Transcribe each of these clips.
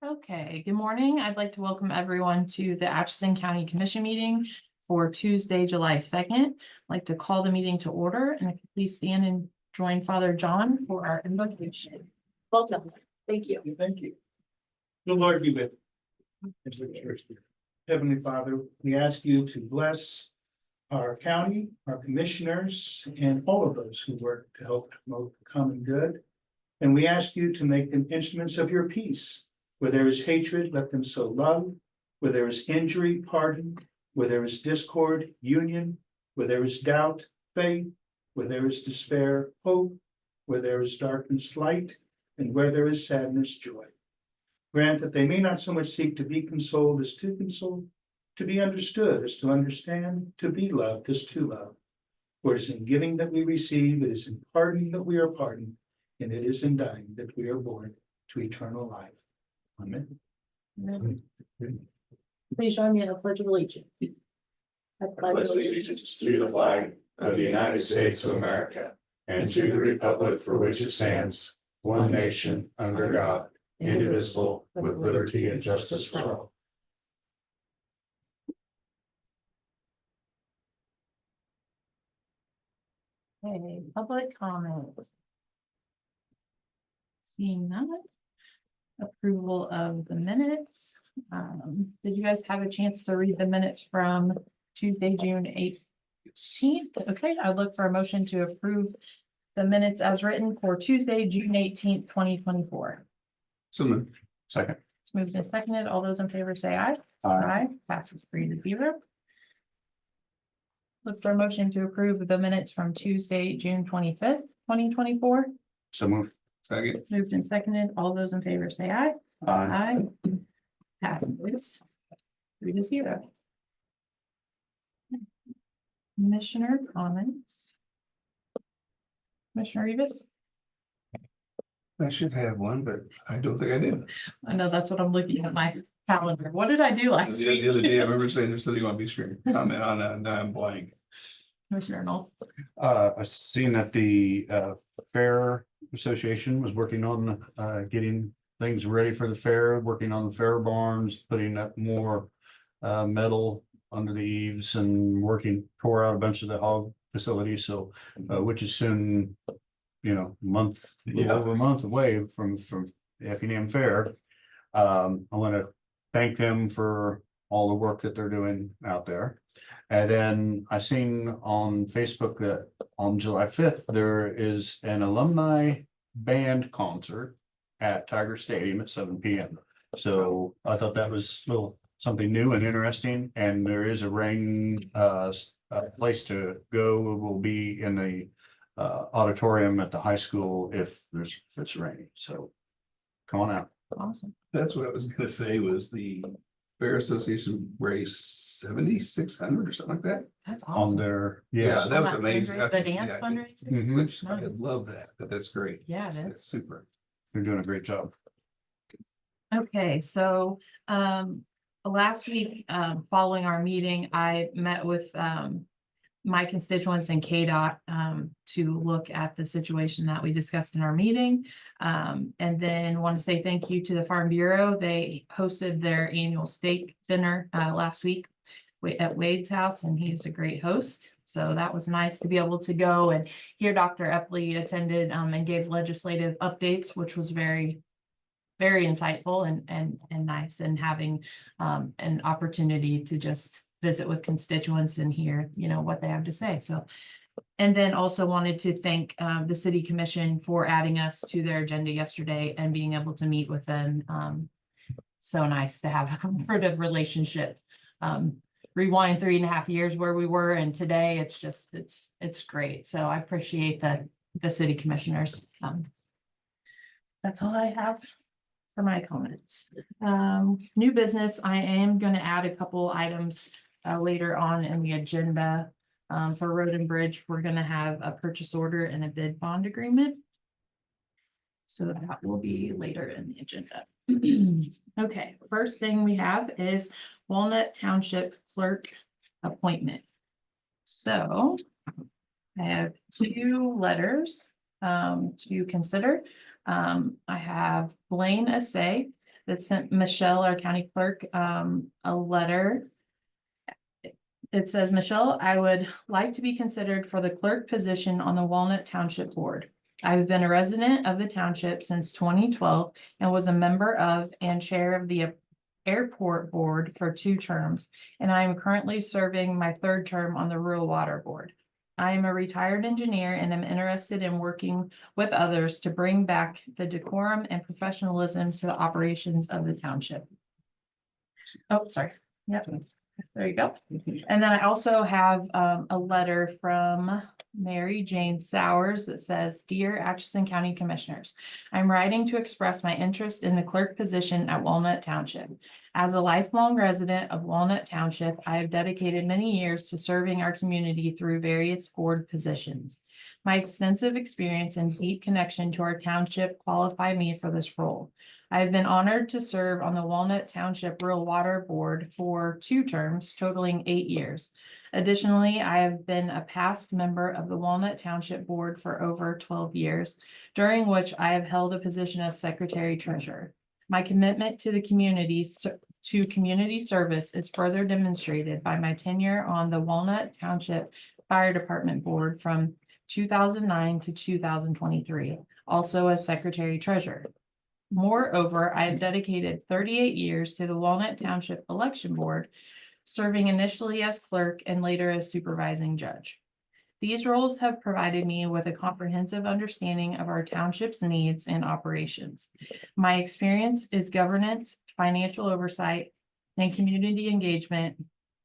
Okay, good morning. I'd like to welcome everyone to the Atchison County Commission meeting for Tuesday, July 2nd. I'd like to call the meeting to order, and if you please stand and join Father John for our invocation. Welcome. Thank you. Thank you. The Lord be with you. Heavenly Father, we ask you to bless our county, our commissioners, and all of those who work to help promote the common good. And we ask you to make them instruments of your peace. Where there is hatred, let them sow love. Where there is injury, pardon. Where there is discord, union. Where there is doubt, faith. Where there is despair, hope. Where there is darkness, light. And where there is sadness, joy. Grant that they may not so much seek to be consoled as to console, to be understood as to understand, to be loved as to love. For it is in giving that we receive, it is in pardoning that we are pardoned, and it is in dying that we are born to eternal life. Amen. Amen. Please join me in the Pledge of Allegiance. I pledge allegiance to the flag of the United States of America and to the republic for which it stands, one nation, under God, indivisible, with liberty and justice for all. Okay, public comment. Seeing none. Approval of the minutes. Did you guys have a chance to read the minutes from Tuesday, June 18th? Okay, I look for a motion to approve the minutes as written for Tuesday, June 18th, 2024. So moved. Second. It's moved and seconded. All those in favor say aye. Aye. Passes 3-0. Look for a motion to approve the minutes from Tuesday, June 25th, 2024. So moved. Second. Moved and seconded. All those in favor say aye. Aye. Passes 3-0. Commissioner comments. Commissioner Rivas? I should have one, but I don't think I did. I know that's what I'm looking at my calendar. What did I do last week? The other day, I remember saying there's something on screen. Comment on that, and I'm blank. Commissioner Knoll. I seen that the Fair Association was working on getting things ready for the fair, working on the fair barns, putting up more metal under the eaves and tore out a bunch of the hog facilities. So which is soon, month, over a month away from the Effingham Fair. I want to thank them for all the work that they're doing out there. And then I seen on Facebook that on July 5th, there is an alumni band concert at Tiger Stadium at 7 p.m. So I thought that was something new and interesting. And there is a ring place to go. It will be in the auditorium at the high school if it's raining. So come on out. Awesome. That's what I was gonna say was the Fair Association race 7,600 or something like that. That's On awesome. their Yeah, that was On amazing. The dance fundraiser. Mhm. Which I love that, but that's great. Yeah, it It's is. super. They're doing a great job. Okay, so last week, following our meeting, I met with my constituents in K.S.A. To look at the situation that we discussed in our meeting. And then want to say thank you to the Farm Bureau. They hosted their annual steak dinner last week at Wade's house, and he's a great host. So that was nice to be able to go and hear Dr. Epley attended and gave legislative updates, which was very, very insightful and nice, and having an opportunity to just visit with constituents and hear, what they have to say. So, and then also wanted to thank the city commission for adding us to their agenda yesterday and being able to meet with them. So nice to have a collaborative relationship. Rewind 3.5 years where we were, and today it's great. So I appreciate the city commissioners. That's all I have for my comments. New business, I am going to add a couple items later on in the agenda. For Road and Bridge, we're going to have a purchase order and a bid bond agreement. So that will be later in the agenda. Okay, first thing we have is Walnut Township Clerk appointment. So I have 2 letters to consider. I have K.S.A. that sent Michelle, our county clerk, a letter. It says, Michelle, I would like to be considered for the clerk position on the Walnut Township Board. I've been a resident of the township since 2012 and was a member of and chair of the Airport Board for 2 terms, and I am currently serving my 3rd term on the Rural Water Board. I am a retired engineer and am interested in working with others to bring back the decorum and professionalism to the operations of the township. Oh, sorry. Yep. There you go. And then I also have a letter from Mary Jane Sowers that says, Dear Atchison County Commissioners, I'm writing to express my interest in the clerk position at Walnut Township. As a lifelong resident of Walnut Township, I have dedicated many years to serving our community through various board positions. My extensive experience and deep connection to our township qualify me for this role. I have been honored to serve on the Walnut Township Rural Water Board for 2 terms, totaling 8 years. Additionally, I have been a past member of the Walnut Township Board for over 12 years, during which I have held a position of Secretary Treasurer. My commitment to the community service is further demonstrated by my tenure on the Walnut Township Fire Department Board from 2009 to 2023, also as Secretary Treasurer. Moreover, I have dedicated 38 years to the Walnut Township Election Board, serving initially as clerk and later as supervising judge. These roles have provided me with a comprehensive understanding of our township's needs and operations. My experience is governance, financial oversight, and community engagement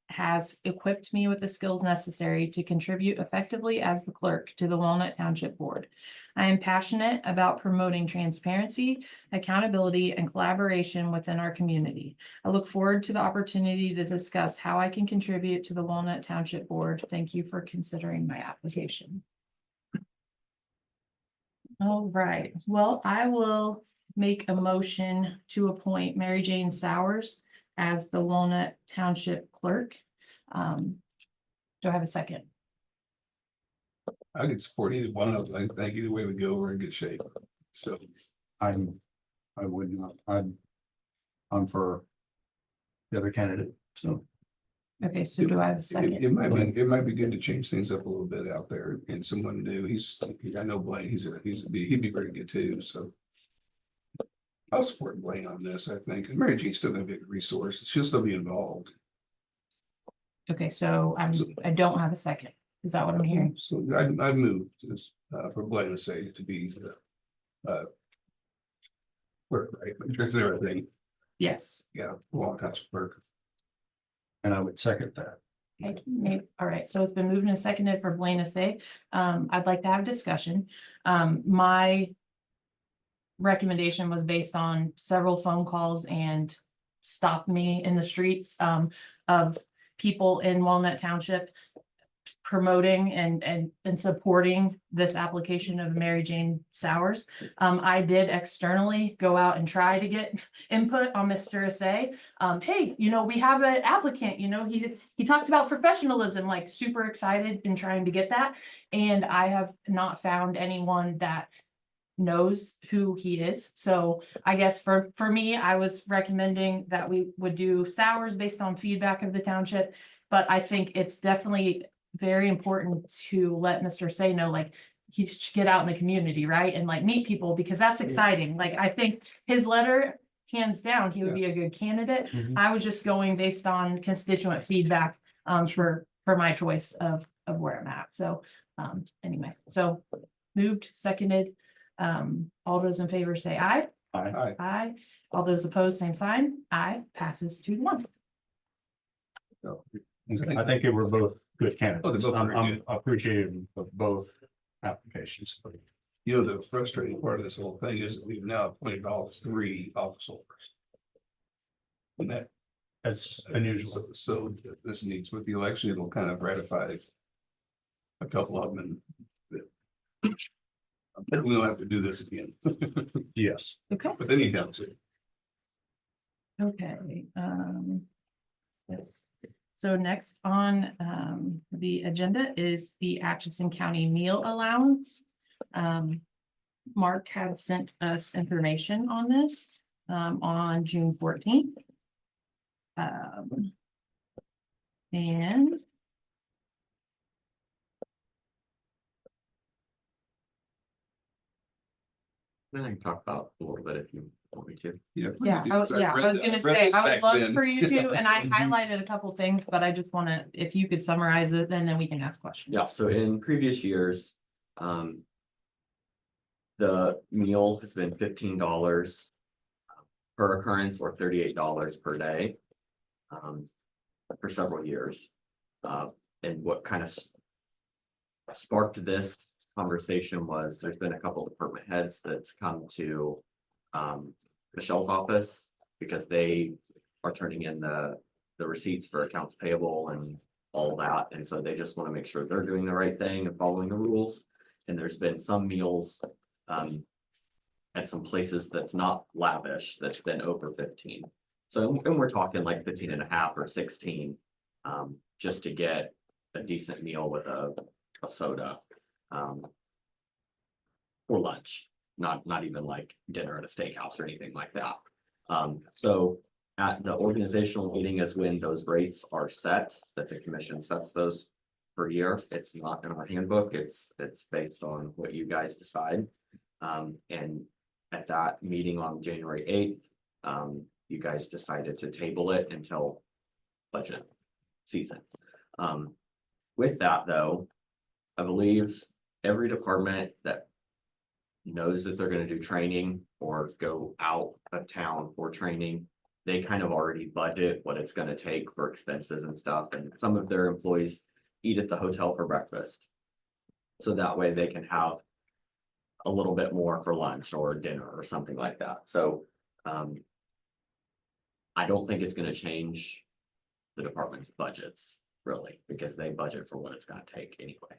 has equipped me with the skills necessary to contribute effectively as the clerk to the Walnut Township Board. I am passionate about promoting transparency, accountability, and collaboration within our community. I look forward to the opportunity to discuss how I can contribute to the Walnut Township Board. Thank you for considering my application. All right, well, I will make a motion to appoint Mary Jane Sowers as the Walnut Township Clerk. Do I have a second? I could support either one of them. I think either way we go, we're in good shape. So I would not, I'm for the other candidate, so. Okay, so do I have a second? it might be good to change things up a little bit out there and someone new. I know Blaine, he'd be very good too, so. I'll support Blaine on this, I think. And Mary Jane's still gonna be a resource. She'll still be involved. Okay, so I don't have a second. Is that what I'm hearing? So I'd move this, for Blaine to say to be clerk, right? Is there a thing? Yes. Yeah, Walnut Township Clerk. And I would second that. Okay, all right, so it's been moved and seconded for Blaine to say. I'd like to have a discussion. My recommendation was based on several phone calls and stopped me in the streets of people in Walnut Township promoting and supporting this application of Mary Jane Sowers. I did externally go out and try to get input on Mr. K.S.A. Hey, we have an applicant, he talks about professionalism, like super excited in trying to get that. And I have not found anyone that knows who he is. So I guess for me, I was recommending that we would do Sowers based on feedback of the township. But I think it's definitely very important to let Mr. K.S.A. know, like, he should get out in the community, right? And like meet people, because that's exciting. Like, I think his letter, hands down, he would be a good candidate. I was just going based on constituent feedback for my choice of where I'm at. So anyway, so moved, seconded. All those in favor say aye. Aye. Aye. All those opposed, same sign. Aye. Passes 2-1. So, I think they were both good Oh, candidates. they're both very I'm good. appreciative of both applications. the frustrating part of this whole thing is that we've now appointed all 3 office holders. And That's unusual. so this needs, with the election, it'll kind of ratify a couple of them. And we don't have to do this again. Yes. Okay. But then he counts it. Okay. Yes. So next on the agenda is the Atchison County meal allowance. Mark had sent us information on this. on June 14th. And Then I can talk about a little bit if you want me to. yeah, I was gonna say, I would love for you to, and I highlighted a couple things, but I just wanna, if you could summarize it, and then we can ask questions. Yeah, so in previous years, the meal has been $15 per occurrence or $38 per day. For several years. And what kind of sparked this conversation was there's been a couple department heads that's come to Michelle's office because they are turning in the receipts for accounts payable and all that. And so they just want to make sure they're doing the right thing and following the rules. And there's been some meals at some places that's not lavish, that's been over 15. So, and we're talking like 15 and a half or 16, just to get a decent meal with a soda, for lunch, not even like dinner at a steakhouse or anything like that. So at the organizational meeting is when those rates are set, that the commission sets those per year. It's not in our handbook, it's based on what you guys decide. And at that meeting on January 8th, you guys decided to table it until budget season. With that though, I believe every department that knows that they're gonna do training or go out of town for training, they kind of already budget what it's gonna take for expenses and stuff, and some of their employees eat at the hotel for breakfast. So that way they can have a little bit more for lunch or dinner or something like that. So I don't think it's gonna change the department's budgets really, because they budget for what it's gonna take anyway.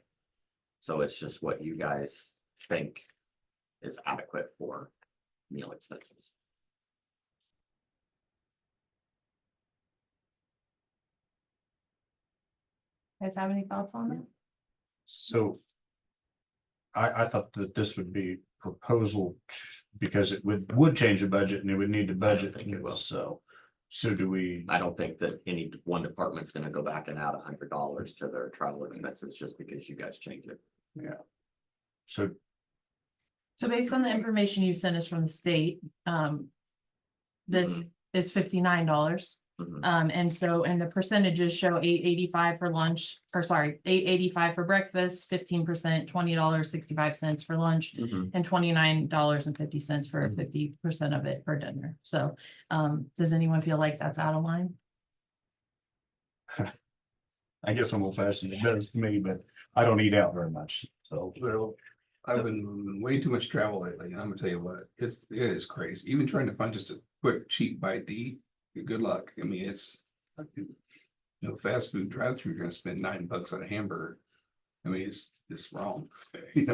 So it's just what you guys think is adequate for meal expenses. Guys have any thoughts on that? So. I thought that this would be proposal because it would change the budget and it would need to budget. think it will. So do we, I don't think that any one department's gonna go back and add $100 to their travel expenses just because you guys change it. so So based on the information you sent us from the state, this is $59. Mhm. And so, and the percentages show $8.85 for lunch, or sorry, $8.85 for breakfast, 15%, $20.65 for lunch, Mhm. and $29.50 for 50% of it for dinner. So, does anyone feel like that's out of line? I guess I'm old fashioned, it does to me, but I don't eat out very much, so. Well, I've been way too much travel lately, and I'm gonna tell you what, it is crazy. Even trying to find just a quick cheap bite to eat, good luck. I mean, it's fast food drive-through, you're gonna spend $9 on a hamburger. I mean, it's wrong,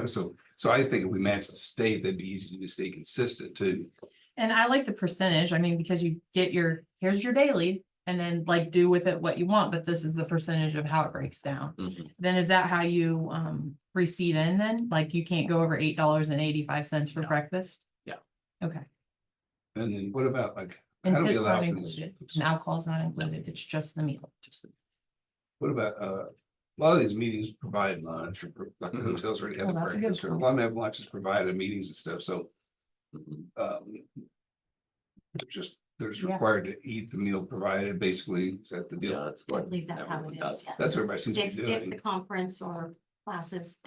so I think if we match the state, that'd be easy to stay consistent too. And I like the percentage, I mean, because you get here's your daily, and then like do with it what you want, but this is the percentage of how it breaks down. Mhm. Then is that how you receipt in then? Like you can't go over $8.85 for No. breakfast? Yeah. Okay. And then what about like, And how do we tips allow aren't for this? included, and alcohol's not included, it's just the meal. What about, a lot of these meetings provide lunch, or like the hotels already have Oh, the that's a good breakfast, or a point. lot of them have lunches provided, meetings and stuff, so. Mhm. There's Yeah. required to eat the meal provided, basically, is that the Yeah, deal? that's I what. believe that's how everyone it does. is. Yes. That's what everybody seems to be If the doing. conference or classes,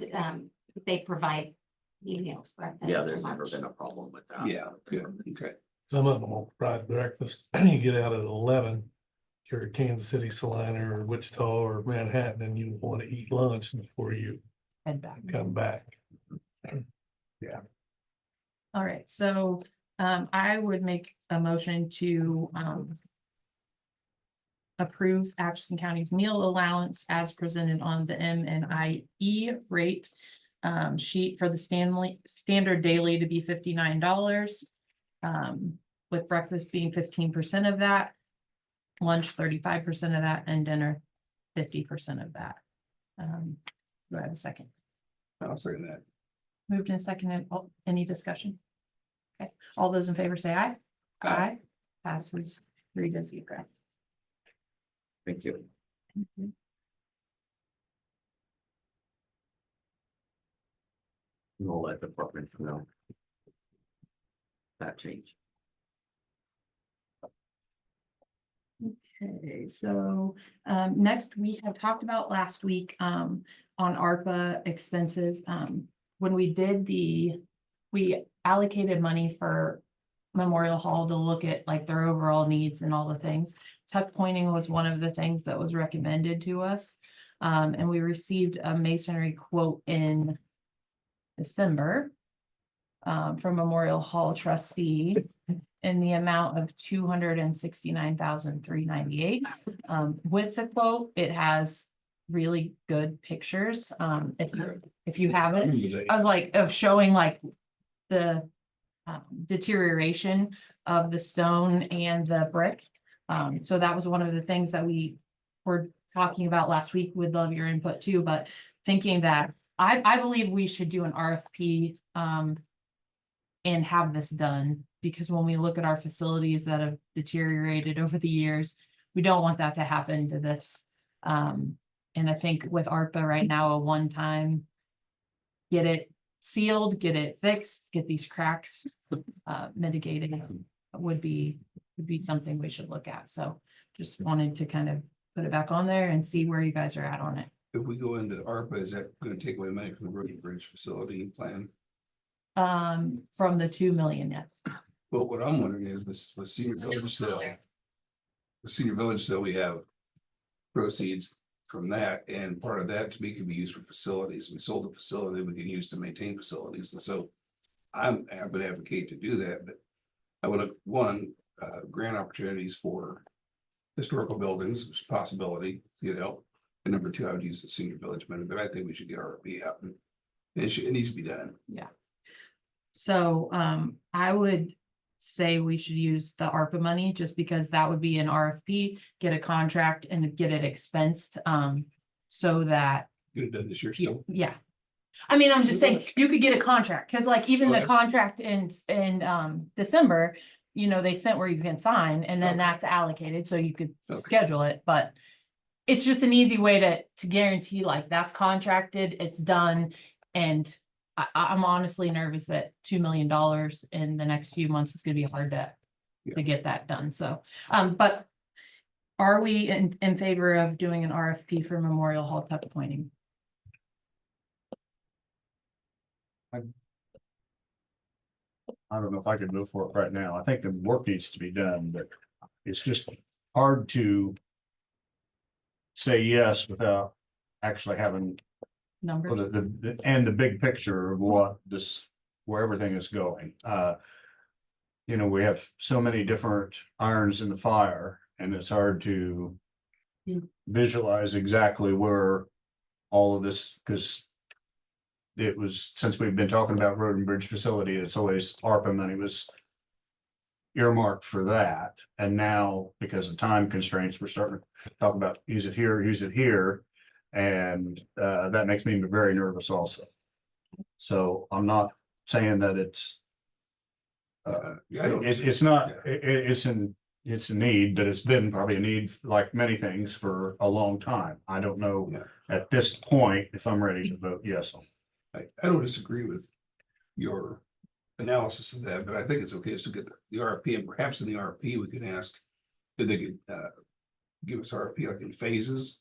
they provide meals, breakfast. Yeah, or there's never lunch. been a problem with that. Yeah, good, okay. Some of them will provide breakfast, you get out at 11. If you're at Kansas City, Salina, or Wichita, or Manhattan, and you want to eat lunch before you Head back. come back. All right, so I would make a motion to approve Atchison County's meal allowance as presented on the MNIE rate sheet for the standard daily to be $59. With breakfast being 15% of that, lunch 35% of that, and dinner 50% of that. Do I have a second? I'll say that. Moved and seconded. Any discussion? Okay, all those in favor say aye. Aye. Passes 3-0. Thank you. We'll let the department know. That change. Okay, so next we had talked about last week on ARPA expenses. When we did we allocated money for Memorial Hall to look at like their overall needs and all the things. Tuck pointing was one of the things that was recommended to us. And we received a masonry quote in December from Memorial Hall trustee in the amount of $269,398. With the quote, it has really good pictures. If you have it, I was like, of showing like the deterioration of the stone and the brick. So that was one of the things that we were talking about last week. Would love your input too, but thinking that I believe we should do an RFP and have this done, because when we look at our facilities that have deteriorated over the years, we don't want that to happen to this. And I think with ARPA right now, a one-time, get it sealed, get it fixed, get these cracks mitigated would be something we should look at. So just wanted to kind of put it back on there and see where you guys are at on it. If we go into ARPA, is that gonna take away money from the road and bridge facility plan? From the 2 million, yes. But what I'm wondering is with senior village sale. The senior village sale, we have proceeds from that, and part of that to me could be used for facilities. We sold the facility, we can use to maintain facilities, and so I would advocate to do that, but I would look, grant opportunities for historical buildings, which is a possibility, and number two, I would use the senior village money, but I think we should get RFP out, and it needs to be done. Yeah. So I would say we should use the ARPA money, just because that would be an RFP, get a contract and get it expensed. So that, Get it done this year still. yeah. I mean, I'm just saying, you could get a contract, because like even the yes. contract in December, they sent where you can sign, and then Okay. that's allocated, so you could Okay. schedule it, but it's just an easy way to guarantee like that's contracted, it's done. And I'm honestly nervous that $2 million in the next few months is gonna be hard to get that done. So, but are we in favor of doing an RFP for Memorial Hall tuck pointing? I don't know if I could move for it right now. I think the work needs to be done, but it's just hard to say yes without actually having Numbers? the big picture of what where everything is going. We have so many different irons in the fire, and it's hard to visualize exactly where all of this, because it was, since we've been talking about road and bridge facility, it's always ARPA money was earmarked for that. And now, because of time constraints, we're starting to talk about use it here. And that makes me very nervous also. So I'm not saying that it's it's a need, but it's been probably a need, like many things, for a long time. I don't know at this point if I'm ready to vote yes. I don't disagree with your analysis of that, but I think it's okay to get the RFP, and perhaps in the RFP, we can ask if they could give us RFP like in phases.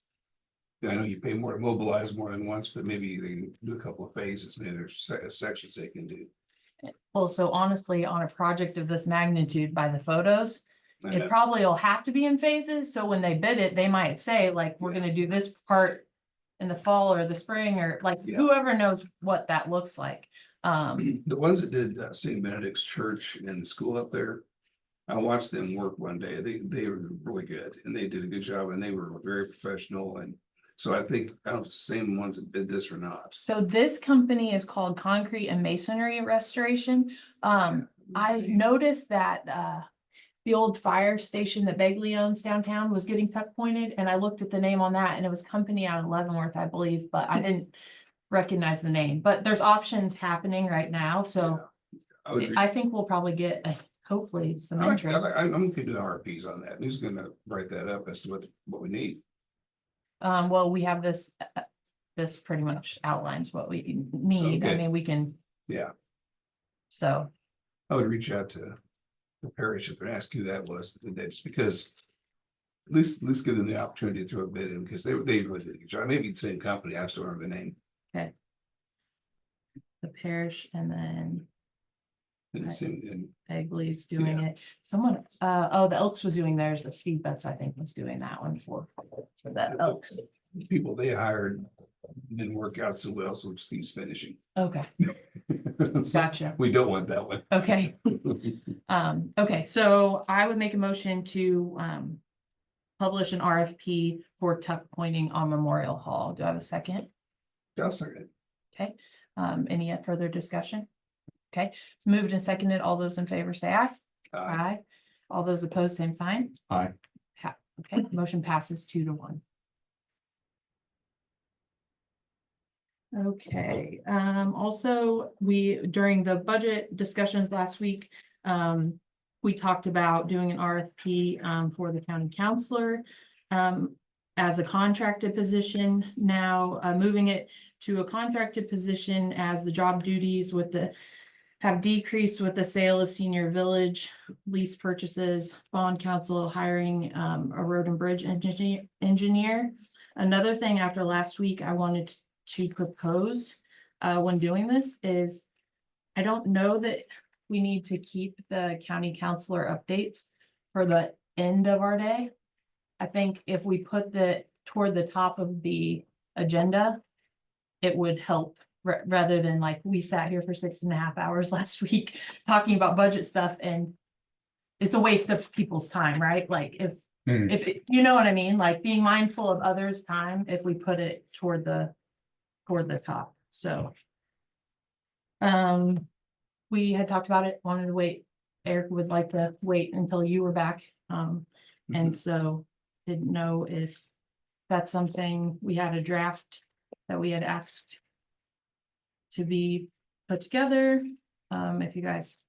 I know you pay more to mobilize more than once, but maybe they can do a couple of phases. Maybe there's sections they can do. Well, so honestly, on a project of this magnitude, by the photos, I it know. probably will have to be in phases. So when they bid it, they might say like, we're gonna do this part in the fall or the spring, or like whoever knows what that looks like. The ones that did St. Benedict's Church and the school up there, I watched them work one day. They were really good, and they did a good job, and they were very professional. And so I don't know if it's the same ones that did this or not. So this company is called Concrete and Masonry Restoration. I noticed that the old fire station that Begley owns downtown was getting tuck pointed, and I looked at the name on that, and it was company out of Leavenworth, I believe, but I didn't recognize the name. But there's options happening right now, so I would I think we'll probably get hopefully some I'm interest. gonna do RFPs on that. Who's gonna write that up as to what we need? Well, we have this pretty much outlines what we need. I Okay. mean, we can, Yeah, so, I would reach out to the parish and ask who that was. That's because at least give them the opportunity to throw a bid in because they really did a good job. Maybe the same company. I just don't remember the name. okay. The parish and then And it's in- Egley's doing it. Someone, oh, the Elks was doing theirs, but Steve Betts, I think, was doing that one for the Elks. and people they hired didn't work out so well, so Steve's finishing. Okay, So gotcha. we don't want that one. Okay. Okay, so I would make a motion to, publish an RFP for tuck pointing on Memorial Hall. Do I have a second? I'll second it. Any further discussion? Okay, it's moved and seconded. All those in favor say aye. Aye. All those opposed, same sign. Aye. Okay, motion passes 2-1. Okay, also, during the budget discussions last week, we talked about doing an RFP, for the county counselor, as a contracted position. Now, moving it to a contracted position as the job duties have decreased with the sale of senior village, lease purchases, bond counsel, hiring, a road and bridge engineer. Another thing after last week, I wanted to propose, when doing this is, I don't know that we need to keep the county counselor updates for the end of our day. I think if we put toward the top of the agenda, it would help rather than like we sat here for 6.5 hours last week talking about budget stuff, and it's a waste of people's time, right? Like if you know what I mean, like being mindful of others' time if we put it toward the top. So we had talked about it, wanted to wait. Eric would like to wait until you were back. And so didn't know if that's something. We had a draft that we had asked to be put together. If you guys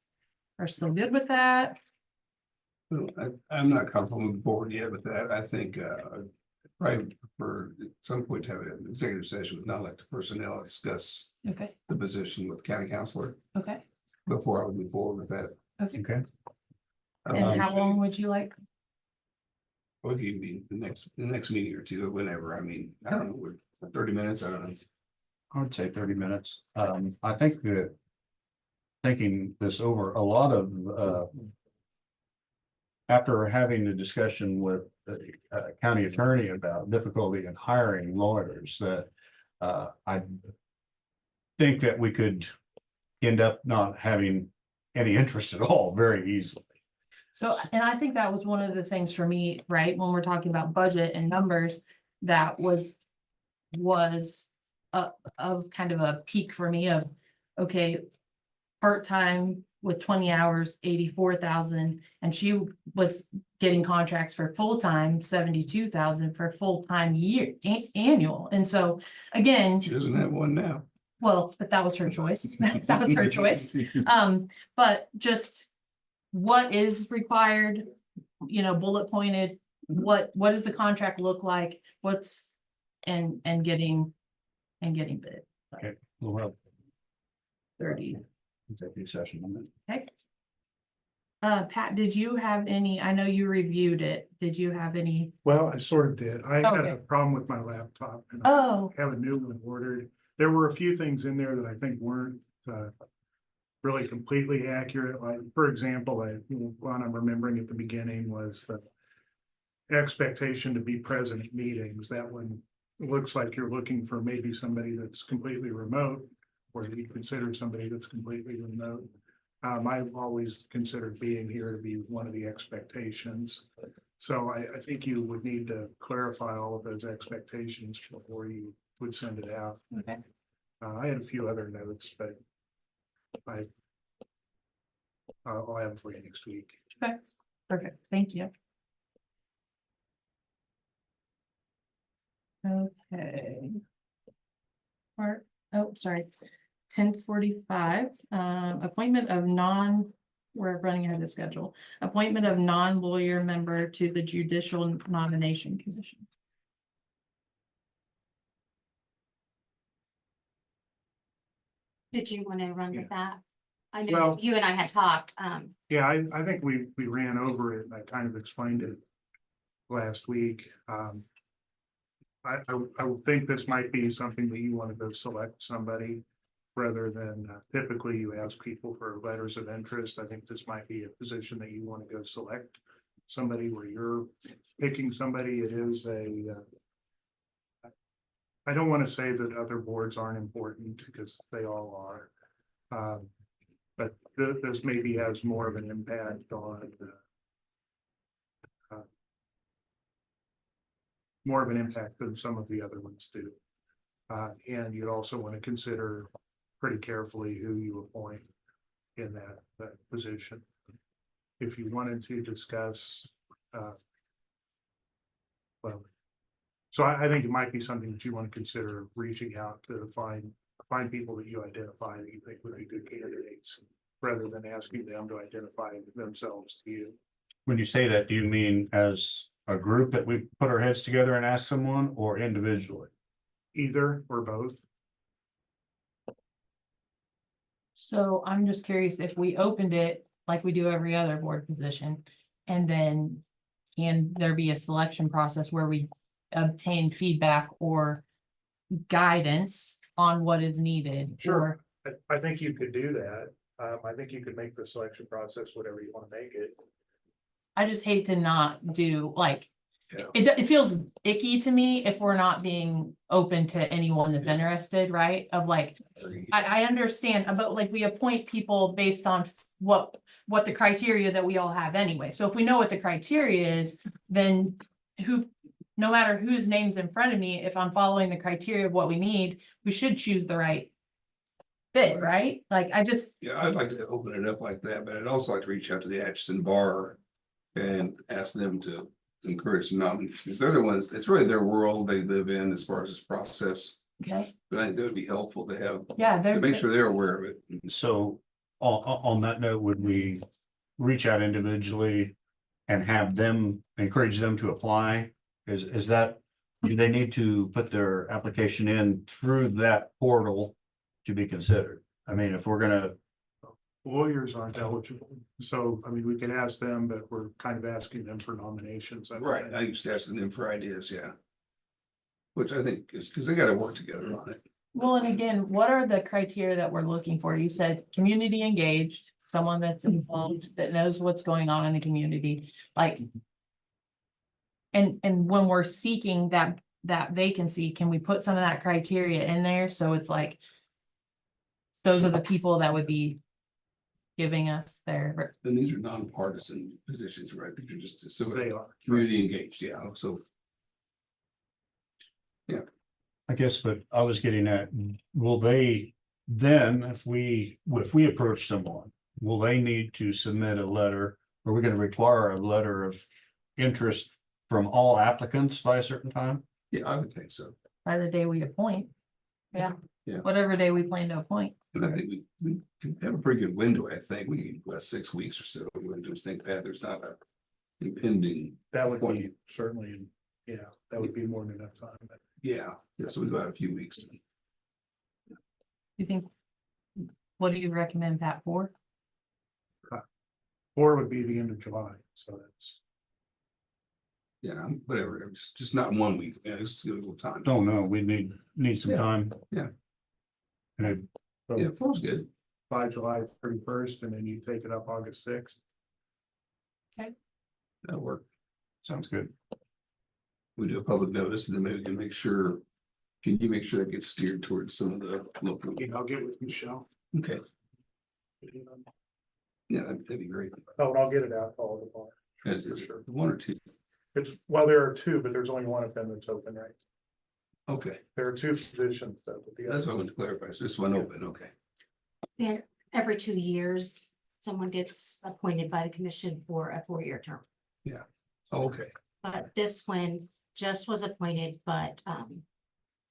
are still good with that. Well, I'm not comfortable moving forward yet with that. I think probably for at some point to have an executive session with non-elected personnel, discuss Okay, the position with county counselor okay, before I would move forward with that. okay. Okay. And how long would you like? It would be the next meeting or two, whenever. I mean, I don't know, 30 minutes, I don't know. I would say 30 minutes. I think that thinking this over, a lot of, after having a discussion with the county attorney about difficulty in hiring lawyers, that I think that we could end up not having any interest at all very easily. So, and I think that was one of the things for me, right, when we're talking about budget and numbers, that was of kind of a peak for me of, okay, part-time with 20 hours, 84,000, and she was getting contracts for full-time, 72,000 for full-time year, annual. And so, again, She doesn't have one now. well, but that was her choice. That was her choice. But just what is required, bullet pointed, what does the contract look like? What's and getting bid. Okay, we'll have 30. executive session on it. Okay. Pat, did you have any, I know you reviewed it. Did you have any? Well, I sort of did. I had Okay. a problem with my laptop and I Oh, have a new one ordered. There were a few things in there that I think weren't really completely accurate. Like, for example, one I'm remembering at the beginning was the expectation to be present at meetings. That one looks like you're looking for maybe somebody that's completely remote, or you consider somebody that's completely remote. I've always considered being here to be one of the expectations. So I think you would need to clarify all of those expectations before you would send it out. okay. I had a few other notes, but I'll have them for you next week. Okay. Perfect. Thank you. Okay. Sorry. 10:45, appointment of we're running ahead of the schedule. Appointment of non-lawyer member to the Judicial Nomination Commission. Did you want to run with that? I know Well- you and I had talked, Yeah, I think we ran over it and I kind of explained it last week. I would think this might be something that you want to go select somebody rather than typically you ask people for letters of interest. I think this might be a position that you want to go select somebody where you're picking somebody. It is I don't want to say that other boards aren't important because they all are. But this maybe has more of an impact on more of an impact than some of the other ones do. And you'd also want to consider pretty carefully who you appoint in that position. If you wanted to discuss, well, so I think it might be something that you want to consider reaching out to find people that you identify that you think would be good candidates, rather than asking them to identify themselves to you. When you say that, do you mean as a group that we put our heads together and ask someone, or individually? Either or both. So I'm just curious if we opened it like we do every other board position, and then can there be a selection process where we obtain feedback or guidance on what is needed? Sure. I think you could do that. I think you could make the selection process whatever you want to make it. I just hate to not do like, Yeah. it feels icky to me if we're not being open to anyone that's interested, right? Of like, I understand, but like we appoint people based on what the criteria that we all have anyway. So if we know what the criteria is, then no matter whose name's in front of me, if I'm following the criteria of what we need, we should choose the right fit, right? Like Yeah, I'd like to open it up like that, but I'd also like to reach out to the Atchison Bar and ask them to encourage some nominees, because they're the ones, it's really their world they live in as far as this process. okay, But I think that would be helpful to have, yeah, to they're. make sure they're aware of it. So on that note, would we reach out individually and have them, encourage them to apply? Is that, do they need to put their application in through that portal to be considered? I mean, if we're gonna, Lawyers aren't eligible, so I mean, we could ask them, but we're kind of asking them for nominations. I Right, think. I used to asking them for ideas, yeah. Which I think is, because they gotta work together on it. Well, and again, what are the criteria that we're looking for? You said community engaged, someone that's involved, that knows what's going on in the community, like. And when we're seeking that vacancy, can we put some of that criteria in there? So it's like. Those are the people that would be giving us their, And these are nonpartisan positions, right? These are just so They are. community engaged, yeah, so. I guess, but I was getting at, will they then, if we approach someone, will they need to submit a letter? Are we gonna require a letter of interest from all applicants by a certain time? Yeah, I would think so. by the day we appoint. Yeah. Yeah. Whatever day we plan to appoint. And I think we can have a pretty good window, I think. We can go 6 weeks or so. We just think that there's not a impending, That would be certainly, yeah, that would be more than enough time. But yeah, so we go out a few weeks. You think? What do you recommend that for? Or would be the end of July, so that's. Yeah, whatever, it's just not 1 week, yeah, it's a little time. Don't know, we need some Yeah. time. Yeah. And Yeah, feels good. By July 31st, and then you take it up August 6th. That'll work. sounds good. We do a public notice and then maybe we can make sure. Can you make sure that gets steered towards some of the local? I'll get with Michelle. Okay, yeah, that'd be great. Oh, and I'll get it out to all the bar. It's one or two. It's, well, there are two, but there's only one of them that's open, right? Okay, There are two positions though. But the that's other- what I want to clarify. So this one open, okay. there, every 2 years, someone gets appointed by the commission for a 4-year term. Okay, But this one just was appointed, but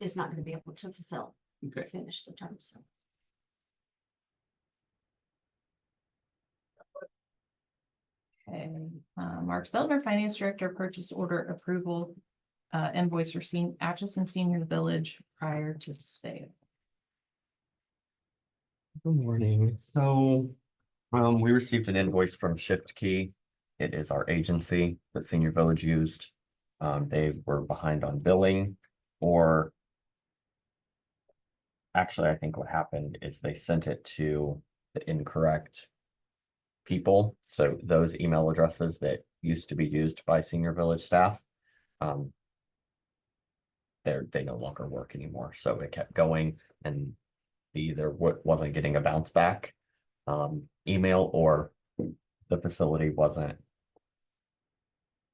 is not gonna be able to okay. finish the term, so. Okay, Mark Stelter, Finance Director, Purchase Order Approval. Invoice for Atchison Senior Village prior to sale. Good morning. So, we received an invoice from Shift Key. It is our agency that Senior Village used. They were behind on billing, or actually, I think what happened is they sent it to the incorrect people. So those email addresses that used to be used by Senior Village staff, they no longer work anymore. So it kept going, and either wasn't getting a bounce back email, or the facility wasn't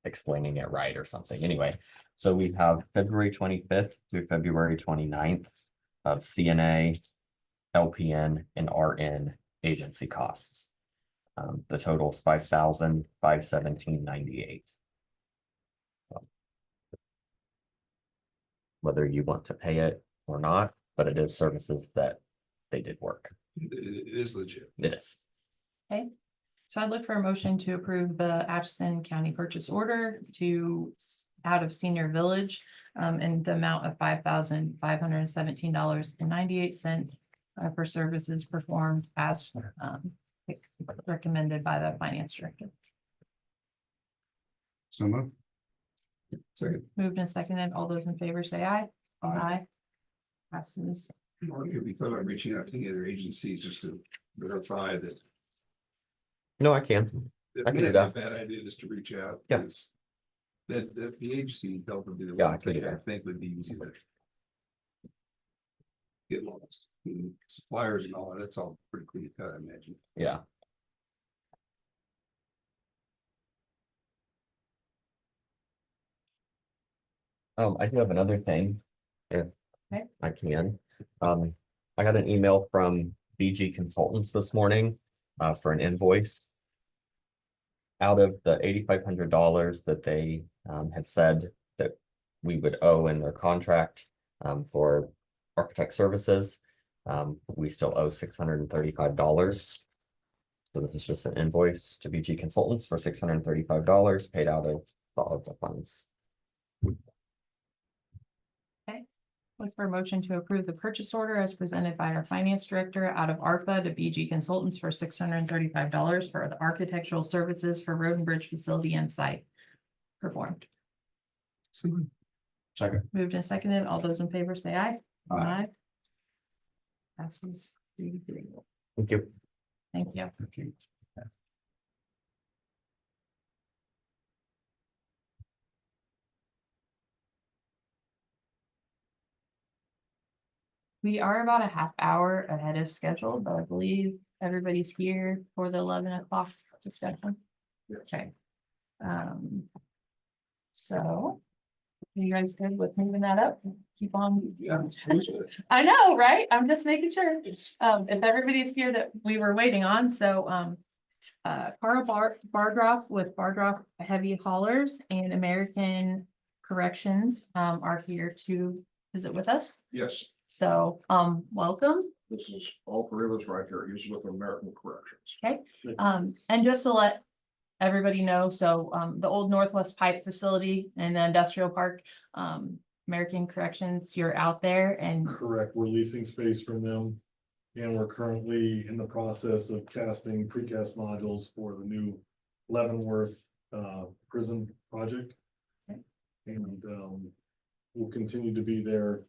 explaining it right or something. Anyway, so we have February 25th through February 29th of CNA, LPN, and RN agency costs. The total is $5,517.98. Whether you want to pay it or not, but it is services that they did work. It is legit. It is. Okay, so I'd look for a motion to approve the Atchison County purchase order out of Senior Village in the amount of $5,517.98 for services performed as recommended by the Finance Director. So moved. Sorry, Moved and seconded. All those in favor say aye. Aye. Passes. or if you thought about reaching out to any other agencies just to verify that. No, I can. I can do that. Bad idea just to reach out. Yeah. 'Cause That the agency dealt with the Yeah, I one can do thing I that. think would be easy to. Get lost, suppliers and all that, that's all pretty clear cut, I imagine. Yeah. I do have another thing, if Okay. I can. I got an email from BG Consultants this morning, for an invoice. Out of the $8,500 that they, had said that we would owe in their contract, for architect services, we still owe $635. So this is just an invoice to BG Consultants for $635 paid out of the funds. Look for a motion to approve the purchase order as presented by our Finance Director out of ARPA to BG Consultants for $635 for the architectural services for Road and Bridge facility and site performed. Second. Moved and seconded. All those in favor say aye. Aye. Passes 3-3. Thank you. Thank you. We are about a half hour ahead of schedule, but I believe everybody's here for the 11 o'clock discussion. Okay. So. Are you guys good with moving that up? Keep on. Yeah. I know, right? I'm just making sure. If everybody's here that we were waiting on, so, Carl Bardroff with Bardroff Heavy Haulers and American Corrections, are here to visit with us. Yes, So, welcome. this is all three of us right here. He's with American Corrections. Okay, and just to let everybody know, so, the old Northwest Pipe Facility in the industrial park, American Corrections, you're out there and, Correct, we're leasing space from them. And we're currently in the process of casting precast modules for the new Leavenworth prison project. Okay. And we'll continue to be there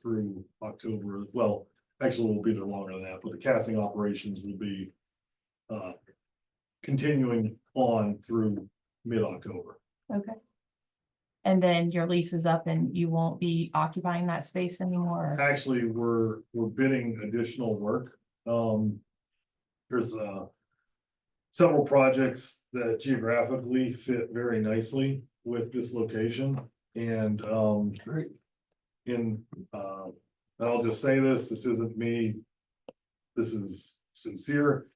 through October. Well, actually, we'll be there longer than that, but the casting operations will be continuing on through mid-October. okay. And then your lease is up and you won't be occupying that space anymore? Actually, we're bidding additional work. There's several projects that geographically fit very nicely with this location and Great. and I'll just say this isn't me. This is sincere.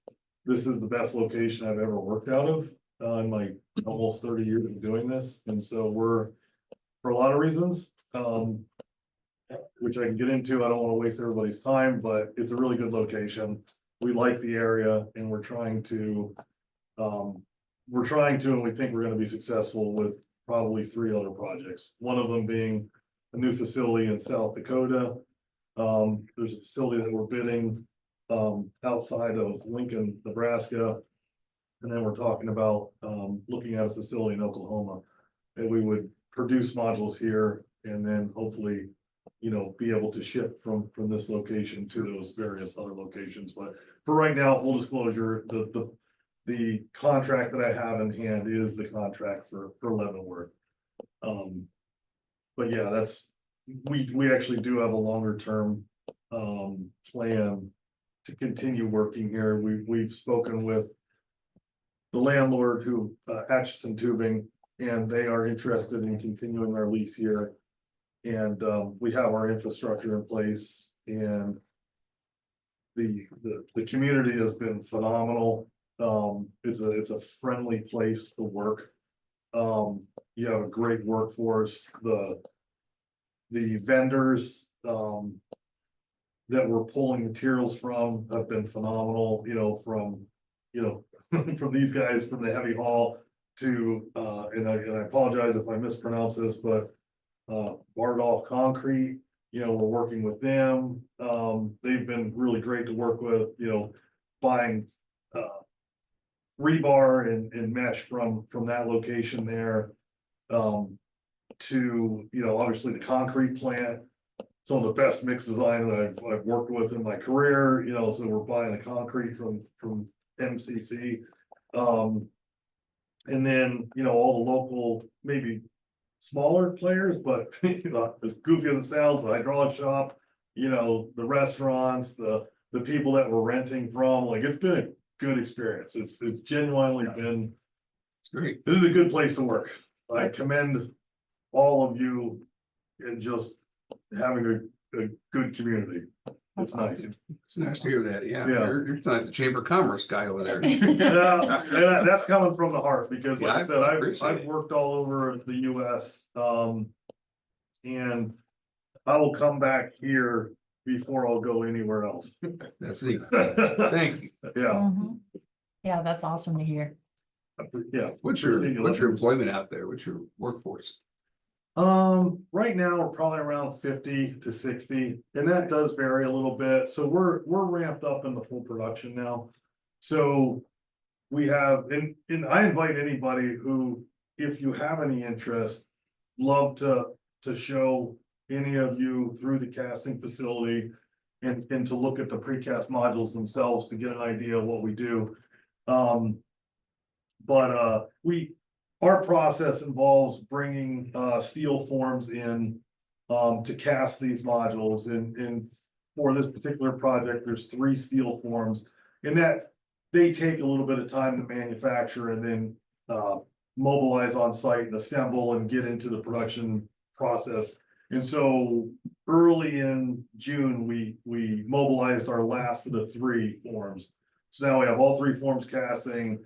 This is the best location I've ever worked out of in my almost 30 years of doing this. And so we're, for a lot of reasons, which I can get into, I don't want to waste everybody's time, but it's a really good location. We like the area and we're trying to we're trying to, and we think we're gonna be successful with probably 3 other projects. One of them being a new facility in South Dakota. There's a facility that we're bidding, outside of Lincoln, Nebraska. And then we're talking about, looking at a facility in Oklahoma. And we would produce modules here and then hopefully, be able to ship from this location to those various other locations. But for right now, full disclosure, the contract that I have in hand is the contract for Leavenworth. But yeah, we actually do have a longer term plan to continue working here. We've spoken with the landlord who Atchison Tubing, and they are interested in continuing our lease here. And we have our infrastructure in place, and the community has been phenomenal. It's a friendly place to work. You have a great workforce. The vendors that we're pulling materials from have been phenomenal, from from these guys, from the heavy haul to and I apologize if I mispronounce this, but Bardolph Concrete, we're working with them. They've been really great to work with, buying rebar and mesh from that location there. To, obviously the concrete plant, some of the best mix design that I've worked with in my career, so we're buying the concrete from MCC. And then, all the local, maybe smaller players, but as goofy as it sounds, the hydraulic shop, the restaurants, the people that we're renting from, like, it's been a good experience. It's genuinely been, It's great. this is a good place to work. I commend all of you in just having a good community. It's nice. It's nice to hear that. Yeah. Yeah. You're not the Chamber of Commerce guy over there. Yeah, and that's coming from the heart, because like Yeah, I said, I I've appreciate it. worked all over the US. And I will come back here before I'll go anywhere else. That's neat. Thank you. Yeah, Yeah, that's awesome to hear. yeah. What's your employment out there? What's your workforce? Right now, we're probably around 50 to 60, and that does vary a little bit. So we're ramped up in the full production now. So we have, and I invite anybody who, if you have any interest, love to show any of you through the casting facility and to look at the precast modules themselves to get an idea of what we do. But our process involves bringing steel forms in to cast these modules, and for this particular project, there's 3 steel forms, and that they take a little bit of time to manufacture and then mobilize on site and assemble and get into the production process. And so early in June, we mobilized our last of the 3 forms. So now we have all 3 forms casting.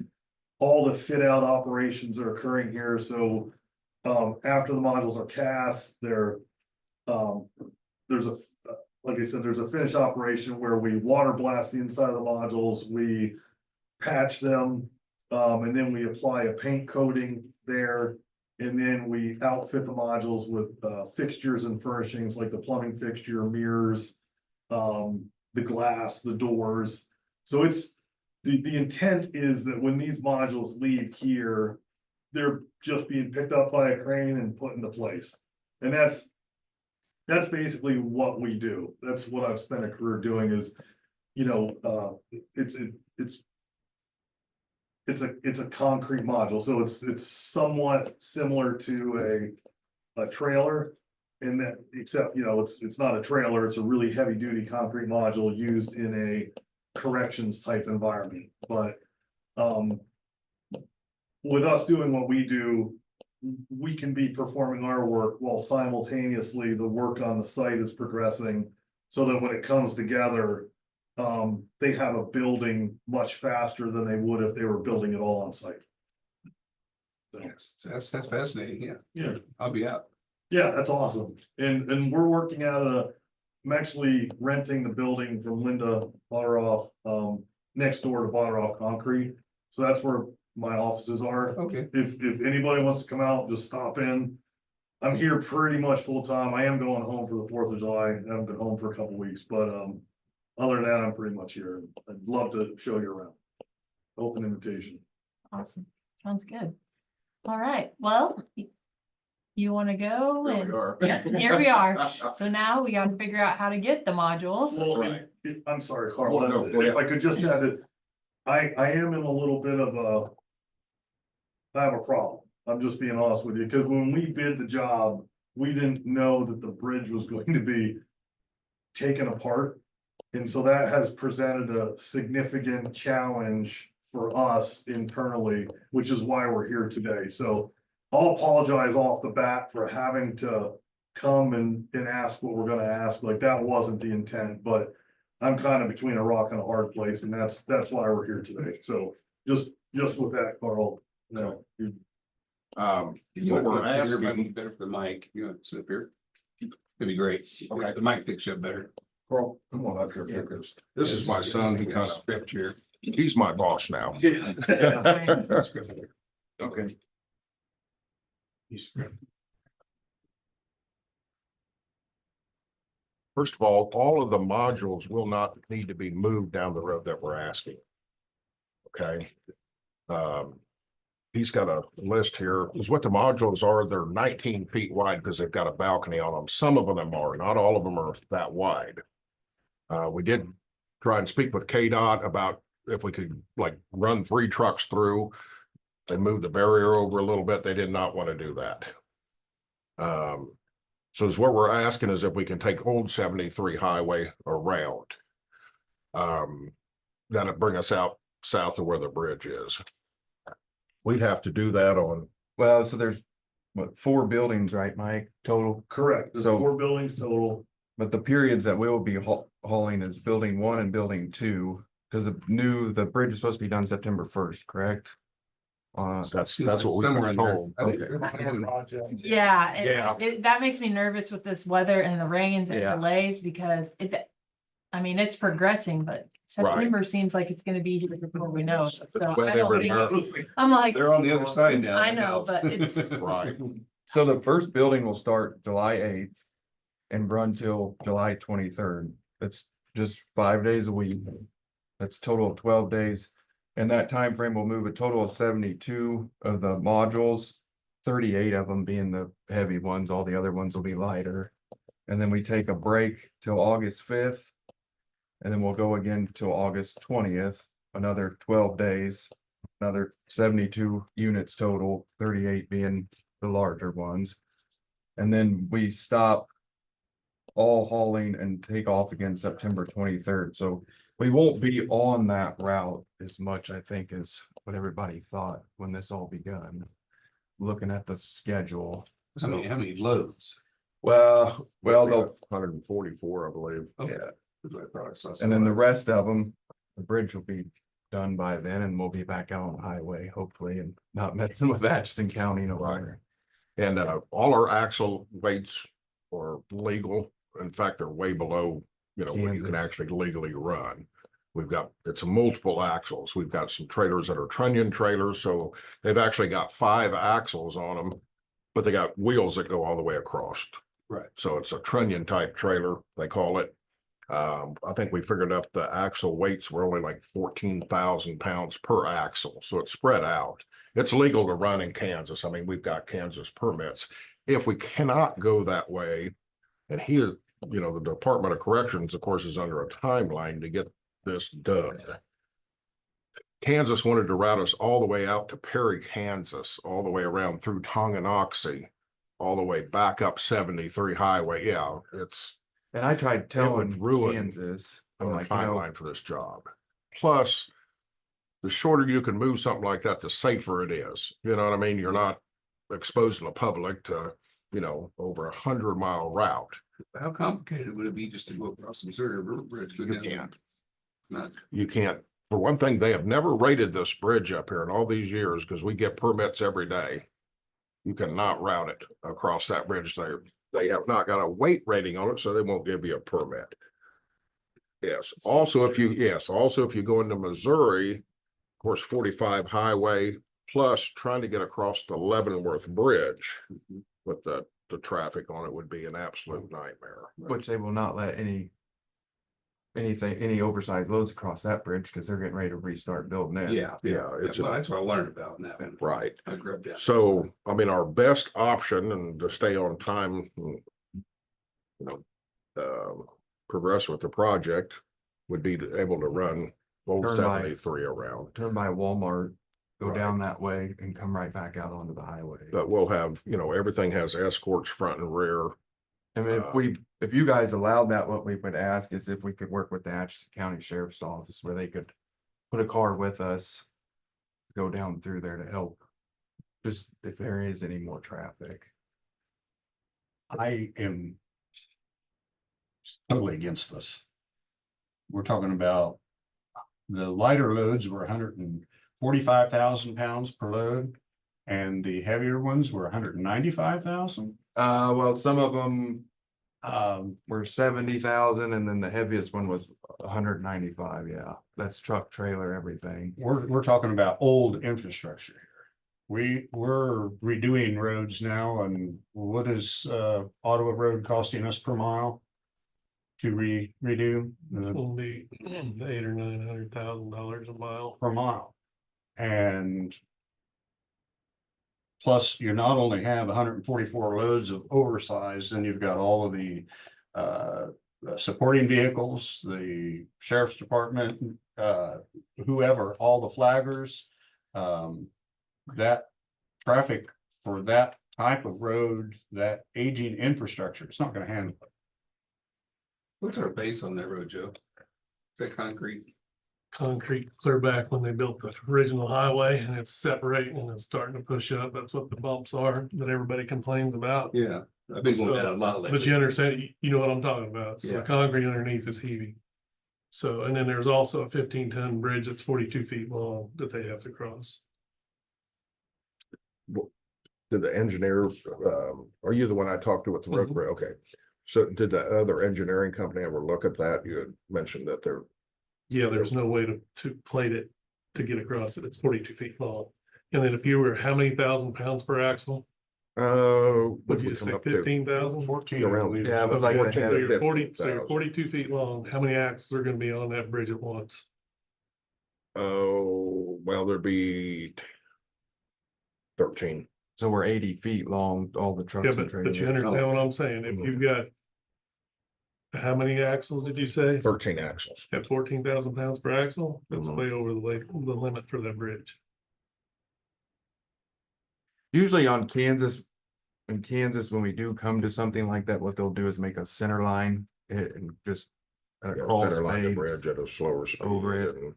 All the fit out operations are occurring here. So after the modules are cast, there's like I said, there's a finish operation where we water blast the inside of the modules, we patch them, and then we apply a paint coating there. And then we outfit the modules with fixtures and furnishings like the plumbing fixture, mirrors, the glass, the doors. So it's the intent is that when these modules leave here, they're just being picked up by a crane and put into place. And that's basically what we do. That's what I've spent a career doing is, it's a concrete module. So it's somewhat similar to a trailer, in that, except, it's not a trailer, it's a really heavy duty concrete module used in a corrections type environment. But with us doing what we do, we can be performing our work while simultaneously the work on the site is progressing, so that when it comes together, they have a building much faster than they would if they were building it all on site. So, Yes, that's fascinating. Yeah. yeah, I'll be out. yeah, that's awesome. And we're working I'm actually renting the building from Linda Butteroff, next door to Butteroff Concrete. So that's where my offices are. Okay. If anybody wants to come out, just stop in. I'm here pretty much full time. I am going home for the 4th of July. I haven't been home for a couple weeks, but, other than that, I'm pretty much here. I'd love to show you around. Open invitation. Awesome. Sounds good. All right, well, you want to go? Here And we are. Yeah, here we are. So now we got to figure out how to get the modules. Well, Right. I'm sorry, Carl, Well, no, go if ahead. I could just add that, I am in a little bit of I have a problem. I'm just being honest with you, because when we bid the job, we didn't know that the bridge was going to be taken apart. And so that has presented a significant challenge for us internally, which is why we're here today. So I'll apologize off the bat for having to come and ask what we're gonna ask. Like, that wasn't the intent, but I'm kind of between a rock and a hard place, and that's why we're here today. So just with that, Carl, no, you. You What want we're to ask, might be asking, better for the mic, you want to sit up here? It'd be great. Okay. The mic picks you up better. Carl, come on up here, because this is my son who kind of, he's my boss now. Okay. First of all of the modules will not need to be moved down the road that we're asking. Okay. He's got a list here, is what the modules are. They're 19 feet wide because they've got a balcony on them. Some of them are, not all of them are that wide. We did try and speak with K.S.A. about if we could like run 3 trucks through and move the barrier over a little bit. They did not want to do that. So is what we're asking is if we can take old 73 highway around. That'd bring us out south of where the bridge is. We'd have to do that on. Well, so there's what, 4 buildings, right, Mike, total? Correct. There's So- 4 buildings total. But the periods that we will be hauling is building 1 and building 2, because the bridge is supposed to be done September 1st, correct? That's what we've Somewhere been in there. told. I think- Yeah, Yeah. that makes me nervous with this weather and the rains and Yeah. delays, because it's progressing, but September seems like it's gonna be here before we know it. So I don't think, I'm like, They're on the other side now. I know, but it's, Right. So the first building will start July 8th and run till July 23rd. It's just 5 days a week. That's a total of 12 days. And that time frame will move a total of 72 of the modules, 38 of them being the heavy ones. All the other ones will be lighter. And then we take a break till August 5th. And then we'll go again till August 20th, another 12 days, another 72 units total, 38 being the larger ones. And then we stop all hauling and take off again September 23rd. So we won't be on that route as much, I think, as what everybody thought when this all begun. Looking at the schedule. How many loads? Well, they'll 144, I believe. Okay. That's what I thought I saw. and then the rest of them, the bridge will be done by then and we'll be back out on the highway, hopefully, and not messing with Atchison County no longer. And all our axle weights are legal. In fact, they're way below, what you can Kansas. actually legally run. It's multiple axles. We've got some trailers that are trunnion trailers, so they've actually got 5 axles on them, but they got wheels that go all the way across. Right. So it's a trunnion type trailer, they call it. I think we figured up the axle weights were only like 14,000 pounds per axle, so it's spread out. It's legal to run in Kansas. I mean, we've got Kansas permits. If we cannot go that way, and the Department of Corrections, of course, is under a timeline to get this done. Kansas wanted to route us all the way out to Perry, Kansas, all the way around through Tonganoxie, all the way back up 73 highway. Yeah, it's And I tried telling ruin Kansas, I'm our like, timeline for this job. Plus, the shorter you can move something like that, the safer it is. You know what I mean? You're not exposing the public to, over 100-mile route. How complicated would it be just to go across the Missouri River Bridge? You can't. Not. You can't. For one thing, they have never rated this bridge up here in all these years because we get permits every day. You cannot route it across that bridge. They have not got a weight rating on it, so they won't give you a permit. Also, if you go into Missouri, of course, 45 highway, plus trying to get across the Leavenworth Bridge with the traffic on it would be an absolute nightmare. Which they will not let any oversized loads across that bridge because they're getting ready to restart building it. Yeah, Yeah, it's well, that's what I learned about in that one. right. I grew up down. So, I mean, our best option and to stay on time, progress with the project would be to able to run old Turn by- 73 around. Turn by Walmart, go Right. down that way and come right back out onto the highway. But we'll have, everything has escorts front and rear. I mean, if you guys allowed that, what we would ask is if we could work with the Atchison County Sheriff's Office where they could put a car with us, go down through there to help. Just if there is any more traffic. I am totally against this. We're talking about the lighter loads were 145,000 pounds per load. And the heavier ones were 195,000. Well, some of them were 70,000 and then the heaviest one was 195. Yeah, that's truck, trailer, everything. We're talking about old infrastructure here. We're redoing roads now, and what is Ottawa Road costing us per mile to redo It will be $800,000 or $900,000 a mile. per mile? And plus, you not only have 144 loads of oversized, then you've got all of the supporting vehicles, the sheriff's department, whoever, all the flaggers. That traffic for that type of road, that aging infrastructure, it's not gonna handle it. What's our base on that road, Joe? Is that concrete? Concrete clear back when they built the original highway, and it's separating and it's starting to push up. That's what the bumps are that everybody complains about. Yeah, I've been going down a lot lately. But you understand, you know what I'm talking about. So the Yeah. concrete underneath is heavy. So, and then there's also a 15-ton bridge that's 42 feet long that they have to cross. Did the engineer, are you the one I talked to with the road? Mhm. crew? Okay. So did the other engineering company ever look at that? You had mentioned that they're, Yeah, there's no way to plate it to get across it. It's 42 feet long. And then if you were, how many thousand pounds per axle? what Would did you we say come up to? 15,000? 14 Around- I believe. Yeah, it was like Okay, a so heavy- you're 40, so you're 50,000. 42 feet long. How many axles are gonna be on that bridge at once? Oh, well, there'd be 13. So we're 80 feet long, all the Yeah, trucks and but you trailers. understand what I'm saying? If you've got, how many axles did you say? 13 axles. At 14,000 pounds per axle? That's Mhm. way over the limit for that bridge. Usually on Kansas, in Kansas, when we do come to something like that, what they'll do is make a center line and just at a Yeah, crawl center line the space. bridge at a slower speed. over it. and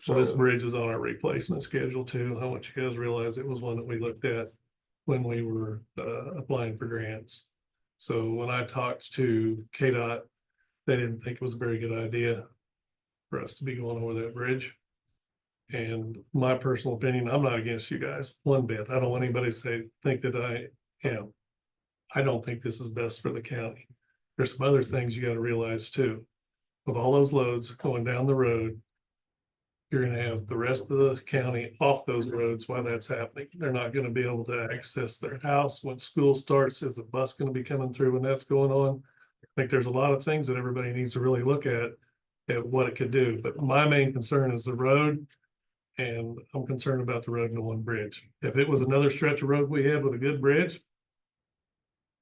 So this so- bridge is on our replacement schedule too. I want you guys to realize it was one that we looked at when we were applying for grants. So when I talked to K.S.A, they didn't think it was a very good idea for us to be going over that bridge. And my personal opinion, I'm not against you guys one bit. I don't want anybody to think that I am. I don't think this is best for the county. There's some other things you gotta realize too. With all those loads going down the road, you're gonna have the rest of the county off those roads while that's happening. They're not gonna be able to access their house when school starts. Is the bus gonna be coming through when that's going on? I think there's a lot of things that everybody needs to really look at what it could do. But my main concern is the road. And I'm concerned about the road and the one bridge. If it was another stretch of road we had with a good bridge,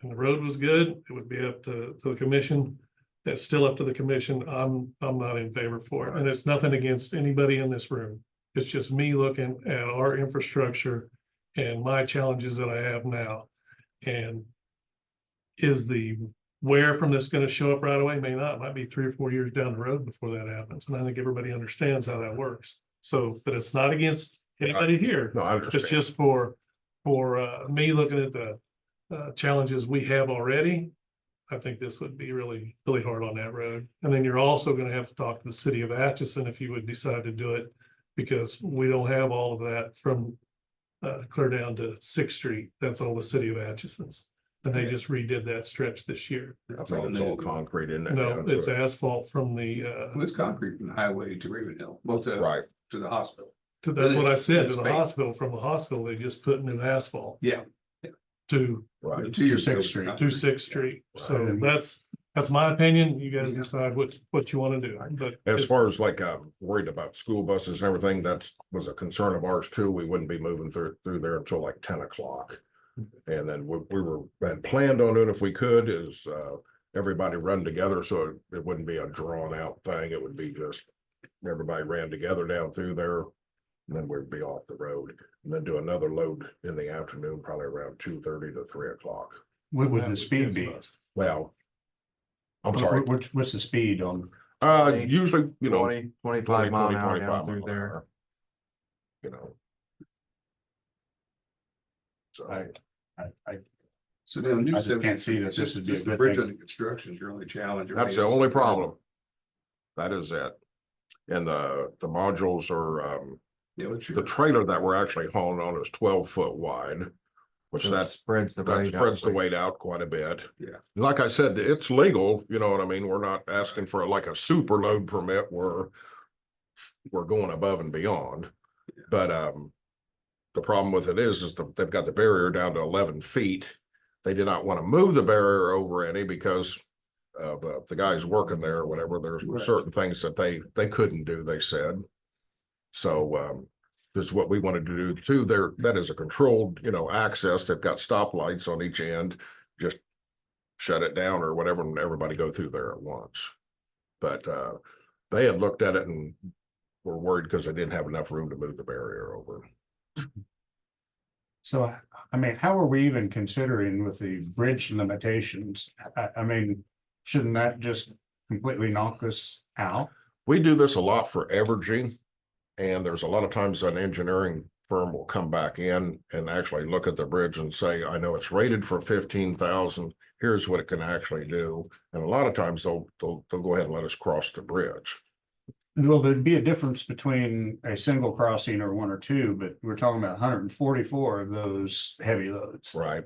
and the road was good, it would be up to the commission. It's still up to the commission. I'm not in favor for it. And it's nothing against anybody in this room. It's just me looking at our infrastructure and my challenges that I have now. And is the where from this going to show up right away? May not. It might be 3 or 4 years down the road before that happens. And I think everybody understands how that works. So, but it's not against anybody here. No, I It's understand. just for me looking at the challenges we have already. I think this would be really, really hard on that road. And then you're also gonna have to talk to the city of Atchison if you would decide to do it, because we don't have all of that from clear down to 6th Street. That's all the city of Atchison's. And they just redid that stretch this year. I thought it's all concrete, isn't it? No, down to it's it? asphalt from the Well, it's concrete from the highway to Ravenhill. Well, to Right. to the hospital. That's what I said, to It's the fake. hospital, from the hospital, they just put new asphalt Yeah. to, Right. 2 years ago, 6th Street. not to three. 6th Street. So Right. that's my opinion. You guys Yeah. decide what you want to do, but. As it's- far as like, worried about school buses and everything, that was a concern of ours too. We wouldn't be moving through there until like 10 o'clock. And then had planned on it if we could is, everybody run together, so it wouldn't be a drawn out thing. It would be just everybody ran together down through there. And then we'd be off the road and then do another load in the afternoon, probably around 2:30 to 3 o'clock. What would the speed be? Well, I'm sorry, What's the speed on? usually, you know, 25 mile an hour 25 down through mile an there. hour, you know. So, I So down New I just can't see that this just would be a just the good bridge thing. under construction is your only challenge. that's the only problem. That is it. And the modules are, Yeah, what's the your, trailer that we're actually hauling on is 12 foot wide, which So it that spreads the that weight out. spreads the weight out quite a bit. Yeah. Like I said, it's legal, you know what I mean? We're not asking for like a super load permit where we're going above and beyond. But, the problem with it is they've got the barrier down to 11 feet. They did not want to move the barrier over any because of the guys working there or whatever. There's Right. certain things that they couldn't do, they said. So, this is what we wanted to do too. That is a controlled, you know, access. They've got stoplights on each end. Just shut it down or whatever and everybody go through there at once. But, they had looked at it and were worried because they didn't have enough room to move the barrier over. So, I mean, how are we even considering with the bridge limitations? I mean, shouldn't that just completely knock this out? We do this a lot for Evergy. And there's a lot of times an engineering firm will come back in and actually look at the bridge and say, I know it's rated for 15,000. Here's what it can actually do. And a lot of times they'll go ahead and let us cross the bridge. Well, there'd be a difference between a single crossing or one or two, but we're talking about 144 of those heavy loads. Right.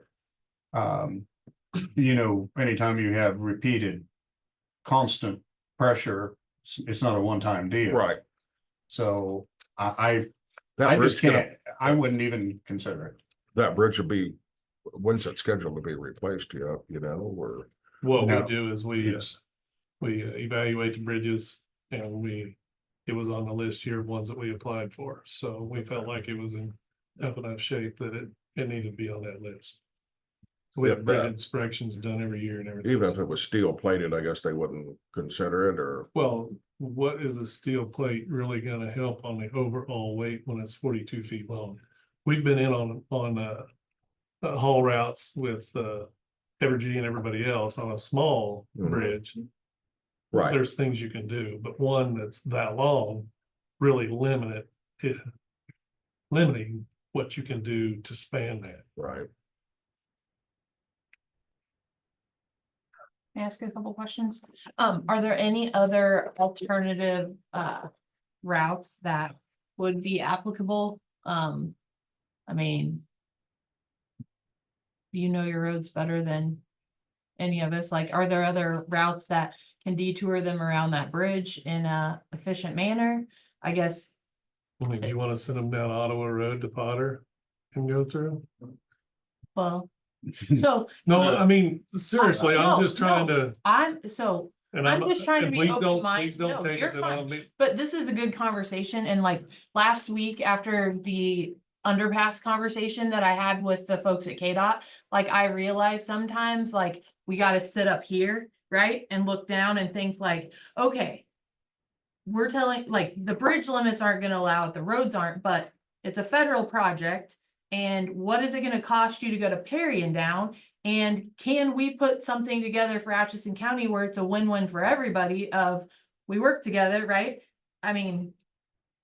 You know, anytime you have repeated constant pressure, it's not a one-time deal. Right. So I That just bridge, can't, I wouldn't even consider it. that bridge will be, when's it scheduled to be replaced? You know, or What No, we do is we evaluate the bridges and it was on the list here of ones that we applied for. So we felt like it was in enough shape that it needed to be on that list. So we have bridge inspections done every year and everything. even if it was steel plated, I guess they wouldn't consider it or. Well, what is a steel plate really gonna help on the overall weight when it's 42 feet long? We've been in on haul routes with Evergy and everybody else on a small Mhm. bridge. Right. There's things you can do, but one that's that long really limiting what you can do to span that. Right. Can I ask a couple questions? Are there any other alternative routes that would be applicable? I mean, you know your roads better than any of us. Like, are there other routes that can detour them around that bridge in a efficient manner? I guess, I mean, do you want to send them down Ottawa Road to Potter and go through? well, so No, I mean, seriously, I'm no, just trying to. I'm And just trying to and be please don't- open-minded. Please don't No, take you're it that fine. I'll be. But this is a good conversation, and like last week after the underpass conversation that I had with the folks at K.S.A, like I realized sometimes like we gotta sit up here, right? And look down and think like, okay. We're telling, like, the bridge limits aren't gonna allow it, the roads aren't, but it's a federal project. And what is it gonna cost you to go to Perry and down? And can we put something together for Atchison County where it's a win-win for everybody of, we work together, right? I mean,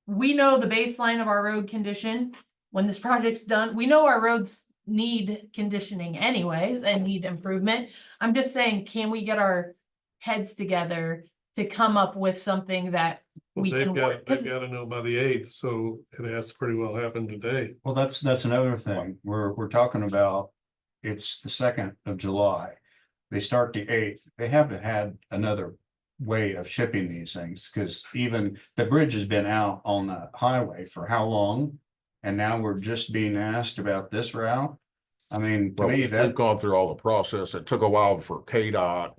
we know the baseline of our road condition. When this project's done, we know our roads need conditioning anyways and need improvement. I'm just saying, can we get our heads together to come up with something that we can work? They've got to know by the 8th, so it has to pretty well happen today. Well, that's another thing. We're talking about, it's the 2nd of July. They start the 8th. They haven't had another way of shipping these things, because even the bridge has been out on the highway for how long? And now we're just being asked about this route. I mean, to Well, me, we've that, gone through all the process. It took a while for KDOT.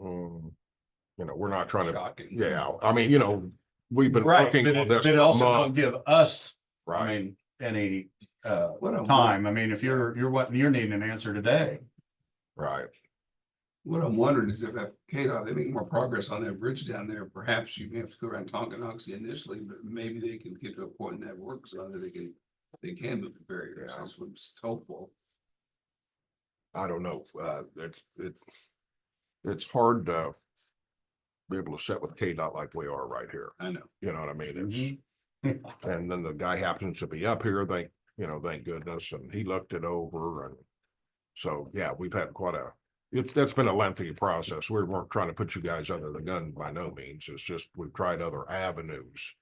You know, we're not trying to, Shocking. yeah, I mean, you know, we've been right, working but on this it for a also don't month. give us, I Right, mean, any What I'm- time. I mean, if you're you're needing an answer today. right. What I'm wondering is if KDOT, they make more progress on that bridge down there, perhaps you have to go around Tonganoxie initially, but maybe they can get to a point in that work so that they can move the barriers. Yeah. That's what's hopeful. I don't know. It's hard to be able to sit with KDOT like we are right here. I know. You know what I mean? It's, and then the guy happens to be up here, thank goodness, and he looked it over and so, yeah, we've had quite that's been a lengthy process. We weren't trying to put you guys under the gun by no means. It's just we've tried other avenues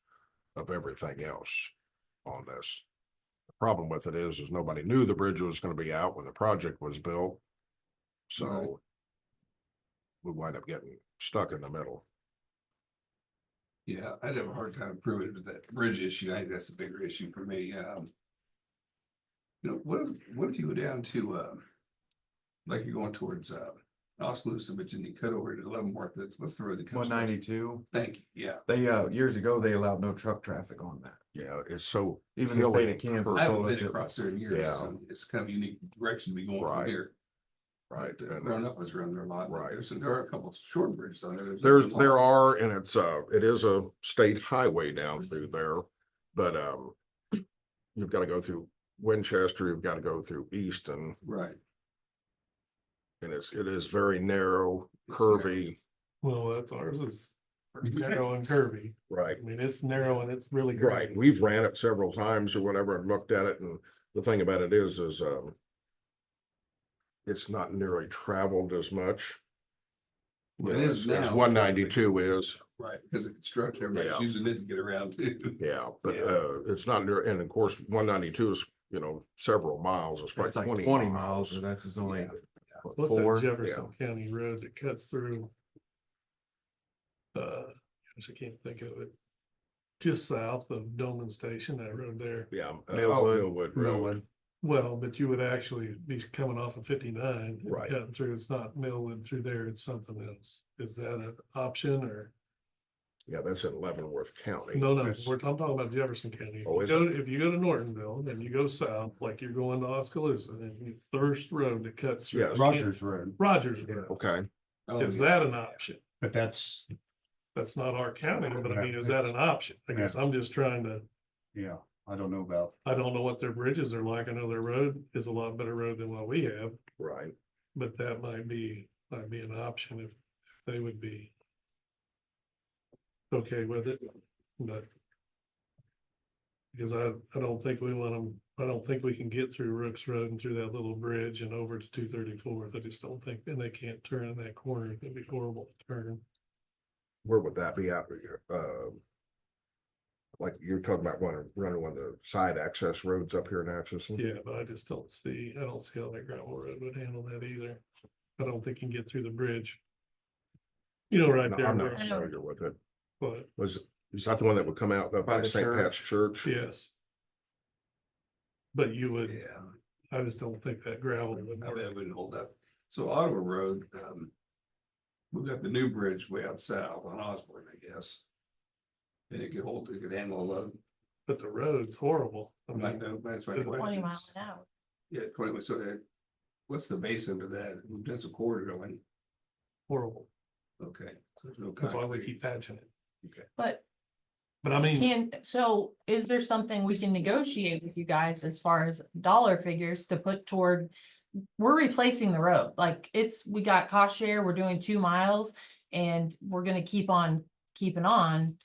of everything else on this. The problem with it is nobody knew the bridge was going to be out when the project was built. So Right. we wind up getting stuck in the middle. Yeah, I'd have a hard time proving with that bridge issue. I think that's a bigger issue for me. You know, what if you go down to, like you're going towards, Oskaloosa, but then you cut over to Leavenworth, what's the road that comes? 192. Thank you, yeah. They, years ago, they allowed no truck traffic on that. Yeah, it's so. Even the state of hilly. Kansas I haven't told us been it. across there in years, Yeah. so it's kind of a unique direction to be going Right. from here. Right. But, And, growing up was around there a lot. Right. There are a couple of short bridges on there. there are, and it is a state highway down through there, but, you've got to go through Winchester, you've got to go through Easton, Right. and it is very narrow, It's curvy, Well, that's ours is pretty narrow and curvy. right? I mean, it's narrow and it's really Right, great. we've ran it several times or whatever and looked at it, and the thing about it is, it's not nearly traveled as much. Well, You it know, is as now. 192 is, Right, because of construction, everybody's Yeah. using it to get around too. yeah, but, Yeah. it's not near, and of course, 192 is, several miles, it's It's like like 20 miles, and that's his only. Yeah. what, What's that 4? Jefferson County road that cuts through? I can't think of it. Just south of Dolman Station, that road there. Yeah. Millwood. Road. Well, but you would actually be coming off of 59. and Right. Cutting through, it's not Millwood through there, it's something else. Is that an option or? Yeah, that's in Leavenworth County. No, I'm That's- talking about Jefferson County. If Oh, you is go, if you go to Nortonville and you go south, like you're going to Oskaloosa, and you first road that cuts through. Yeah, Rogers Road, Rogers Road. Okay, Oh, Is yeah. that an option? but that's, That's not our county, but I mean, is that an option? I guess I'm just trying to, yeah, I don't know about. I don't know what their bridges are like. I know their road is a lot better road than what we have, right. but that might be an option if they would be okay with it, but because I don't think we want them, I don't think we can get through Rooks Road and through that little bridge and over to 234th. I just don't think, and they can't turn in that corner. It'd be horrible to turn. Where would that be out here? Like you're talking about running one of the side access roads up here in Atchison? Yeah, but I just don't see how that gravel road would handle that either. I don't think you can get through the bridge. You know, right No, there, I'm not where- familiar with it. but Is that the one that would come out up By by the St. church? Pat's Church? yes. But you would, Yeah, I just don't think that gravel would I work. bet it wouldn't hold up. So Ottawa Road, we've got the new bridge way out south on Osborne, I guess. And it could handle a load. But the road's horrible. I I mean, know, that's my 20 question. miles an hour. Yeah, 20, so what's the base under that? We've done some quarter drilling. horrible. Okay. So there's no That's why we concrete. keep patching it. But But I mean, so is there something we can negotiate with you guys as far as dollar figures to put toward? We're replacing the road, like we got cost share, we're doing 2 miles and we're gonna keep on keeping on.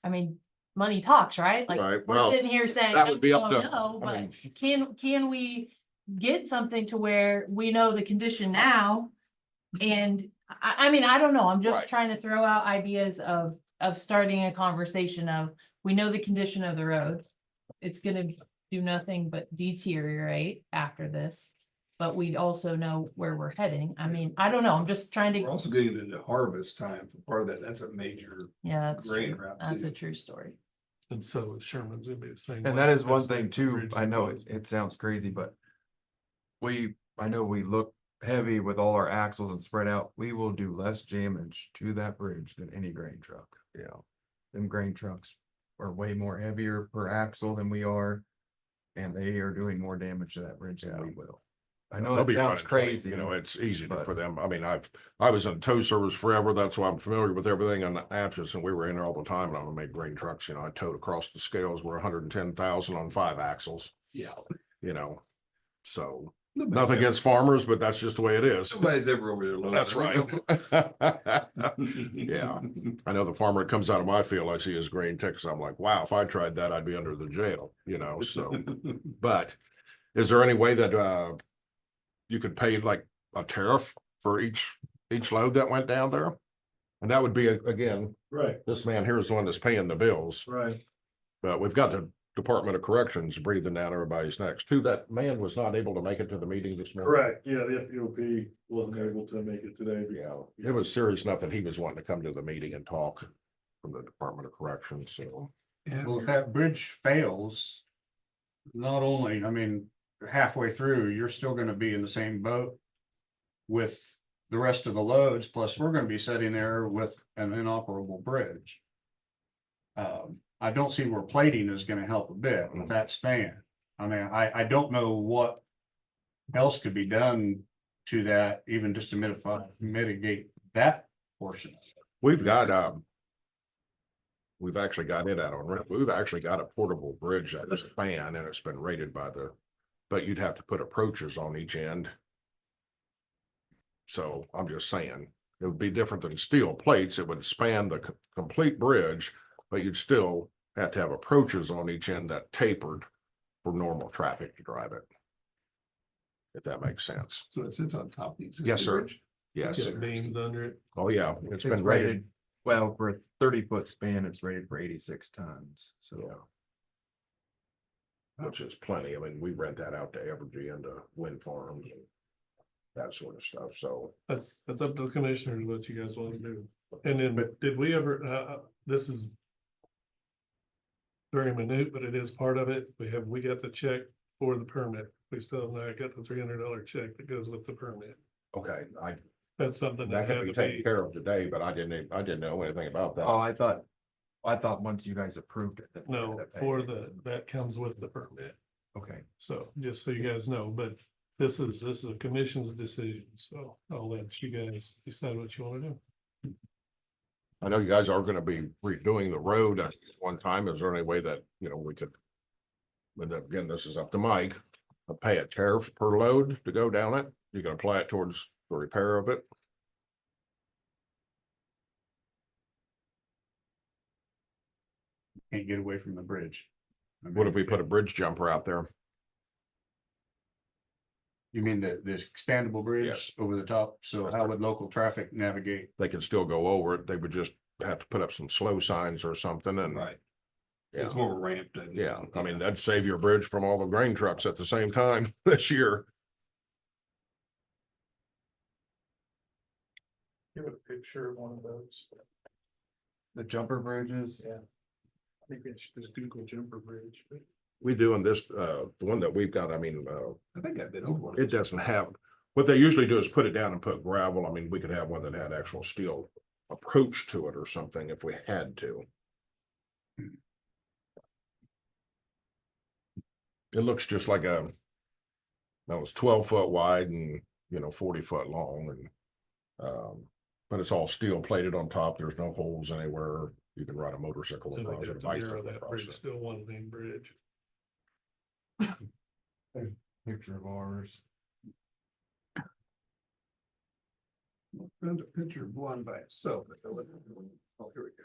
I mean, money talks, right? Like, Right, we're well, sitting here saying, that would be no, up to- no, I but mean- can we get something to where we know the condition now? And I mean, I don't know, I'm just Right. trying to throw out ideas of starting a conversation of, we know the condition of the road. It's gonna do nothing but deteriorate after this. but we also know where we're heading. I mean, I don't know, I'm just trying We're to, also getting into harvest time for part of that. That's a major yeah, that's grain true. route. That's too. a true story. And so Sherman's gonna be the same. And way, that is one especially thing if the too, bridge I know goes. it sounds crazy, but I know we look heavy with all our axles and spread out, we will do less damage to that bridge than any grain truck. Yeah. Them grain trucks are way more heavier per axle than we are, and they are doing more damage to that bridge than we will. I know They'll it be sounds running 20, crazy. You know, it's easy but- for them. I mean, I was in tow service forever. That's why I'm familiar with everything on the Atchison. We were in there all the time and I would make grain trucks. You know, I towed across the scales. We're 110,000 on 5 axles, Yeah. you know. So Nobody's nothing ever- against farmers, but that's just the way it is. Nobody's ever over there. loading. That's right. Yeah. I know the farmer that comes out of my field, I see his grain ticks. I'm like, wow, if I tried that, I'd be under the jail, you know, so. But is there any way that you could pay like a tariff for each load that went down there? And that would be, again, Right, this man here is the one that's paying the bills, right. but we've got the Department of Corrections breathing down everybody's necks too. That man was not able to make it to the meeting this morning. Correct, yeah, the FPOP wasn't able to make it today. Yeah, it was serious enough that he was wanting to come to the meeting and talk from the Department of Corrections, so. Well, if that bridge fails, not only, I mean, halfway through, you're still gonna be in the same boat with the rest of the loads, plus we're gonna be sitting there with an inoperable bridge. I don't see where plating is gonna help a bit with that span. I mean, I don't know what else could be done to that, even just to mitigate that portion. We've got, we've actually got it out on, we've actually got a portable bridge that is span and it's been rated by but you'd have to put approaches on each end. So I'm just saying, it would be different than steel plates. It would span the complete bridge, but you'd still have to have approaches on each end that tapered for normal traffic to drive it. If that makes sense. So it sits on top of the existing Yes, sir. bridge? Yes. Get beams under it. Oh, yeah. It's It's been rated. rated, well, for a 30-foot span, it's rated for 86 tons, so. Yeah. Which is plenty. I mean, we rent that out to Evergy and to wind farms and that sort of stuff. So That's up to the commissioners what you guys want to do. And then, did we ever, this is very minute, but it is part of it. We got the check for the permit. We still have not got the $300 check that goes with the permit. okay, That's something that that could had be to taken be, care of today, but I didn't know anything about that. Oh, I thought once you guys approved it. that we no, had to pay for it. that comes with the permit. Okay, So just so you guys know, but this is a commission's decision, so I'll let you guys decide what you want to do. I know you guys are gonna be redoing the road at one time. Is there any way that, you know, we could? But then again, this is up to Mike, pay a tariff per load to go down it. You can apply it towards the repair of it. Can't get away from the bridge. I What if we mean, put a bridge jumper out there? You mean the expandable bridge Yes. over the top? So Yes, how sir. would local traffic navigate? They could still go over it. They would just have to put up some slow signs or something and. Right. Yeah. It's more of a ramp. doesn't it? Yeah, I mean, that'd save your bridge from all the grain trucks at the same time this year. Give it a picture of one of those. the jumper bridges. Yeah. I think it's just Google jumper bridge. But We do in this, the one that we've got, I mean, I think I've been over one. it doesn't have, what they usually do is put it down and put gravel. I mean, we could have one that had actual steel approach to it or something if we had to. It looks just like that was 12 foot wide and, 40 foot long and, but it's all steel plated on top. There's no holes anywhere. You can ride a motorcycle So across we it, a got to narrow bicycle that across bridge, it. still one main bridge. Picture of ours. Found a picture of one by itself. Oh, here we go.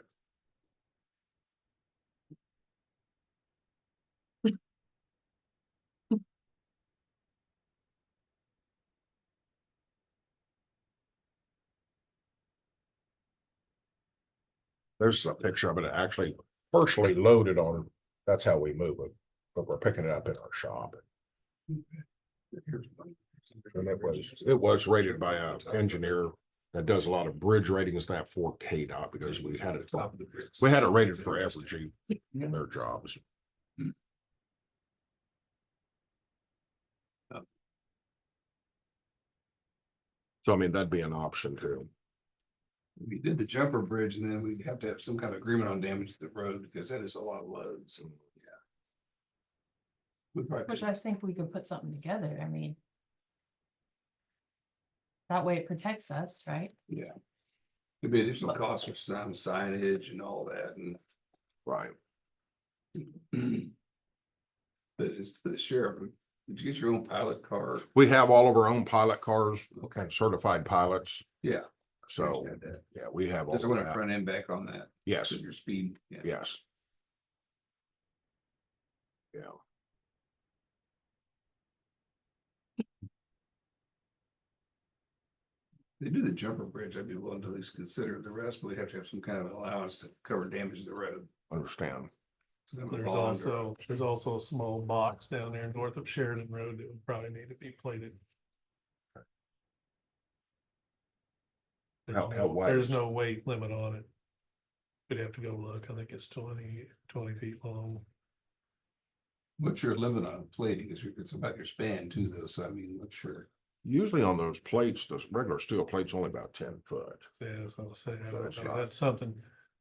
There's a picture of it actually partially loaded on, that's how we move it, but we're picking it up in our shop. Here's one. And it was rated by an engineer that does a lot of bridge ratings, that for KDOT, because we had it rated for average in their jobs. So I mean, that'd be an option too. We did the jumper bridge and then we'd have to have some kind of agreement on damage to the road because that is a lot of loads. And yeah. We probably Which could- I think we could put something together, I mean. That way it protects us, right? yeah. There'd be additional costs for some signage and all that and. Right. But it's the sheriff, did you get your own pilot car? We have all of our own pilot cars, okay, certified pilots. Yeah. So, Understand that. yeah, we have all Does it of want to that. front end back on that? Yes, So your speed? Yeah. yes. Yeah. They do the jumper bridge, I'd be willing to at least consider the rest, but we'd have to have some kind of allowance to cover damage to the road. Understand. Some kind of There's bond or- there's also a small box down there north of Sheridan Road that would probably need to be plated. How wide There's is no weight limit on it. We'd have to go look. I think it's 20 feet long. What's your limit on plating? It's about your span too, though, so I mean, what's your? Usually on those plates, those regular steel plates only about 10 foot. Yeah, that's what I was saying. So it's not-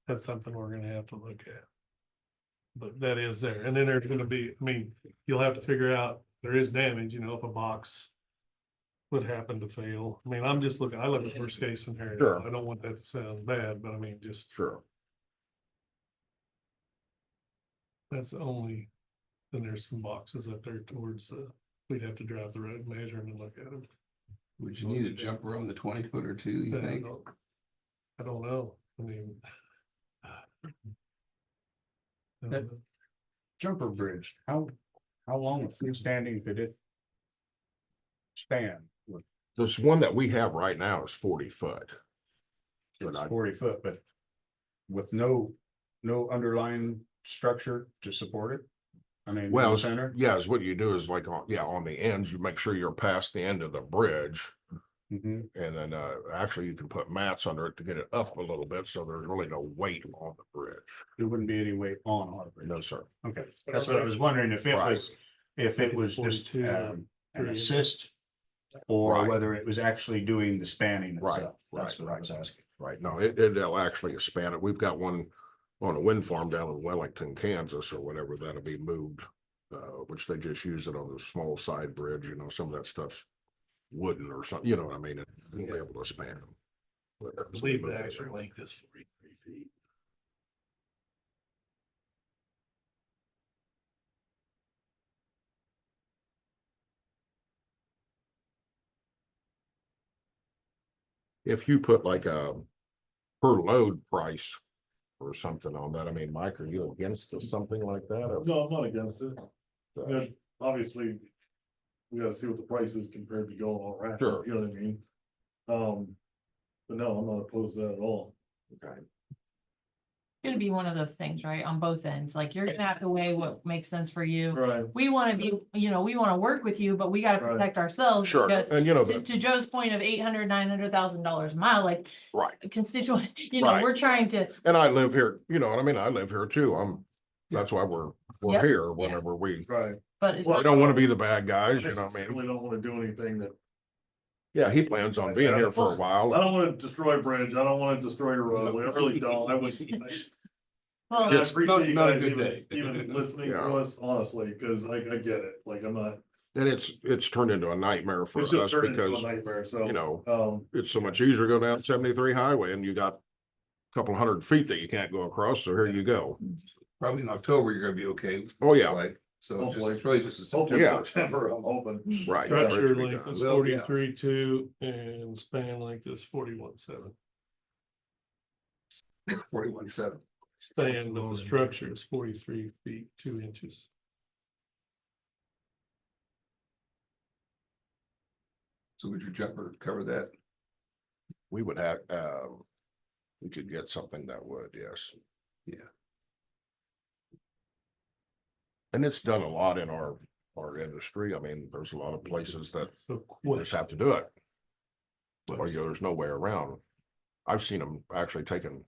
That's something we're gonna have to look at. But that is there. And then there's gonna be, I mean, you'll have to figure out, there is damage, if a box would happen to fail. I mean, I'm just looking, I look at worst case scenario. Sure. I don't want that to sound bad, but I mean, just, Sure. that's the only, then there's some boxes up there towards, we'd have to drive the road, measure them and look at them. Would you need a jumper on the 20 foot or two, you think? I don't know. I mean. I don't know. Jumper bridge, how long of freestanding could it span? This one that we have right now is 40 foot. It's I- 40 foot, but with no underlying structure to support it? I mean, in Well, the center? yeah, is what you do is like, on the ends, you make sure you're past the end of the bridge. Mhm. And then, actually you can put mats under it to get it up a little bit, so there's really no weight on the bridge. There wouldn't be any weight on our bridge. No, sir. Okay, that's what I was wondering, if it Right. was, just 42 an or- assist. Or Right. whether it was actually doing the spanning Right, itself. That's what I was asking. Right, no, it'll actually span it. We've got one on a wind farm down in Wellington, Kansas, or whatever, that'll be moved. Which they just use it on the small side bridge, some of that stuff's wooden or something, you know what I mean? It won't be able to span them. I believe the actual length is 43 feet. If you put like a per load price or something on that, I mean, Mike, are you against something like that? or- No, I'm not against it. Yeah, obviously, we gotta see what the price is compared to going all around. Sure. You know what I mean? But no, I'm not opposed to that at all. Okay. Gonna be one of those things, right, on both ends, like you're gonna have to weigh what makes sense for you. Right. We wanna be, we wanna work with you, but we gotta Right. protect ourselves. Sure, Because and to Joe's point of $800,000-$900,000 a mile, like right, constituent, Right. we're trying to, and I live here, you know what I mean? I live here too. That's why we're Yep. here whenever we Right. but it's. don't want to be the bad guys, I you know what I mean? certainly don't wanna do anything that, Yeah, he plans on being here for a I while. don't wanna destroy a bridge, I don't wanna destroy a road, I really don't, I would. Well, I Just- appreciate you not a guys good even, day. even listening Yeah. to us, honestly, cause I get it, like, I'm not, And it's turned into a nightmare for it's just us turned into a because, nightmare, so. it's so much easier to go down 73 highway and you got a couple hundred feet that you can't go across, so here you go. Probably in October, you're gonna be okay. Oh, yeah, Like, so Hopefully. it's really just a Hopefully September. September, I'm hoping. right. Structure Bridge be length done. is Well, yeah. 43.2 and span length is 41.7. 41.7. Span of the structure is 43 feet 2 inches. So would your jumper cover that? We would have, we could get something that would, yes. Yeah. And it's done a lot in our our industry. I mean, there's a lot of places that So you just have to do it, or question. there's no way around. I've seen them actually taking,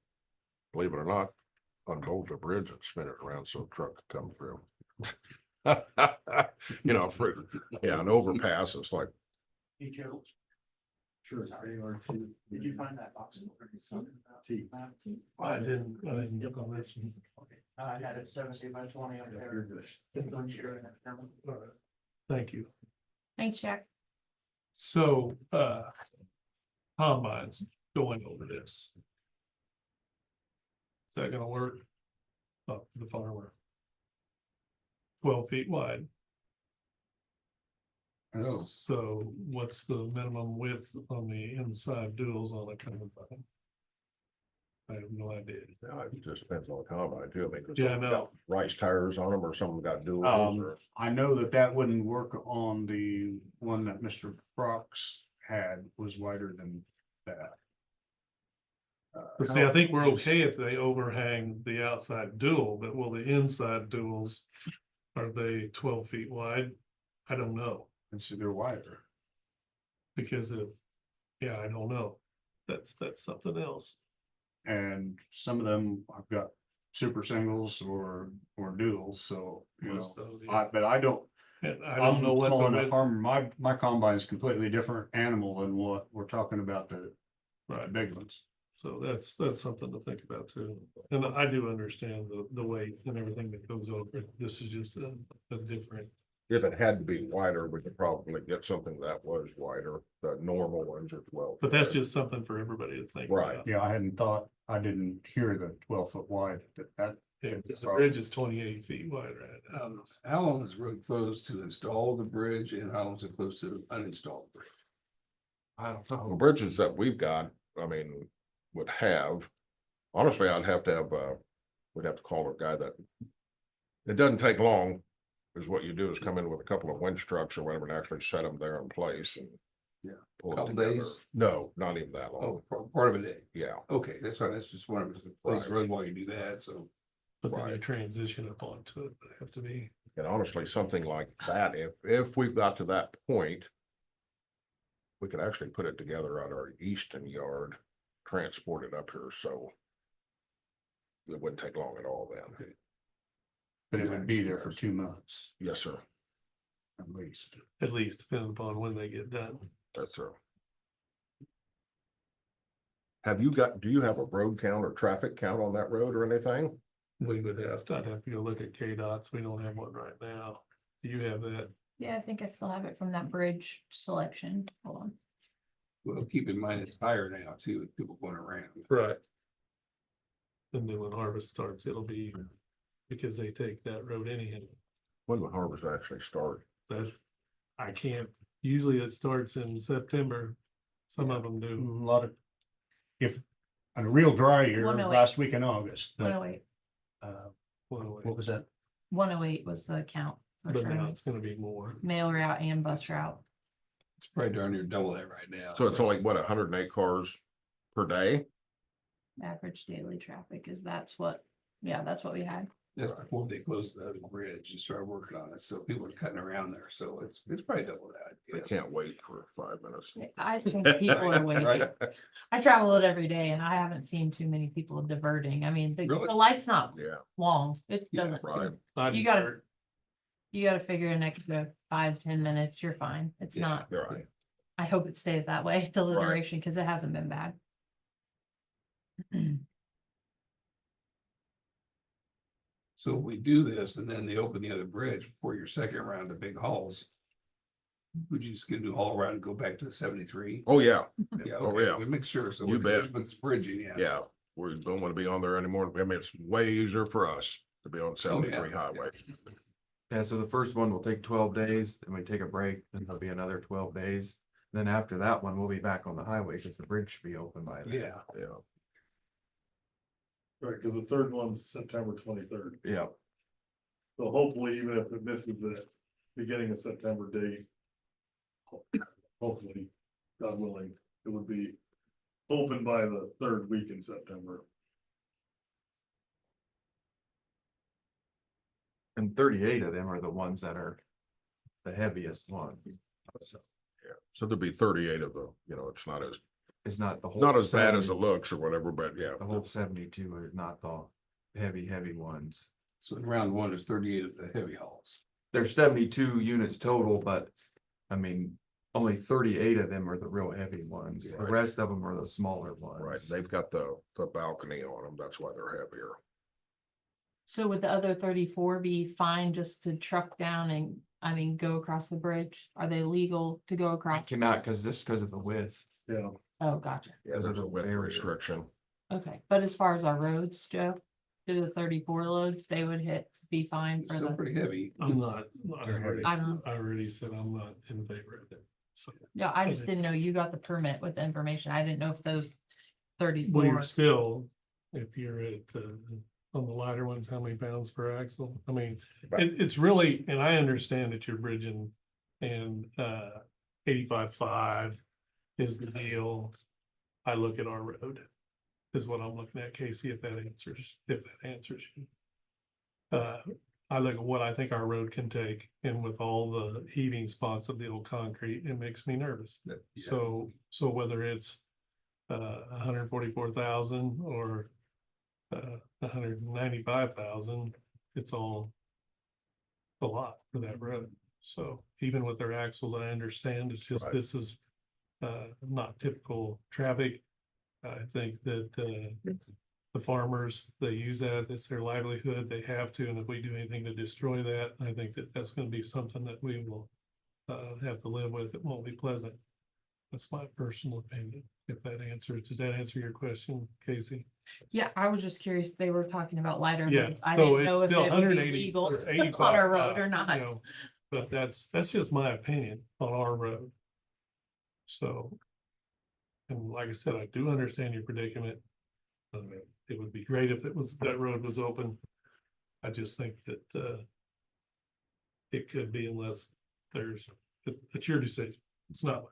believe it or not, unbolt a bridge and spin it around so a truck could come through. You know, for, yeah, an overpass is like, Sure. Did you find that box? T. I didn't get on this one. I had it 70 by 20 up there. All right. Thank you. Thanks, Jack. So, combines going over this. Is that gonna work? Up to the farmer. 12 feet wide. Oh, So what's the minimum width on the inside duals on a combine? I have no idea. it just depends on the combine too. I mean, 'cause Yeah, I some know. got rice tires on them or some got duals or. I know that wouldn't work on the one that Mr. Brock's had was wider than that. But see, I think we're okay if they overhang the outside dual, but will the inside duals, are they 12 feet wide? I don't know, And so they're wider. because if, yeah, I don't know. That's something else. And some of them I've got super singles or duals, so, you know, Most of, yeah. but I don't. And I don't know I'm what the calling a width- farmer, my combine is completely different animal than what we're talking about the big ones. So that's something to think about too. And I do understand the weight and everything that goes over it. This is just a different. If it had to be wider, we could probably get something that was wider. The normal ones are 12. But that's just something for everybody to think Right. about. Yeah, I didn't hear the 12-foot wide, that. Yeah, because the bridge is 28 feet wide right now. How long is the road closed to install the bridge and how long is it closed to uninstall the bridge? I don't The know. bridges that we've got, I mean, would have, honestly, I'd have to have, we'd have to call a guy that. It doesn't take long, is what you do is come in with a couple of winch trucks or whatever and actually set them there in place and. Yeah. Pull it Couple together. days? No, not even that long. Oh, part of a day. Yeah, Okay, that's right. That's just one of the close the road while you do that, so. But then you Right. transition up onto it, but have to be. and honestly, something like that, if we've got to that point. We could actually put it together at our eastern yard, transport it up here, so. It wouldn't take long at all then. Okay. But it would be there for 2 months Yes, sir. at least. At least depending upon when they get done. That's sir. Do you have a road count or traffic count on that road or anything? We would I'd have to go look at KDOT's. We don't have one right now. Do you have that? Yeah, I think I still have it from that bridge selection. Hold on. Well, keep in mind it's higher now too, with people going around. Right. And then when harvest starts, it'll be because they take that road anyhow. When would harvest actually start? That I can't, usually it starts in September. Some of them A do. lot of, if, on a real dry year, 108. last week in August, but, 108. what was that? 108 was the count. for But now sure. it's gonna be more. Mail route and bus route. It's probably darn near double that right now. So it's only, what, 108 cars per day? Average daily traffic is that's what we had. That's before they closed the other bridge and started working on it, so people are cutting around there, so it's probably double that. They yes. can't wait for 5 minutes. I think people are waiting. Right. I travel it every day and I haven't seen too many people diverting. I mean, the Really? light's not Yeah, long. It Yeah, doesn't. right. You gotta figure an extra 5-10 minutes. You're fine. It's Yeah. not, You're right. I hope it stays that way till the Right. duration, because it hasn't been bad. So we do this and then they open the other bridge before your second round of big hauls. Would you just get a new haul around and go back to the 73? Oh, yeah, Yeah, Oh, okay, yeah. we make sure, so You we bet. put this bridge in, yeah. yeah. We don't want to be on there anymore. I mean, it's way easier for us to be on 73 highway. Yeah, so the first one will take 12 days, then we take a break, then there'll be another 12 days. Then after that one, we'll be back on the highway because the bridge should be open by then. Yeah, Yeah, Right, because the third one's September 23rd. Yeah, So hopefully, even if it misses the beginning of September date. Hopefully, God willing, it would be open by the third week in September. and 38 of them are the ones that are the heaviest one. So So there'll be 38 of them, it's not as, it's not the whole. not as bad as it 70 looks or whatever, but yeah. The whole 72 are not the heavy ones. So in round one, there's 38 of the heavy hauls. There's 72 units total, but I mean, only 38 of them are the real heavy ones. The Right. rest of them are the smaller ones. Right, they've got the balcony on them, that's why they're heavier. So would the other 34 be fine just to truck down and, go across the bridge? Are they legal to go I across? cannot, because of the width. Yeah. Oh, gotcha. Yeah, Those are there's a the width barrier. restriction. Okay, but as far as our roads, Joe, do the 34 loads, they would be fine for Still the, pretty heavy. I'm not, I don't- I already said I'm not in favor of it. So yeah, I just didn't know you got the permit with the information. I didn't know if those well, 34. you're still, if you're at, on the lighter ones, how many pounds per axle? It's really, and I understand that you're bridging and, 85.5 is the deal. I look at our road is what I'm looking at, Casey, if that answers you. I look at what I think our road can take, and with all the heaving spots of the old concrete, it makes me nervous. Yeah. So whether it's 144,000 or 195,000, it's all a lot for that road. So even with their axles, I understand it's just, Right. this is not typical traffic. I think that the farmers, they use that, it's their livelihood, they have to, and if we do anything to destroy that, I think that that's gonna be something that we will have to live with. It won't be pleasant. That's my personal opinion. If that answers, does that answer your question, Casey? Yeah, I was just curious. They were talking about lighter Yeah, loads. I so didn't it's know if still it would be 180 legal or on our road 85, or not. you know, but that's just my opinion on our road. So. And like I said, I do understand your predicament. It would be great if that road was open. I just think that it could be unless it's your decision. It's not.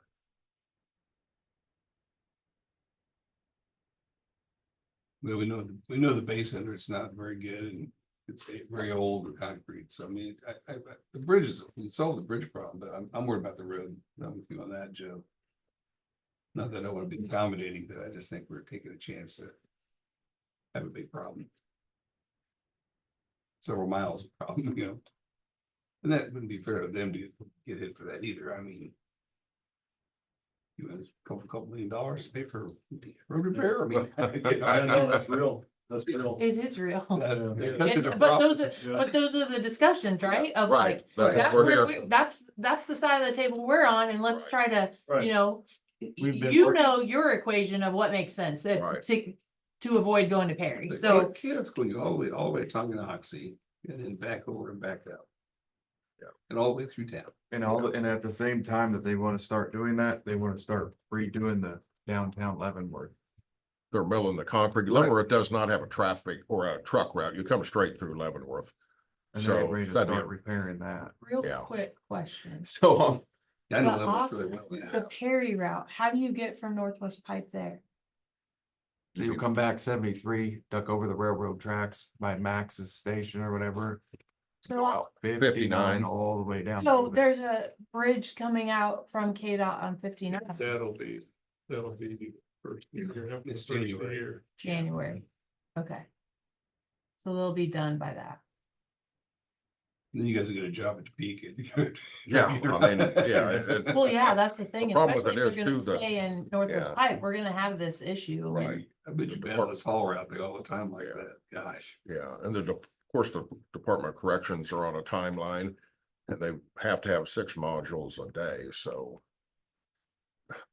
Well, we know the base under it's not very good and it's very old concrete. So I mean, the bridges, we solved the bridge problem, but I'm worried about the road. I'm with you on that, Joe. Not that I want to be accommodating, but I just think we're taking a chance to have a big problem. Several miles of problem, And that wouldn't be fair to them to get hit for that either. I mean, you want a couple $1 million to pay for road repair? I mean, I know, that's real, that's real. It is real. that's It- the But problem. those are the discussions, right? Of Right, like, that's what we're here. that's the side of the table we're on, and let's try to, Right. We've been you working- know your equation of what makes sense Right. to avoid going to Perry. The So kids going all the way to Tonganoxie and then back over and back out. Yeah. And all the way through town. And at the same time that they want to start doing that, they want to start redoing the downtown Leavenworth. They're milling the concrete. Leavenworth does not have a traffic or a truck route. You come straight through Leavenworth. And they're So ready to that'd be start repairing that. real Yeah. quick question. So, I know The that really well. The Perry route, how do you get from Northwest Pipe there? so you'll come back 73, duck over the railroad tracks by Max's station or whatever. So, Go out 59 all the way down. so to the- there's a bridge coming out from KDOT on 59 That'll be first year. After the It's first January. year. January. Okay. So they'll be done by that. Then you guys will get a job at Topeka. Yeah, I mean, yeah. Well, yeah, that's the thing. The problem with Especially it if you're is, gonna too, stay in Northwest yeah. Pipe, we're gonna have this issue. and- Right. I bet you bet this haul route there all the time like Yeah. that. Gosh. Yeah, and of course, the Department of Corrections are on a timeline and they have to have 6 modules a day, so.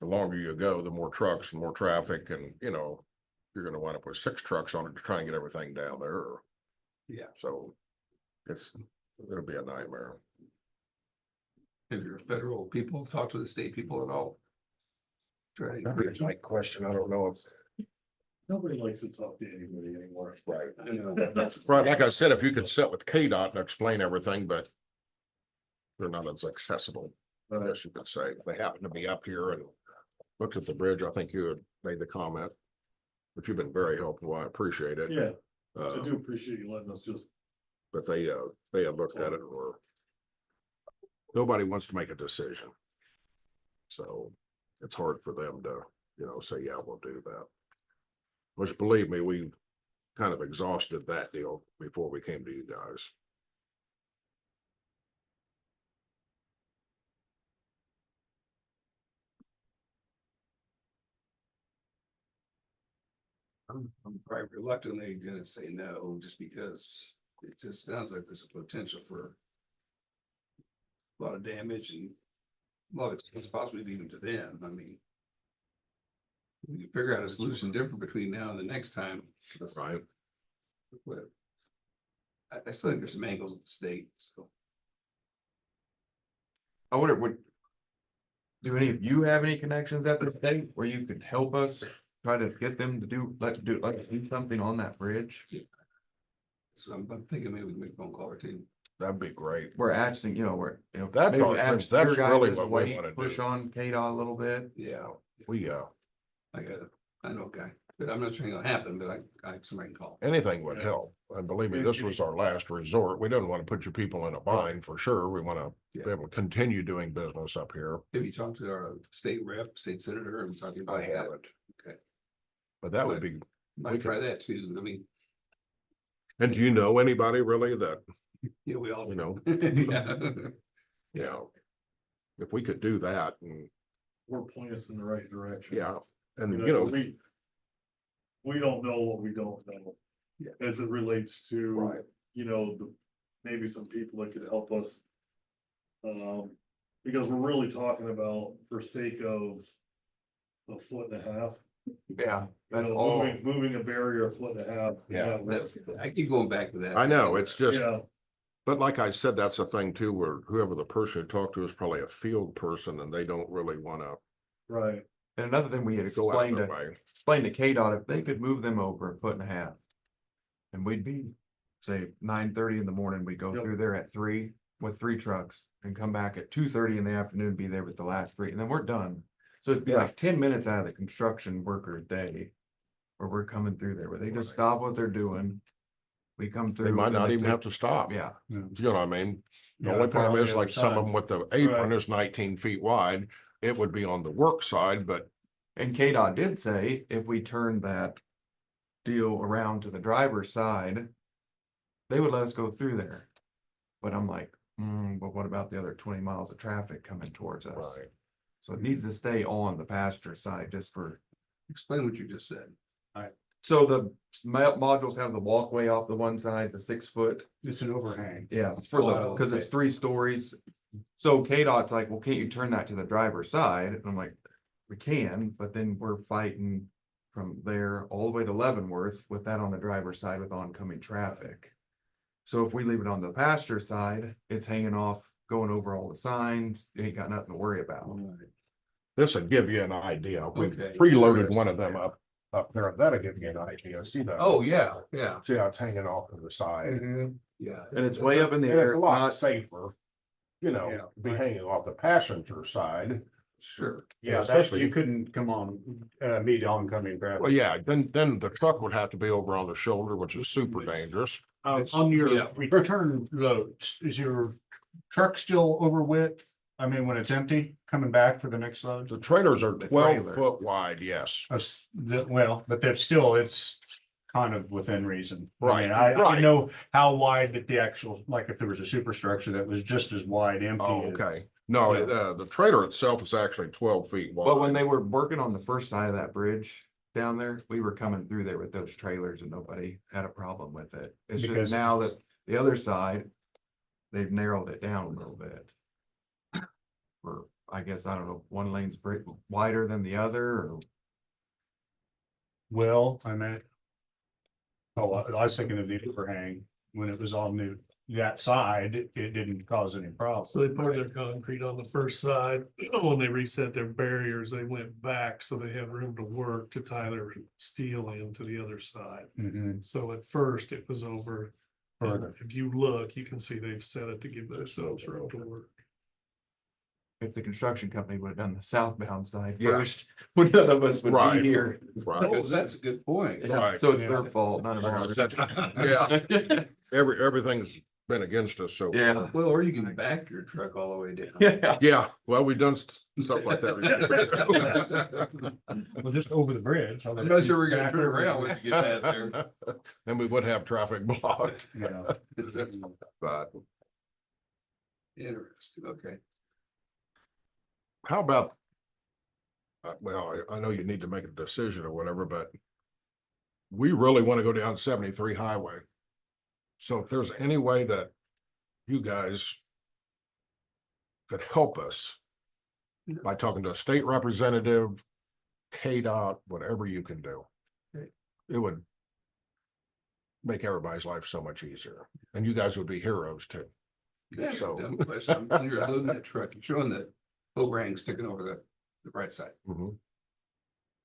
The longer you go, the more trucks and more traffic and, you're gonna wind up with 6 trucks on it to try and get everything down there. Yeah. So it'll be a nightmare. Have your federal people talked to the state people at all? Try to That's my question. I don't know if. Nobody likes to talk to anybody anymore. Right. you know, Right, like I said, if you could sit with KDOT and explain everything, but. They're not as accessible, I guess you could say. They happen to be up here and looked at the bridge. I think you had made the comment. But you've been very helpful. I appreciate it. Yeah, I Uh, do appreciate you letting us just. but they had looked at it and were. nobody wants to make a decision. So it's hard for them to, say, yeah, we'll do that. Which, believe me, we kind of exhausted that deal before we came to you guys. I'm probably reluctantly gonna say no, just because it just sounds like there's a potential for a lot of damage and a lot of expense possibly even to them. I mean, we can figure out a solution different between now and the next time. Right. But I still think there's some angles with the state, so. I wonder, do any of you have any connections at the state where you could help us try to get them to let's do something on that bridge? So I'm thinking maybe we can make a phone call or two. That'd be great. We're actually, That's maybe our- ask that's your guys really as a what we way, wanna push do. on KDOT a little bit. Yeah, we, I know a guy, but I'm not sure it'll happen, but somebody can call. anything would help. And believe me, this was our last resort. We don't want to put you people in a bind for sure. We want to be able to continue doing business up here. Have you talked to our state rep, state senator, and talking about I that? haven't. Okay. But that would be, Might try that too. I mean, and do you know anybody really that, yeah, we all. Yeah. If we could do that and, Or point us in the right direction. yeah, and We don't know what we don't know. Yeah. As it relates to, Right. maybe some people that could help us. Because we're really talking about for sake of a foot and a half. Yeah, that's You know, all. moving a barrier a foot and a half. Yeah. I keep going back to that. I know, it's just, Yeah, but like I said, that's a thing too, where whoever the person to talk to is probably a field person and they don't really want to right. And another thing we had go out explained their to way. KDOT, if they could move them over a foot and a half. And we'd be, say, 9:30 in the morning, we'd go Yep. through there at 3 with 3 trucks and come back at 2:30 in the afternoon, be there with the last 3, and then we're done. So it'd be Yeah. like 10 minutes out of the construction worker's day where we're coming through there, where they just Right. stop what they're doing. We come through. They might and not even take- have to stop. Yeah, You know what I mean? The Yeah, only if they're on problem the is like other some of side. them with the apron Right. is 19 feet wide. It would be on the work side, but and KDOT did say if we turned that deal around to the driver's side, they would let us go through there. But I'm like, but what about the other 20 miles of traffic coming towards us? right. So it needs to stay on the pasture side just for, Explain what you just said. so the modules have the walkway off the one side, the 6 foot. It's an overhang. Yeah, Oh, because it's okay. 3 stories. So KDOT's like, well, can't you turn that to the driver's side? And I'm like, we can, but then we're fighting from there all the way to Leavenworth with that on the driver's side with oncoming traffic. So if we leave it on the pasture side, it's hanging off, going over all the signs, you ain't got nothing to worry about. This would give you an idea. We Okay. preloaded one of them up there. That'll give you an idea. See that? Oh, yeah, yeah. See how it's hanging off to the side. Yeah. And it's way up in the And air. it's a It's lot not, safer, be hanging off the passenger side. Sure. Yeah, Especially- you couldn't come on, meet oncoming traffic. Well, yeah, then the truck would have to be over on the shoulder, which is super dangerous. On your Yeah. return loads, is your truck still over width? I mean, when it's empty, coming back for the next load? The trailers are The 12 trailer. foot wide, yes. Well, but that's still, it's kind of within reason. I Right, mean, I right. know how wide that the actual, like if there was a superstructure that was just as wide empty. Oh, as- okay. No, the trailer itself is actually 12 feet wide. but when they were working on the first side of that bridge down there, we were coming through there with those trailers and nobody had a problem with it. It's Because- just now that the other side, they've narrowed it down a little bit. Or I guess, I don't know, one lane's wider than the other, or Well, I meant. Oh, I was thinking of the overhang when it was all new, that side, it didn't cause any problems. So they poured their concrete on the first side. When they reset their barriers, they went back so they had room to work to tie their steel into the other side. Mhm. So at first it was over. and Further. If you look, you can see they've set it to give themselves room to work. if the construction company would have done the southbound side Yeah. first, when none of us would Right. be here. Right. Oh, that's a good point. Yeah, Right. so it's Yeah. their fault, none of ours. Yeah. Everything's been against us, so. Yeah. Well, or you can back your truck all the way down. Yeah. Yeah, well, we've done stuff like that. Well, just over the bridge. I'm not sure we're gonna turn around when you get past there. Then we would have traffic blocked, Yeah. but Interesting, okay. how about? Well, I know you need to make a decision or whatever, but we really want to go down 73 highway. So if there's any way that you guys could help us by talking to a state representative, KDOT, whatever you can do, Okay. it would make everybody's life so much easier. And you guys would be heroes too. Yeah, So- dumb question. When you're loading that truck, you're showing the overhang sticking over the right side. Mhm.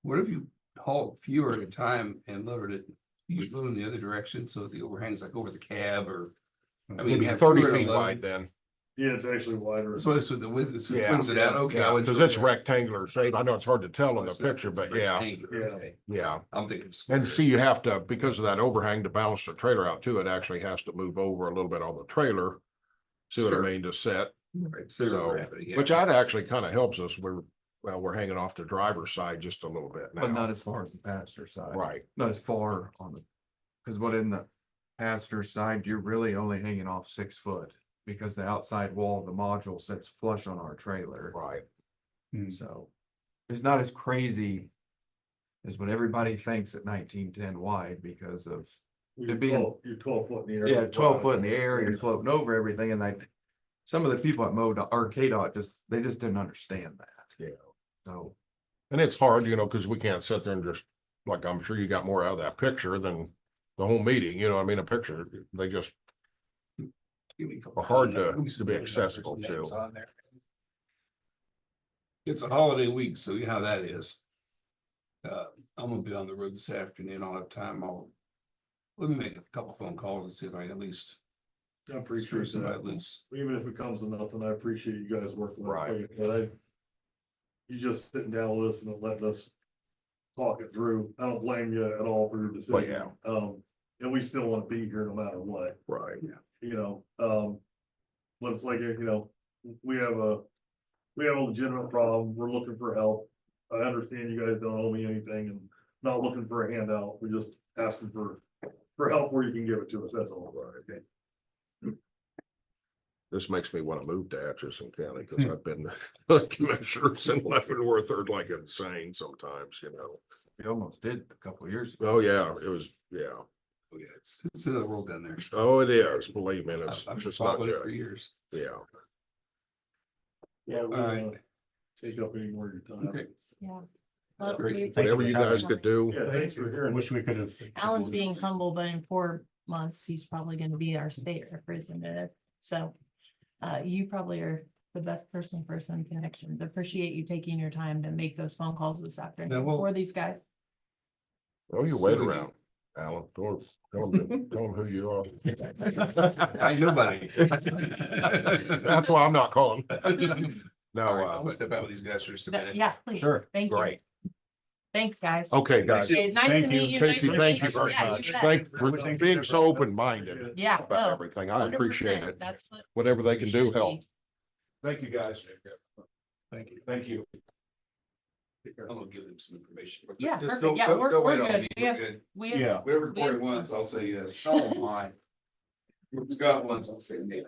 What if you hauled fewer at a time and loaded it, you load in the other direction, so the overhang's like over the cab or? I mean, Maybe you have 30 fewer to feet load. wide then. Yeah, it's actually wider. So it's with the width, it's Yeah. brings it out, okay. I Yeah, wasn't because sure it's that- rectangular shape. I know it's hard to tell in the It's picture, but yeah, rectangular, Yeah. okay. yeah. I'm thinking. And see, you have to, because of that overhang to balance the trailer out too, it actually has to move over a little bit on the trailer. See what I Sure. mean, to set, Right, center of so, gravity, yeah. which that actually kind of helps us. We're hanging off the driver's side just a little bit But not now. as far as the passenger side. Right, Not as far on the, because what in the passenger side, you're really only hanging off 6 foot. Because the outside wall of the module sits flush on our trailer. right. So it's not as crazy as what everybody thinks at 1910 wide because of, You're being- 12 foot in the air. yeah, 12 foot in the air, you're floating over everything. And like, some of the people at MoDOT or KDOT they just didn't understand that. Yeah. So, And it's hard, because we can't sit there and just, like, I'm sure you got more out of that picture than the whole meeting, I mean, a picture, they just are hard to be accessible to. It's a holiday week, so you know how that is. I'm gonna be on the road this afternoon. I'll have time. Let me make a couple phone calls and see if I can at least. I appreciate screw somebody that. loose. Even if it comes to nothing, I appreciate you guys working. with Right. me, But you just sitting down with us and letting us talk it through. I don't blame you at all for your decision. yeah. And we still want to be here no matter what, Right. but it's like, we have a legitimate problem. We're looking for help. I understand you guys don't owe me anything and not looking for a handout. We're just asking for help where you can give it to us. That's all. Right. Okay. This makes me want to move to Atchison County because I've been commissioners in Leavenworth are like insane sometimes, we almost did a couple of years ago. Oh, yeah, it was, yeah. Oh, yeah, it's another world down there. Oh, it is, believe me, it's I've just been not following it for good. years. Yeah. Yeah, we All don't right. wanna take up any more of your time. Okay. Yeah. That's great. Whatever you guys could do. Yeah, thanks for hearing. Wish we could have. Alan's being humble, but in 4 months, he's probably gonna be our state representative. So you probably are the best person for some connections. Appreciate you taking your time to make those phone calls this afternoon well- for these guys. Oh, you So wait we around, Alan, tell them who you are. I nobody. That's why I'm not calling. No, All right, I'll step out with these guys for just a minute. Yeah, please. Sure. Thank you. great. Thanks, guys. Okay, guys. Okay, nice to Thank meet you. you. Nice Casey, to thank meet you very Yeah, much. bet. Thanks for being so open-minded Yeah. about no, everything. I appreciate 100%. it. That's what. Whatever they can do, should be. help. Thank you, guys. Thank you. Thank you. I'm gonna give them some information. but Yeah, just perfect. don't- Yeah, don't- we're don't wait on good. me. We We're have- good. We have, Yeah. Whatever we have Corey wants, I'll say yes. Oh, my. Scott wants, I'll say no.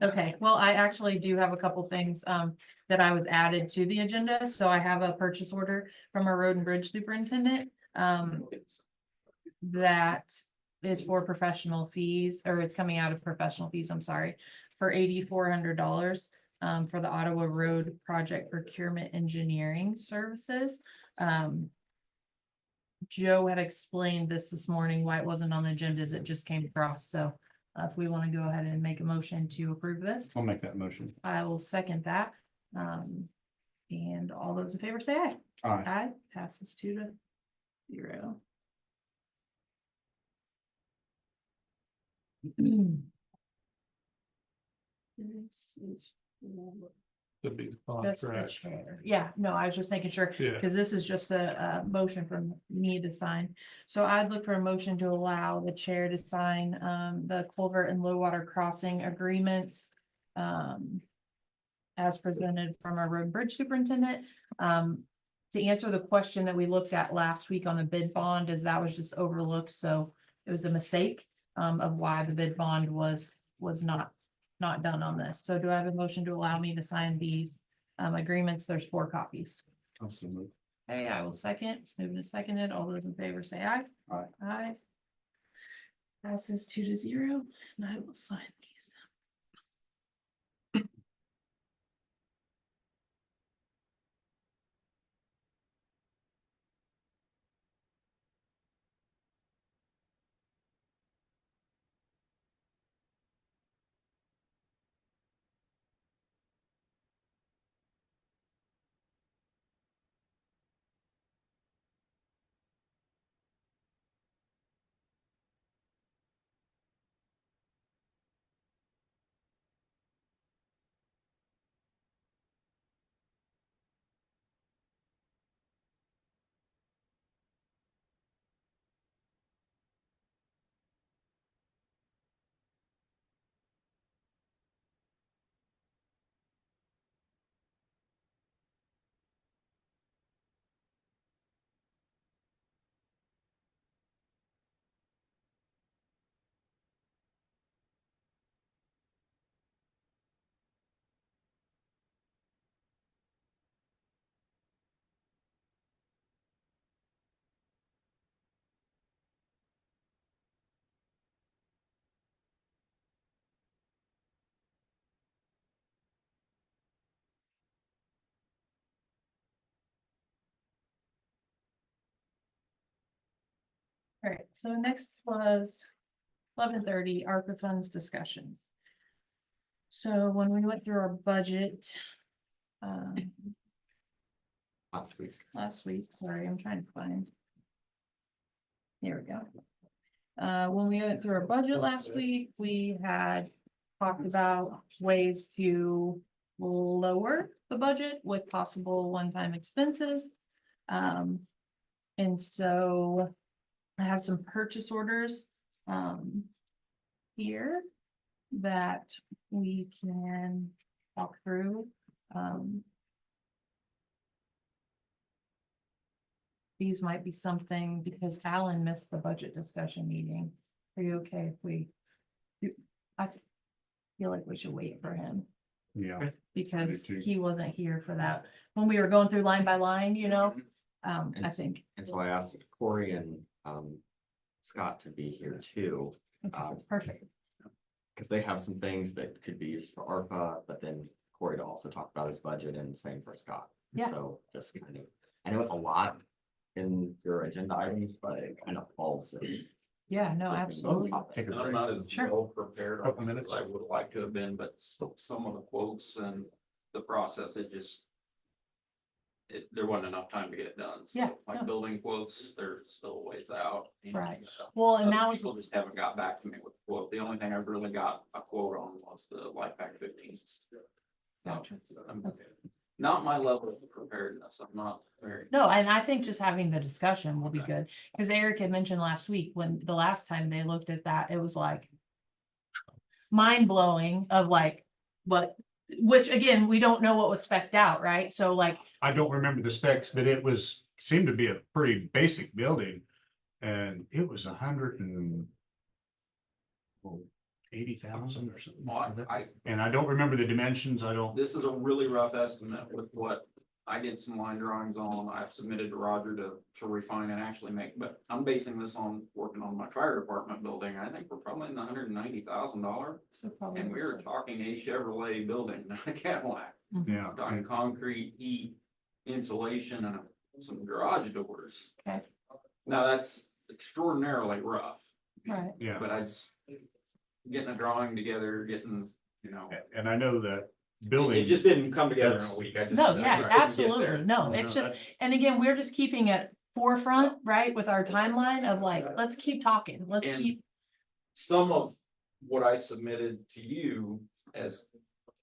Okay, well, I actually do have a couple things that I was added to the agenda. So I have a purchase order from our road and bridge superintendent. That is for professional fees, or it's coming out of professional fees, I'm sorry, for $8,400 for the Ottawa Road Project Procurement Engineering Services. Joe had explained this morning, why it wasn't on the agenda, as it just came across. So if we want to go ahead and make a motion to approve this, I'll make that motion. I will second that. And all those in favor say aye. Aye. Aye, passes 2-0. This is for Would be the Just the contract. chair. Yeah, no, I was just making sure, Yeah, because this is just a motion from me to sign. So I'd look for a motion to allow the chair to sign, the culvert and low water crossing agreements. As presented from our road and bridge superintendent. To answer the question that we looked at last week on the bid bond, is that was just overlooked, so it was a mistake, of why the bid bond was not done on this. So do I have a motion to allow me to sign these, agreements? There's 4 copies. Okay, I will second. It's moved and seconded. All those in favor say aye. Aye. Aye. Passes 2-0, and I will sign these. All right, so next was 11:30 ARPA funds discussion. So when we went through our budget, um, last week, sorry, I'm trying to find. Here we go. When we went through our budget last week, we had talked about ways to lower the budget with possible one-time expenses. And so I have some purchase orders, here that we can talk through. These might be something, because Alan missed the budget discussion meeting. Are you okay if we? I feel like we should wait for him, Yeah. because too. he wasn't here for that, when we were going through line by line, you know? I think. And so I asked Corey and Scott to be here too, Okay, perfect. because they have some things that could be used for ARPA, but then Corey to also talk about his budget, and same for Scott. Yeah. So just kind of, I know it's a lot in your agenda items, but it kind of falls in. Yeah, no, absolutely. Take a I'm break. not as Sure. well prepared on Couple this as minutes. I would like to have been, but some of the quotes and the process, it just. There wasn't enough time to get it done. So, Yeah, like no. building quotes, they're still a ways out. Right. Well, and Other now it's, people just haven't got back to me with the quote. The only thing I've really got a quote on was the Life Pack 15. Gotcha. I'm not my level of preparedness. I'm not very. no, and I think just having the discussion will be good, because Eric had mentioned last week, when the last time they looked at that, it was like. Mind blowing of like, what, which again, we don't know what was spec'd out, right? So like, I don't remember the specs, but it seemed to be a pretty basic building. And it was 180,000 or something. Well, And I don't remember the dimensions. This is a really rough estimate with what I did some line drawings on. I've submitted to Roger to refine and actually make, but I'm basing this on working on my fire department building. I think we're probably in the $190,000. so probably. And we were talking a Chevrolet building, not a Cadillac. Yeah. We're talking concrete, heat, insulation, and some garage doors. Okay. Now, that's extraordinarily rough, Right, Yeah. but I just, getting a drawing together, getting, And I know that it building. just didn't come together in a week. I just. no, I yeah, just couldn't get absolutely, there. no, it's just, and again, we're just keeping it forefront, right, with our timeline of like, let's keep talking, let's And- keep. Some of what I submitted to you as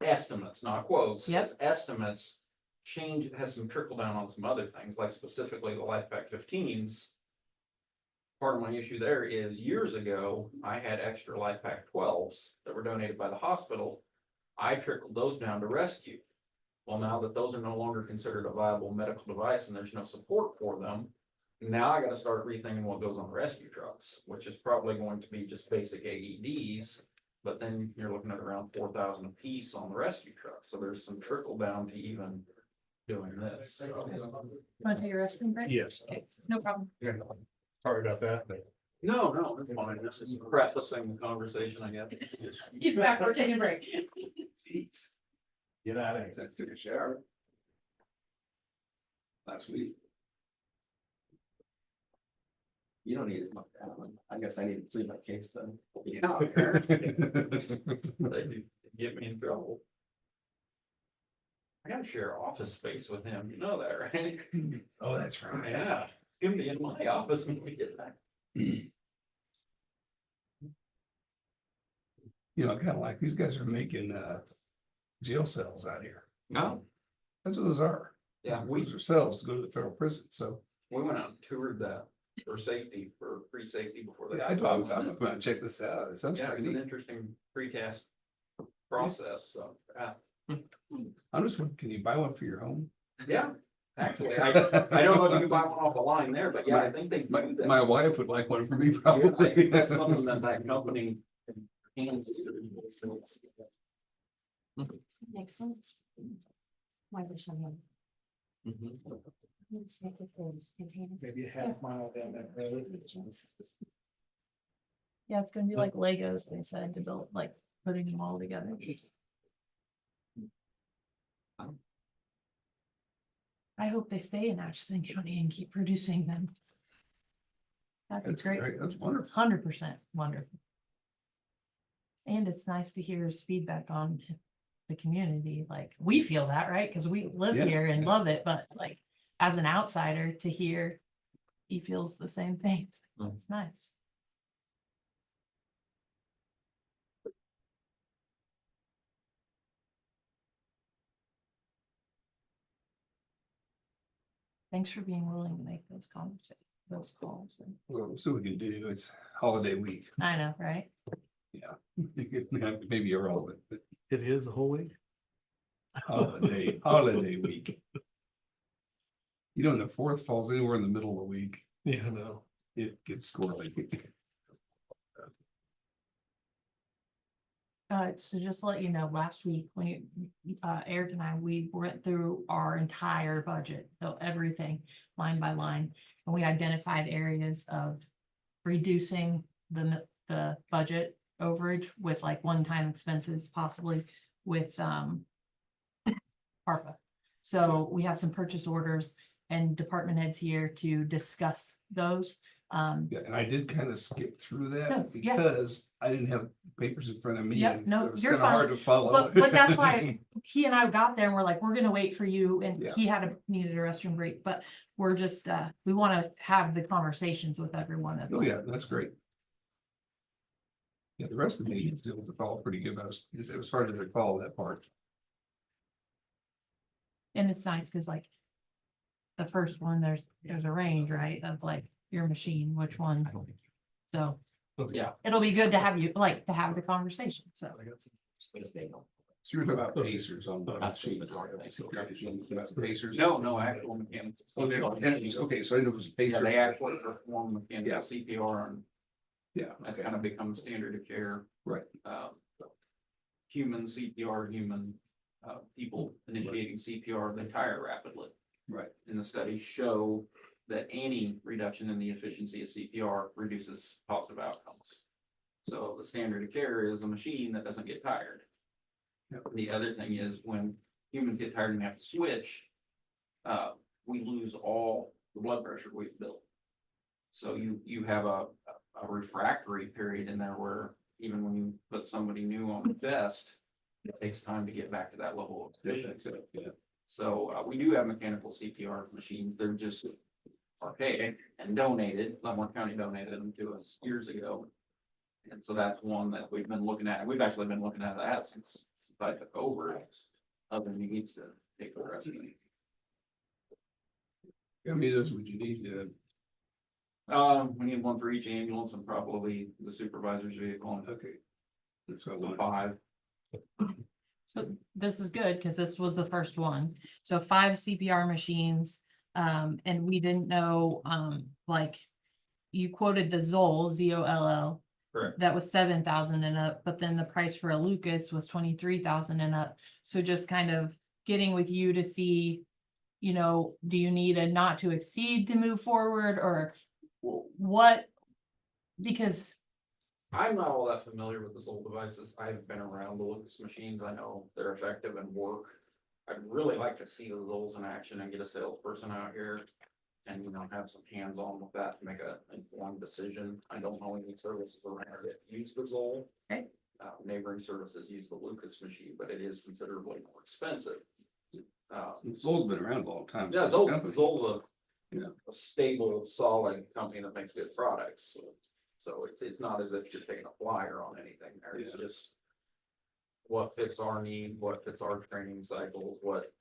estimates, not quotes. Yep. As estimates change, has some trickle down on some other things, like specifically the Life Pack 15s. Part of my issue there is years ago, I had extra Life Pack 12s that were donated by the hospital. I trickled those down to rescue. Well, now that those are no longer considered a viable medical device and there's no support for them, now I gotta start rethinking what goes on the rescue trucks, which is probably going to be just basic AEDs. But then you're looking at around 4,000 a piece on the rescue truck, so there's some trickle down to even doing this. Want to take a restroom break? Yes. Okay, no problem. Sorry about that. No, it's fine, this is prefacing the conversation, I guess. Get back, we're taking a break. Jeez. Get out of here. I took a shower. Last week. You don't need it much, I guess I need to plead my case then. Yeah, apparently. They do get me in trouble. I gotta share office space with him, you know that, right? Oh, that's right. Yeah, give me in my office when we get back. You know, I kind of like, these guys are making, jail cells out here. No, That's what those are. yeah, Those are cells to go to the federal prison, so. we went out and toured that for safety, for pre-safety before that. Yeah, I'm gonna check this out. It sounds Yeah, pretty it's an neat. interesting precast process, so, I'm just wondering, can you buy one for your home? yeah. Actually, I don't know if you can buy one off the line there, but yeah, I think they My, do that. my wife would like one for me, Yeah, I probably. think that's something that company. Hands. Makes sense. Why there's someone. It's like the clothes container. Maybe a half mile down that road. Yeah, it's gonna be like Legos, they said, to build, like, putting them all together. I hope they stay in Atchison County and keep producing them. That'd be That's great. great. That's wonderful. 100% wonderful. And it's nice to hear his feedback on the community, like, we feel that, right? Because we live Yeah, here and yeah. love it, but like, as an outsider, to hear he feels the same things, it's nice. Thanks for being willing to make those those calls. And Well, so we can do, it's holiday week. I know, right? Yeah. Maybe irrelevant, but It is a whole week. holiday week. You know, when the 4th falls anywhere in the middle of the week, Yeah, no. it gets squirrely. So just to let you know, last week when Eric and we went through our entire budget, so everything line by line, and we identified areas of reducing the budget overage with like one-time expenses, possibly with ARPA. So we have some purchase orders and department heads here to discuss those. Yeah, and I did kind of skip through No, that yeah. because I didn't have papers in front of me. Yep, and no, so it's you're kind of hard to follow. But that's why he and I got there and we're like, we're gonna wait for you, and Yeah. he needed a restroom break, but we're just, we wanna have the conversations with everyone. Oh, yeah, that's great. Yeah, the rest of the meetings still to follow pretty good. It was hard to follow that part. And it's nice, cause like the first one, there's a range, right, of like your machine, which one, so Yeah. it'll be good to have you, like, to have the conversation, so. So you were talking about Pacers on the That's just sheet. the Pacers. No, actual mechanical. Okay, okay, so I know it was Yeah, Pacers. they actually perform mechanical Yeah. CPR, and Yeah, that's kind of become standard of care. right. Human CPR, people initiating CPR, they tire rapidly. Right. And the studies show that any reduction in the efficiency of CPR reduces positive outcomes. So the standard of care is a machine that doesn't get tired. Yep. The other thing is when humans get tired and have to switch, we lose all the blood pressure we've built. So you have a refractory period in there where even when you put somebody new on the vest, it takes time to get back to that level of efficiency. So we do have mechanical CPR machines. They're just archaic and donated. Leavenworth County donated them to us years ago. And so that's one that we've been looking at. We've actually been looking at that since I took over, other needs to take the rest of it. How many of those would you need to? We need one for each ambulance and probably the supervisor's vehicle Okay. That's what I and wanted. 5. So this is good, because this was the first one. So 5 CPR machines, and we didn't know, like, you quoted the Zoll, ZOLL. Correct. That was 7,000 and up, but then the price for a Lucas was 23,000 and up. So just kind of getting with you to see, you know, do you need a not to exceed to move forward, or what? Because I'm not all that familiar with this old devices. I've been around the Lucas machines. I know they're effective and work. I'd really like to see the Zolls in action and get a salesperson out here and, you know, have some hands-on with that to make a informed decision. I don't know any services around that use the Zoll. Okay. Neighboring services use the Lucas machine, but it is considerably more expensive. Zoll's been around a long time. Yeah, Zoll's Yeah. a stable, solid company that makes good products. So it's not as if you're taking a flyer on anything there. It's Yeah. just what fits our need, what fits our training cycles, what.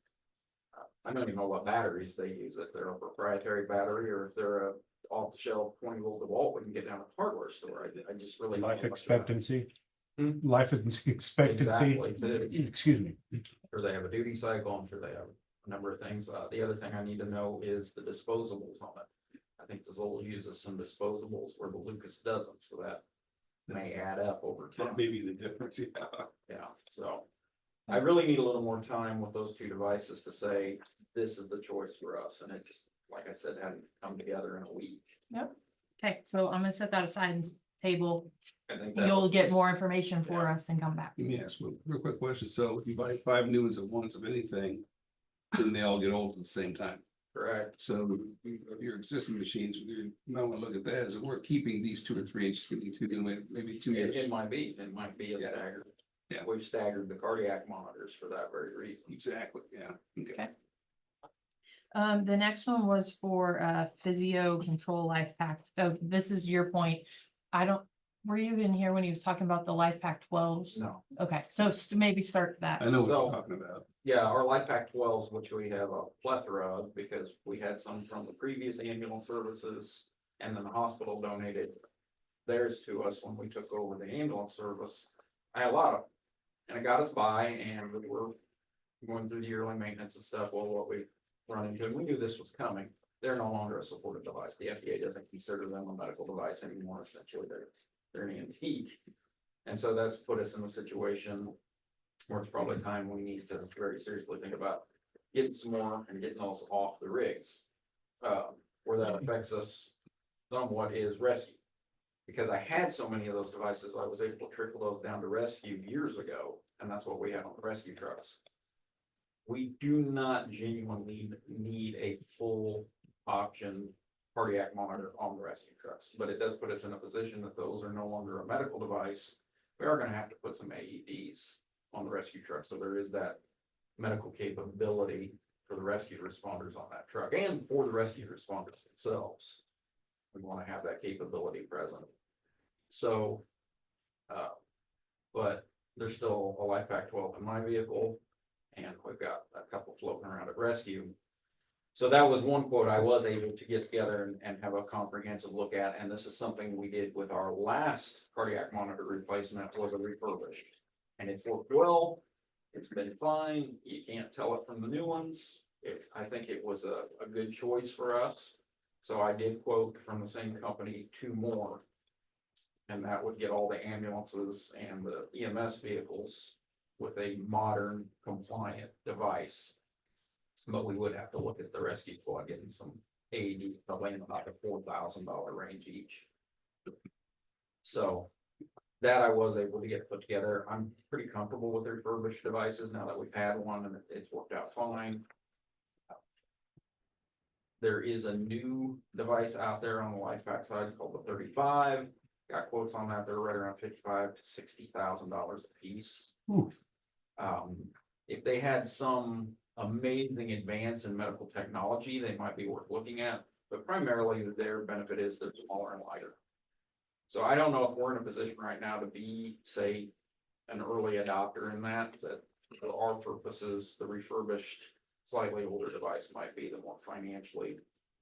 I don't even know what batteries they use, if they're a proprietary battery or if they're a off-the-shelf 20-volt DeWalt we can get down at the hardware store. I just really. don't know Life much about it. expectancy. Hmm? Life expectancy. Exactly, too. Excuse me. Sure they have a duty cycle, I'm sure they have a number of things. The other thing I need to know is the disposables on it. I think the Zoll uses some disposables where the Lucas doesn't, so that may add up over time. That may be the difference, yeah. Yeah, so I really need a little more time with those 2 devices to say, this is the choice for us. And it just, like I said, hadn't come together in a week. okay, so I'm gonna set that aside and table. I think that You'll get more information for us and come back. Let me ask one real quick question. So if you buy 5 new ones at once of anything, then they all get old at the same time. correct. So of your existing machines, you might want to look at that. Is it worth keeping these 2 or 3 inches, getting 2, then maybe 2 years? It might be a Yeah. staggered. Yeah. We've staggered the cardiac monitors for that very reason. Exactly, yeah. Okay. The next one was for physio control life pack. Oh, this is your point. Were you in here when he was talking about the life pack 12s? No. Okay, so maybe start that. I know what So- you're talking about. Yeah, our Life Pack 12s, which we have a plethora of because we had some from the previous ambulance services and then the hospital donated theirs to us when we took over the ambulance service. I had a lot of them and it got us by and we were going through the yearly maintenance and stuff. Well, what we run into, and we knew this was coming. They're no longer a supported device. The FDA doesn't consider them a medical device anymore. Essentially, they're an antique. And so that's put us in the situation where it's probably time we need to very seriously think about getting some more and getting those off the rigs. Where that affects us somewhat is rescue. Because I had so many of those devices, I was able to trickle those down to rescue years ago, and that's what we had on the rescue trucks. We do not genuinely need a full option cardiac monitor on the rescue trucks, but it does put us in a position that those are no longer a medical device. We are gonna have to put some AEDs on the rescue truck, so there is that medical capability for the rescue responders on that truck and for the rescue responders themselves. We wanna have that capability present. So, but there's still a Life Pack 12 in my vehicle, and we've got a couple floating around at rescue. So that was one quote I was able to get together and have a comprehensive look at, and this is something we did with our last cardiac monitor replacement, was a refurbished. And it worked well, it's been fine, you can't tell it from the new ones. I think it was a good choice for us. So I did quote from the same company 2 more. And that would get all the ambulances and the EMS vehicles with a modern compliant device. But we would have to look at the rescue squad getting some AED, probably in about the $4,000 range each. So that I was able to get put together. I'm pretty comfortable with the refurbished devices now that we've had one and it's worked out fine. There is a new device out there on the Life Pack side called the 35. Got quotes on that. They're right around $55,000 to $60,000 a piece. If they had some amazing advance in medical technology, they might be worth looking at. But primarily their benefit is they're smaller and lighter. So I don't know if we're in a position right now to be, say, an early adopter in that, for our purposes, the refurbished, slightly older device might be the more financially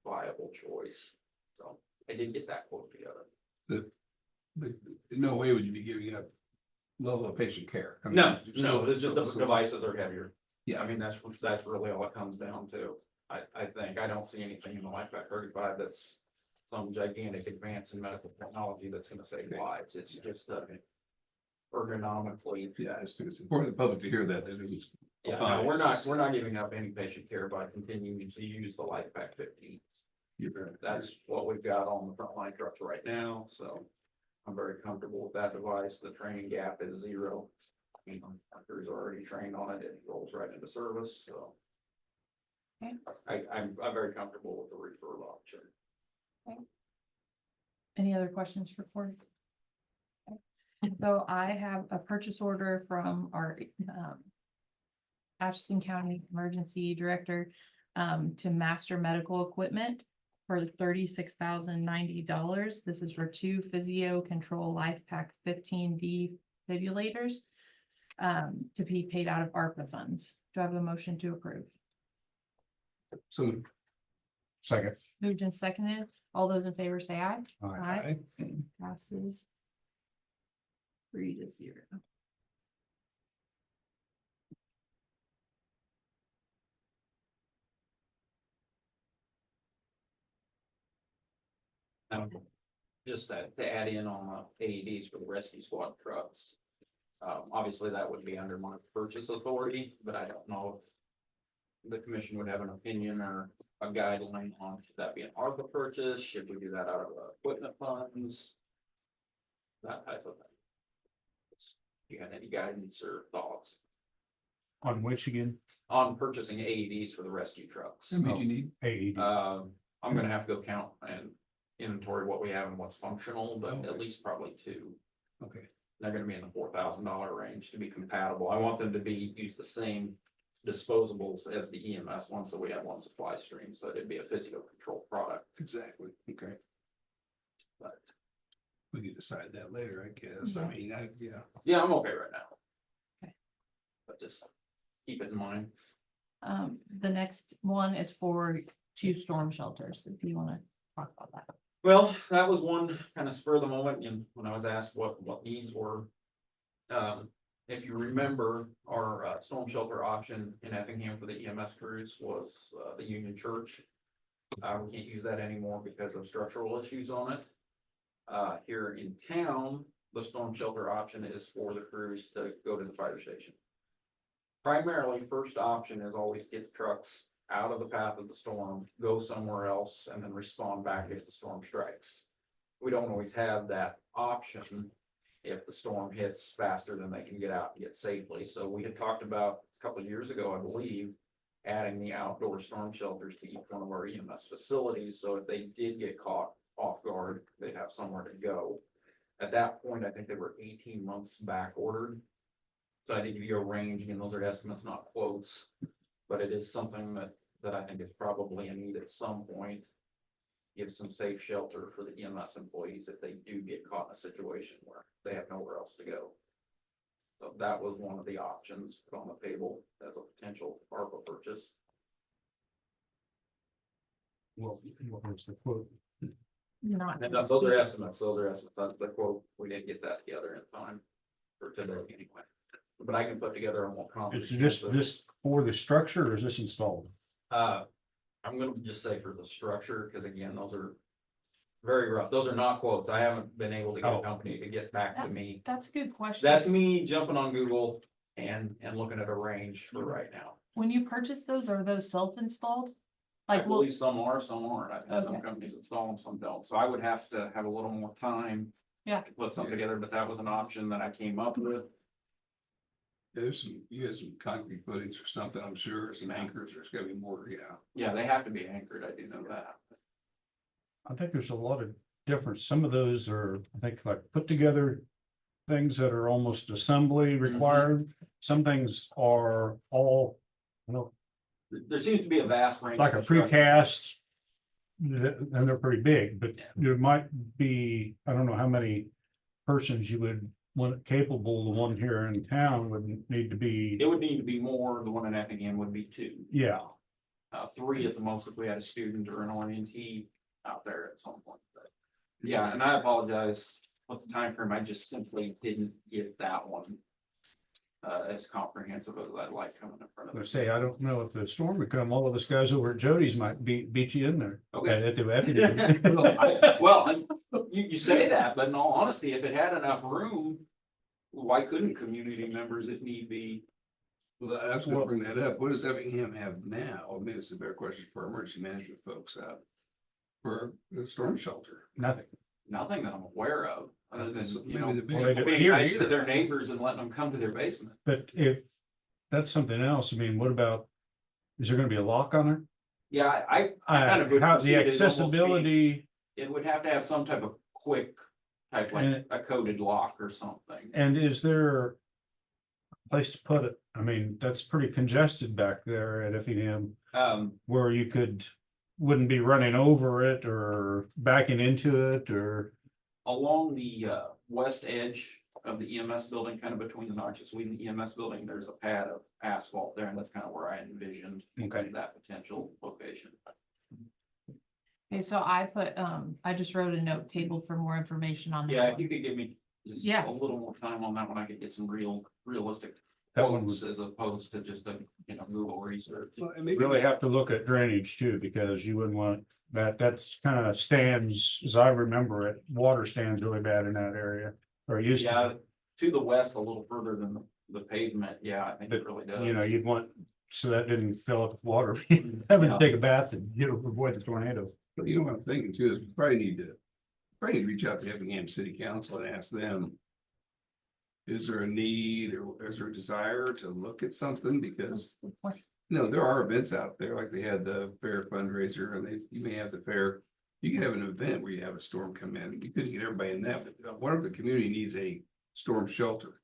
viable choice. So I did get that quote together. But in no way would you be giving up level of patient care. I mean, No, it's just the so- devices are heavier. Yeah. I mean, that's really all it comes down to. I think, I don't see anything in the LifePak 35 that's some gigantic advance in medical technology that's gonna save lives. It's just ergonomically. Yeah, it's important for the public to hear that it is. Yeah, no, we're not giving up any patient care by continuing to use the LifePak 15s. That's what we've got on the frontline trucks right now, so I'm very comfortable with that device. The training gap is 0. You know, our crew's already trained on it. It rolls right into service, so. Okay. I'm very comfortable with the refurb option. Any other questions for Corey? Okay. So I have a purchase order from our Atchison County Emergency Director to Master Medical Equipment for $36,090. This is for 2 Physio Control LifePak 15D defibrillators to be paid out of ARPA funds. Do I have a motion to approve? So. Second. Moved and seconded. All those in favor say aye. Aye. Passes 3-0. Just to add in on the AEDs for the rescue squad trucks. Obviously, that would be under my purchase authority, but I don't know if the commission would have an opinion or a guideline on should that be an ARPA purchase? Should we do that out of equipment funds? That type of thing. You got any guidance or thoughts On which again? on purchasing AEDs for the rescue trucks? I mean, you need, AEDs. I'm gonna have to go count and inventory what we have and what's functional, but at least probably 2. okay, They're gonna be in the $4,000 range to be compatible. I want them to use the same disposables as the EMS one, so we have one supply stream, so it'd be a physio control product. exactly, okay. But We can decide that later, I guess. I Yeah. mean, yeah. yeah, I'm okay right now. Okay. But just keep it in mind. The next one is for 2 storm shelters, if you want to talk about that. Well, that was one kind of spur of the moment, and when I was asked what needs were. If you remember, our storm shelter option in Effingham for the EMS crews was the Union Church. We can't use that anymore because of structural issues on it. Here in town, the storm shelter option is for the crews to go to the fire station. Primarily, first option is always get the trucks out of the path of the storm, go somewhere else, and then respond back if the storm strikes. We don't always have that option if the storm hits faster than they can get out and get safely. So we had talked about a couple of years ago, I believe, adding the outdoor storm shelters to each one of our EMS facilities. So if they did get caught off guard, they'd have somewhere to go. At that point, I think they were 18 months back ordered. So I did give you a range, again, those are estimates, not quotes, but it is something that I think is probably a need at some point. Give some safe shelter for the EMS employees if they do get caught in a situation where they have nowhere else to go. So that was one of the options put on the table as a potential ARPA purchase. Well, what was the quote? Not. And those are estimates, that's the quote, we didn't get that together in time for today anyway. But I can put together a more Is comprehensive. this for the structure or is this installed? I'm gonna just say for the structure, because again, those are very rough. Those are not quotes. I haven't been able to get a Oh. company to get back to me. That's a good question. That's me jumping on Google and looking at a range for right now. When you purchase those, are those self-installed? I Like, well, believe some are, some aren't. I think some Okay. companies install them, some don't. So I would have to have a little more time. Yeah. To put something together, but that was an option that I came up with. You have some concrete footings or something, I'm sure, some anchors, there's gotta be more, yeah. Yeah, they have to be anchored. I do know that. I think there's a lot of difference. Some of those are, I think, like put together things that are almost assembly required. Some things are all, you know, There seems to be a vast range. like a of construction. precast. And they're pretty big, but Yeah. there might be, I don't know how many persons you would one capable, the one here in town would need to be, It would need to be more, the one in Effingham would be 2. yeah. 3 at the most if we had a student or an orientee out there at some point, but. Yeah, and I apologize with the time frame. I just simply didn't get that one. As comprehensive as I'd like coming in front of I us. say, I don't know if the storm would come, all of us guys over at Jody's might beat you in there. Okay. At the Well, you say that, but in all honesty, if it had enough room, why couldn't community members if need be? Well, I was gonna bring that up. What does Effingham have now? Maybe it's a better question for emergency management folks out. For the storm shelter. Nothing. Nothing that I'm aware of, other than, So you know, maybe the big- Well, they don't being here nice to either. their neighbors and letting them come to their basement. But if that's something else, I mean, what about, is there gonna be a lock on it? Yeah, I kind of would How the foresee it as almost being- accessibility, It would have to have some type of quick, type like And- a coded lock or something. and is there a place to put it? I mean, that's pretty congested back there at Effingham, where you wouldn't be running over it or backing into it or. Along the west edge of the EMS building, kind of between the notches between the EMS building, there's a pad of asphalt there, and that's kind of where I envisioned Okay. that potential location. Okay, so I just wrote a note table for more information on that Yeah, if one. you could give me just Yeah. a little more time on that one, I could get some realistic That one quotes as opposed to just a, Google research. Well, and maybe Really have to look at drainage too, because you wouldn't want that's kind of stands, as I remember it, water stands really bad in that area. Or it used Yeah, to, to the west, a little further than the pavement, yeah, I think it But, really does. you know, you'd want, so that didn't fill up with water, having to Yeah. take a bath and, avoid the tornado. But you know what I'm thinking too, is we probably need to reach out to Effingham City Council and ask them. Is there a need or is there a desire to look at something? Because, there are events out there, like they had the fair fundraiser and you may have the fair. You can have an event where you have a storm come in, you couldn't get everybody in that, but what if the community needs a storm shelter?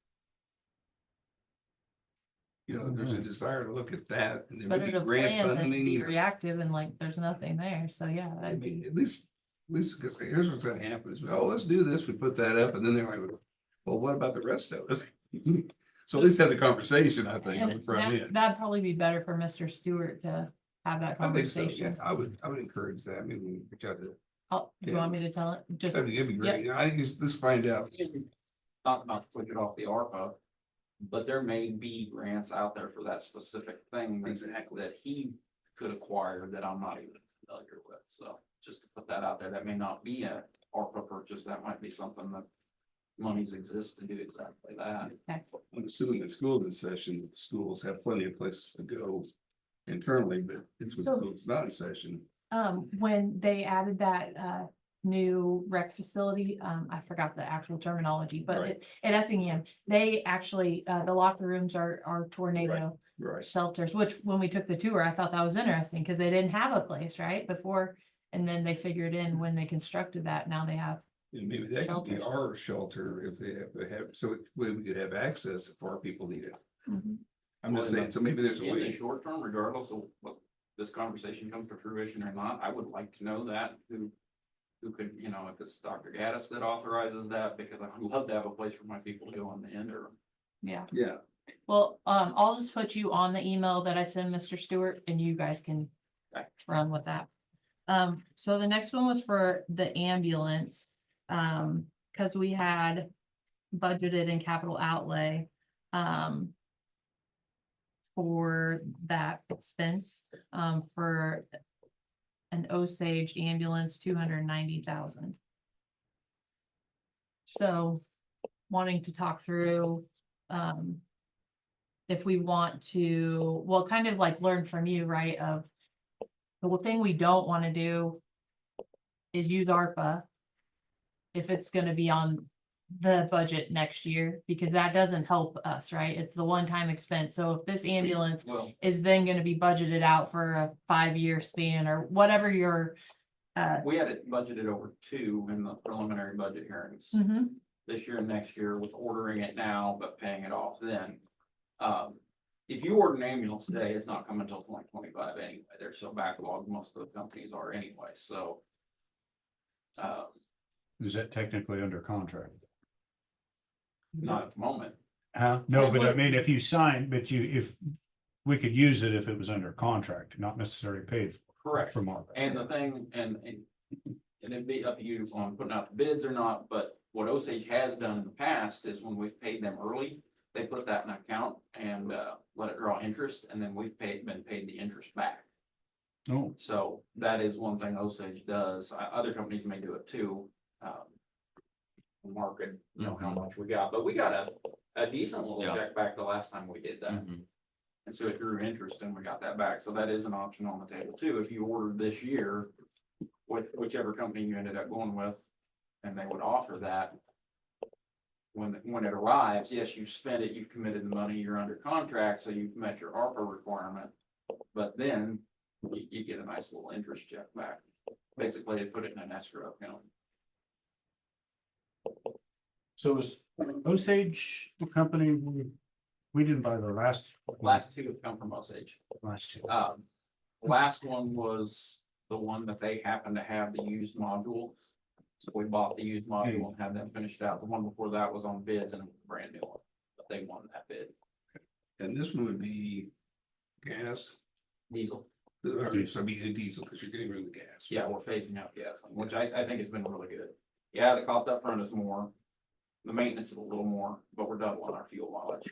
There's a desire to look at that and there may Better be to grant plan than to be funding. reactive and like, there's nothing there, so yeah, I that'd mean, be. at least because here's what's gonna happen is, oh, let's do this, we put that up, and then they're like, well, what about the rest of us? So at least have the conversation, I think, on the And front end. that'd probably be better for Mr. Stewart to have that I think so, yeah, conversation. I would encourage that, maybe we reach out to, You want me to tell it? Just, that'd be great, I just, let's find out. Not to push it off the ARPA, but there may be grants out there for that specific thing that he could acquire that I'm not even familiar with, so just to put that out there, that may not be a ARPA purchase, that might be something that monies exist to do exactly that. I'm assuming that school's in session, that the schools have plenty of places to go internally, but it's when So- school's not in session. when they added that, new rec facility, I forgot the actual terminology, but Right. at Effingham, they actually, the locker rooms are tornado Right. shelters, which when we took the tour, I thought that was interesting, because they didn't have a place, right, before. And then they figured in when they constructed that, now they have. And maybe that could be Shelters. our shelter if they have, so we could have access if our people need it. I'm just saying, so maybe there's a In the way. short term, regardless of what this conversation comes to fruition or not, I would like to know that who could, if it's Dr. Gaddis that authorizes that, because I would love to have a place for my people to go in the interim. Yeah, Yeah. well, I'll just put you on the email that I send Mr. Stewart, and you guys can run with that. So the next one was for the ambulance, because we had budgeted in capital outlay, for that expense, for an Osage ambulance, 290,000. So wanting to talk through, if we want to, well, kind of like learn from you, right, of the thing we don't want to do is use ARPA if it's gonna be on the budget next year, because that doesn't help us, right? It's the one-time expense. So if this ambulance Well, is then gonna be budgeted out for a 5-year span or whatever your, we had it budgeted over 2 in the preliminary budget hearings. This year and next year with ordering it now, but paying it off then. If you order an ambulance today, it's not coming until 2025 anyway. They're so backlogged, most of the companies are anyway, so. Is that technically under contract? not at the moment. No, but I mean, if you sign, if we could use it if it was under contract, not necessarily paid Correct. from ARPA. And the thing, and it'd be up to you on putting out the bids or not, but what Osage has done in the past is when we've paid them early, they put that in an account and, let it draw interest, and then we've been paid the interest back. Oh, So that is one thing Osage does. Other companies may do it too. Market, you know, how much we got, but we got a decent little Yeah. check back the last time we did that. Mhm. And so it grew interest and we got that back. So that is an option on the table too. If you ordered this year, whichever company you ended up going with, and they would offer that. When it arrives, yes, you spent it, you've committed the money, you're under contract, so you've met your ARPA requirement. But then you get a nice little interest check back. Basically, they put it in an escrow account. so is Osage the company we didn't buy the last Last two have come from Osage. last two? Last one was the one that they happened to have the used module. So we bought the used module and had them finished out. The one before that was on bids and it was a brand new one, but they won that bid. And this one would be gas, Diesel. or so be a diesel, because you're getting rid of the gas. Yeah, we're phasing out gasoline, which I think has been really good. Yeah, the cost up front is more. The maintenance is a little more, but we're doubling our fuel mileage.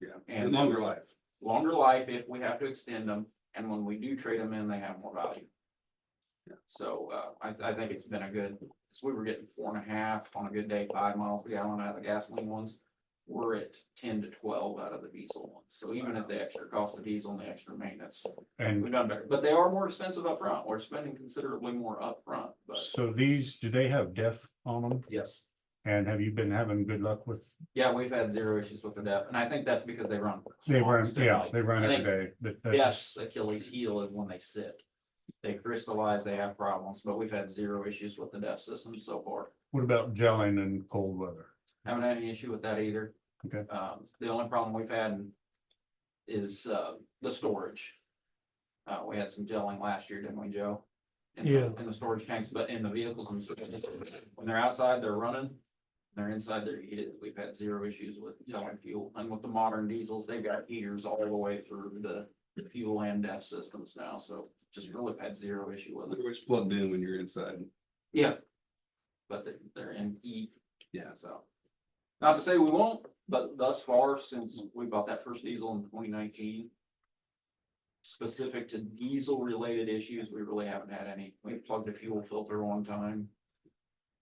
Yeah, And and longer life. Longer life if we have to extend them, and when we do trade them in, they have more value. Yeah. So, I think it's been a good, so we were getting 4.5 on a good day, 5 miles per gallon out of the gasoline ones. We're at 10 to 12 out of the diesel ones. So even at the extra cost of diesel and the extra maintenance, And we've done better, but they are more expensive up front. We're spending considerably more up front. But so these, do they have DEF on them? yes, And have you been having good luck with? yeah, we've had 0 issues with the DEF, and I think that's because they run. They run, yeah, constantly. they run I every think day, but that's Yes, just, Achilles heel is when they sit. They crystallize, they have problems, but we've had 0 issues with the DEF system so far. what about gelling in cold weather? Haven't had any issue with that either. Okay. The only problem we've had is, the storage. We had some gelling last year, didn't we, Joe? In the storage tanks, but in the vehicles themselves, when they're outside, they're running. They're inside, they're heated. We've had 0 issues with gelling fuel. And with the modern diesels, they've got heaters all the way through the fuel and DEF systems now, so just really had 0 issue with it. It's plugged in when you're inside. Yeah. But they're in heat. Yeah. So. Not to say we won't, but thus far, since we bought that first diesel in 2019. Specific to diesel related issues, we really haven't had any. We plugged the fuel filter one time.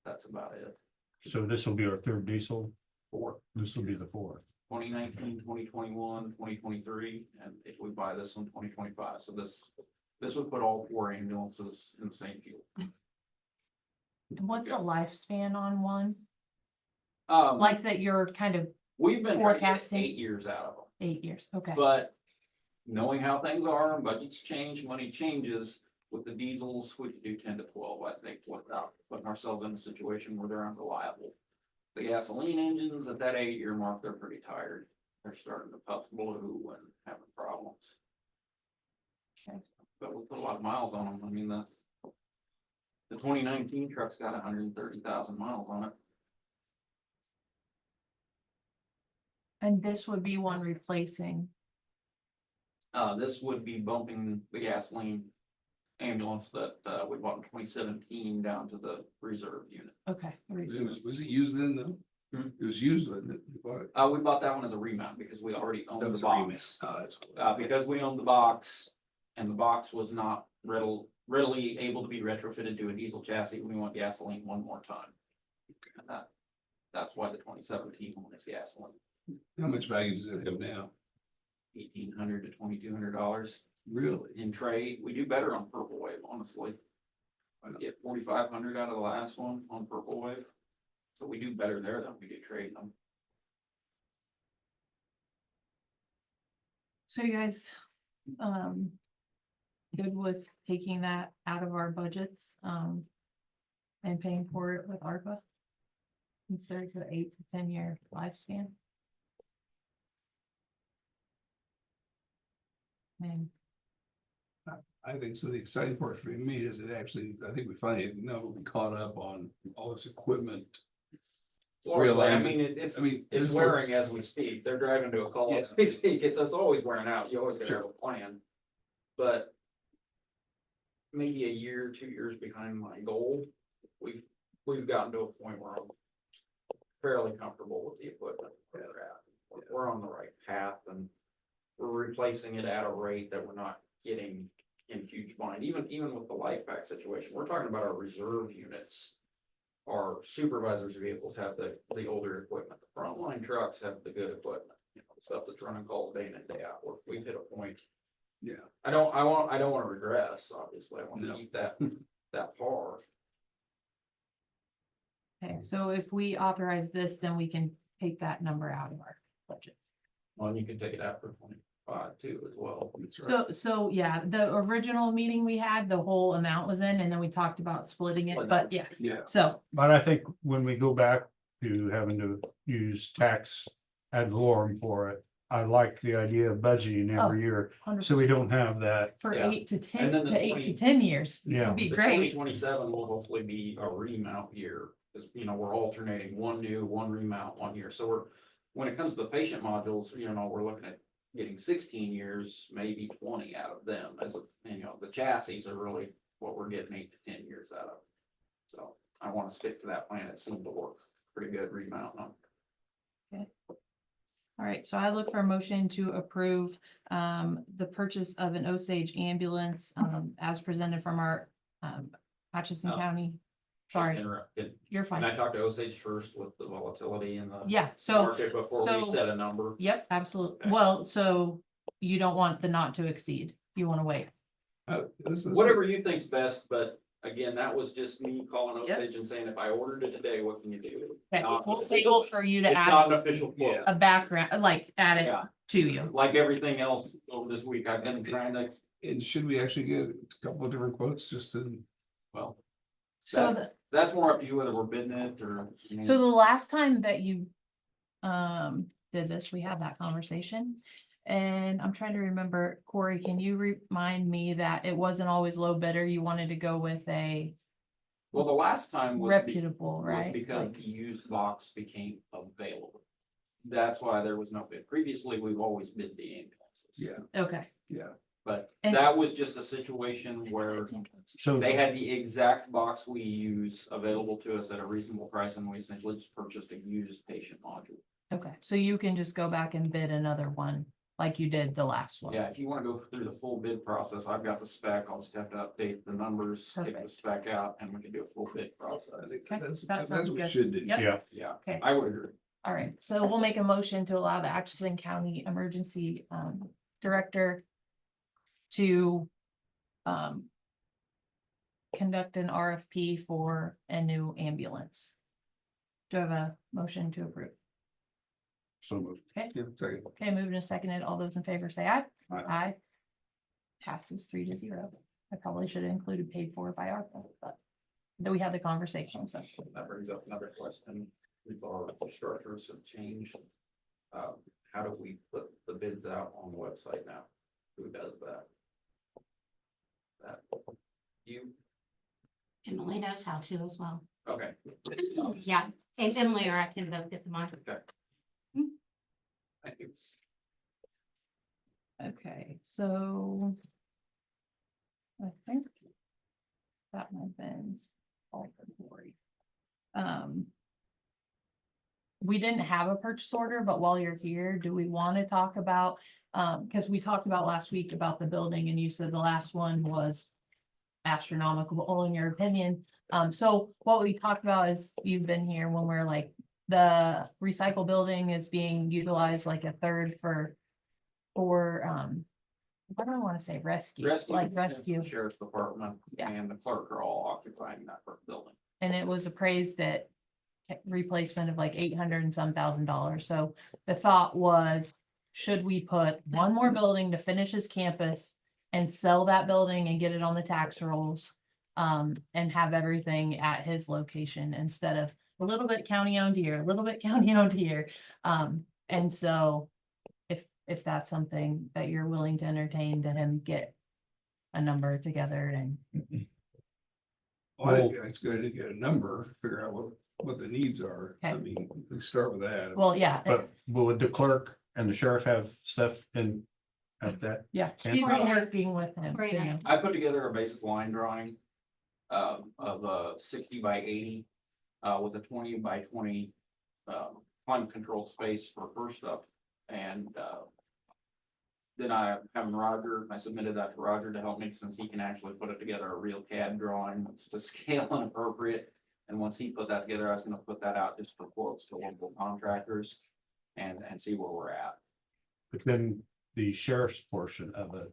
That's about it. So this will be our third diesel, 4. this will be the fourth. 2019, 2021, 2023, and if we buy this one, 2025. So this would put all 4 ambulances in the same fuel. And what's the lifespan on one? Like, Like that you're kind of we've been trying to get forecasting? 8 years out of them, 8 years, okay. but knowing how things are, and budgets change, money changes. With the diesels, we could do 10 to 12, I think, without putting ourselves in a situation where they're unreliable. The gasoline engines at that 8-year mark, they're pretty tired. They're starting to puff blue and having problems. Okay. But we put a lot of miles on them. I mean, the 2019 truck's got 130,000 miles on it. And this would be one replacing, This would be bumping the gasoline ambulance that, we bought in 2017 down to the reserve unit. okay. Was it used then though? It was used, wasn't it? You bought it? We bought that one as a remount because we already That owned was the a remake. box. That's Because we owned the box and the box was not readily able to be retrofitted to a diesel chassis, we want gasoline one more time. And that's why the 2017 one is gasoline, How much value does it have now? $1,800 to $2,200 Really? in trade. We do better on Purple Wave, honestly. I get 4,500 out of the last one on Purple Wave. So we do better there than we do trading them. So you guys, good with taking that out of our budgets, and paying for it with ARPA? Instead of the 8 to 10 year lifespan? And I think so. The exciting part for me is it actually, I think we finally know we caught up on all this equipment I Realignment. mean, it's this it's wearing as we speak. They're driving to a call as we speak. It's always wearing out. You always gotta have a plan. But maybe a year, 2 years behind my goal, we've gotten to a point where I'm fairly comfortable with the equipment where we're at. We're on the right path and we're replacing it at a rate that we're not getting in huge bind. Even with the life pack situation, we're talking about our reserve units. Our supervisors' vehicles have the older equipment. The frontline trucks have the good equipment, you know, the stuff that's running calls day in and day out. We've hit a point. Yeah. I don't want to regress, obviously. I want to No. keep that par. Okay, so if we authorize this, then we can take that number out of our budget. Well, and you can take it out for 25 too as well. That's right. So yeah, the original meeting we had, the whole amount was in, and then we talked about splitting it, but yeah, Yeah. so. But I think when we go back to having to use tax ad valorem for it, I like the idea of budgeting every year, so we don't have that. For Yeah. 8 to 10, And then the to 8 to 10 years, Yeah. would be The great. 2027 will hopefully be a remount year, because, you know, we're alternating one new, one remount 1 year. So when it comes to the patient modules, you know, we're looking at getting 16 years, maybe 20 out of them you know, the chassis are really what we're getting 8 to 10 years out of. So I want to stick to that plan. It seemed to work pretty good remounting them. All right, so I look for a motion to approve the purchase of an Osage ambulance as presented from our Atchison Oh. County. Sorry, you're Can I fine. talk to Osage first with the volatility in the Yeah, so, market before we so- set a number? yep, absolutely. Okay. Well, so you don't want the not to exceed. You want to wait. Whatever you think's best, but again, that was just me calling Yep. Osage and saying, if I ordered it today, what can you do? Okay, Not- we'll table for you to It's add not an official quote. a background, like add it Yeah. to you. Like everything else over this week, I've been trying to, And should we actually get a couple of different quotes just to? well, So that's more up to you whether we're bidding it or. So the last time that you did this, we had that conversation. And I'm trying to remember, Corey, can you remind me that it wasn't always low bidder? You wanted to go with a Well, the last time was. reputable, Was right? because Like- the used box became available. That's why there was no bid. Previously, we've always bid the ambulances. Yeah, Okay. yeah. But And- that was just a situation where So they had the exact box we use available to us at a reasonable price, and we essentially just purchased a used patient module. Okay, so you can just go back and bid another one like you did the last one. Yeah, if you wanna go through the full bid process, I've got the spec, I'll just have to update the numbers, get the Perfect. spec out, and we can do a full bid I process. think Okay, that's that what sounds we good. should do. Yep. yeah, Yeah, Okay. I would agree. All right, so we'll make a motion to allow the Atchison County Emergency Director to conduct an RFP for a new ambulance. Do I have a motion to approve? so moved. Yeah, second. Okay, moving and seconded. All those in favor say aye. Aye. Aye. Passes 3-0. I probably should have included paid for by ARPA, but then we had the conversation, so. That brings up another question. Our structures have changed. How do we put the bids out on the website now? Who does that? You, Emily knows how to as well. okay. Yeah, and Emily or I can both get them on. Thank you. Okay, so. I think. That might have been all for Cory. We didn't have a purchase order, but while you're here, do we want to talk about, because we talked about last week about the building and you said the last one was astronomical in your opinion. So what we talked about is you've been here when we're like, the recycle building is being utilized like a third for what do I want to say? Rescue, like and rescue. the Sheriff's Department Yeah. and the clerk are all occupying that first building. And it was appraised at replacement of like $800 and some $1,000. So the thought was, should we put one more building to finish his campus and sell that building and get it on the tax rolls? And have everything at his location instead of a little bit county owned here, a little bit county owned here. And so if that's something that you're willing to entertain, to him get a number together and Well, I think it's good to get a number, figure out what the needs are. I Okay. mean, we start with that. Well, yeah, But will the clerk and the sheriff have stuff in at that? yeah, And- she's been working with him. Right. too. I put together a basic line drawing. Of a 60 by 80, with a 20 by 20. Climate control space for first stuff, and, then I submitted that to Roger to help me, since he can actually put it together a real CAD drawing that's to scale and appropriate. And once he put that together, I was gonna put that out just for quotes to local contractors and see where we're at. But then the sheriff's portion of it,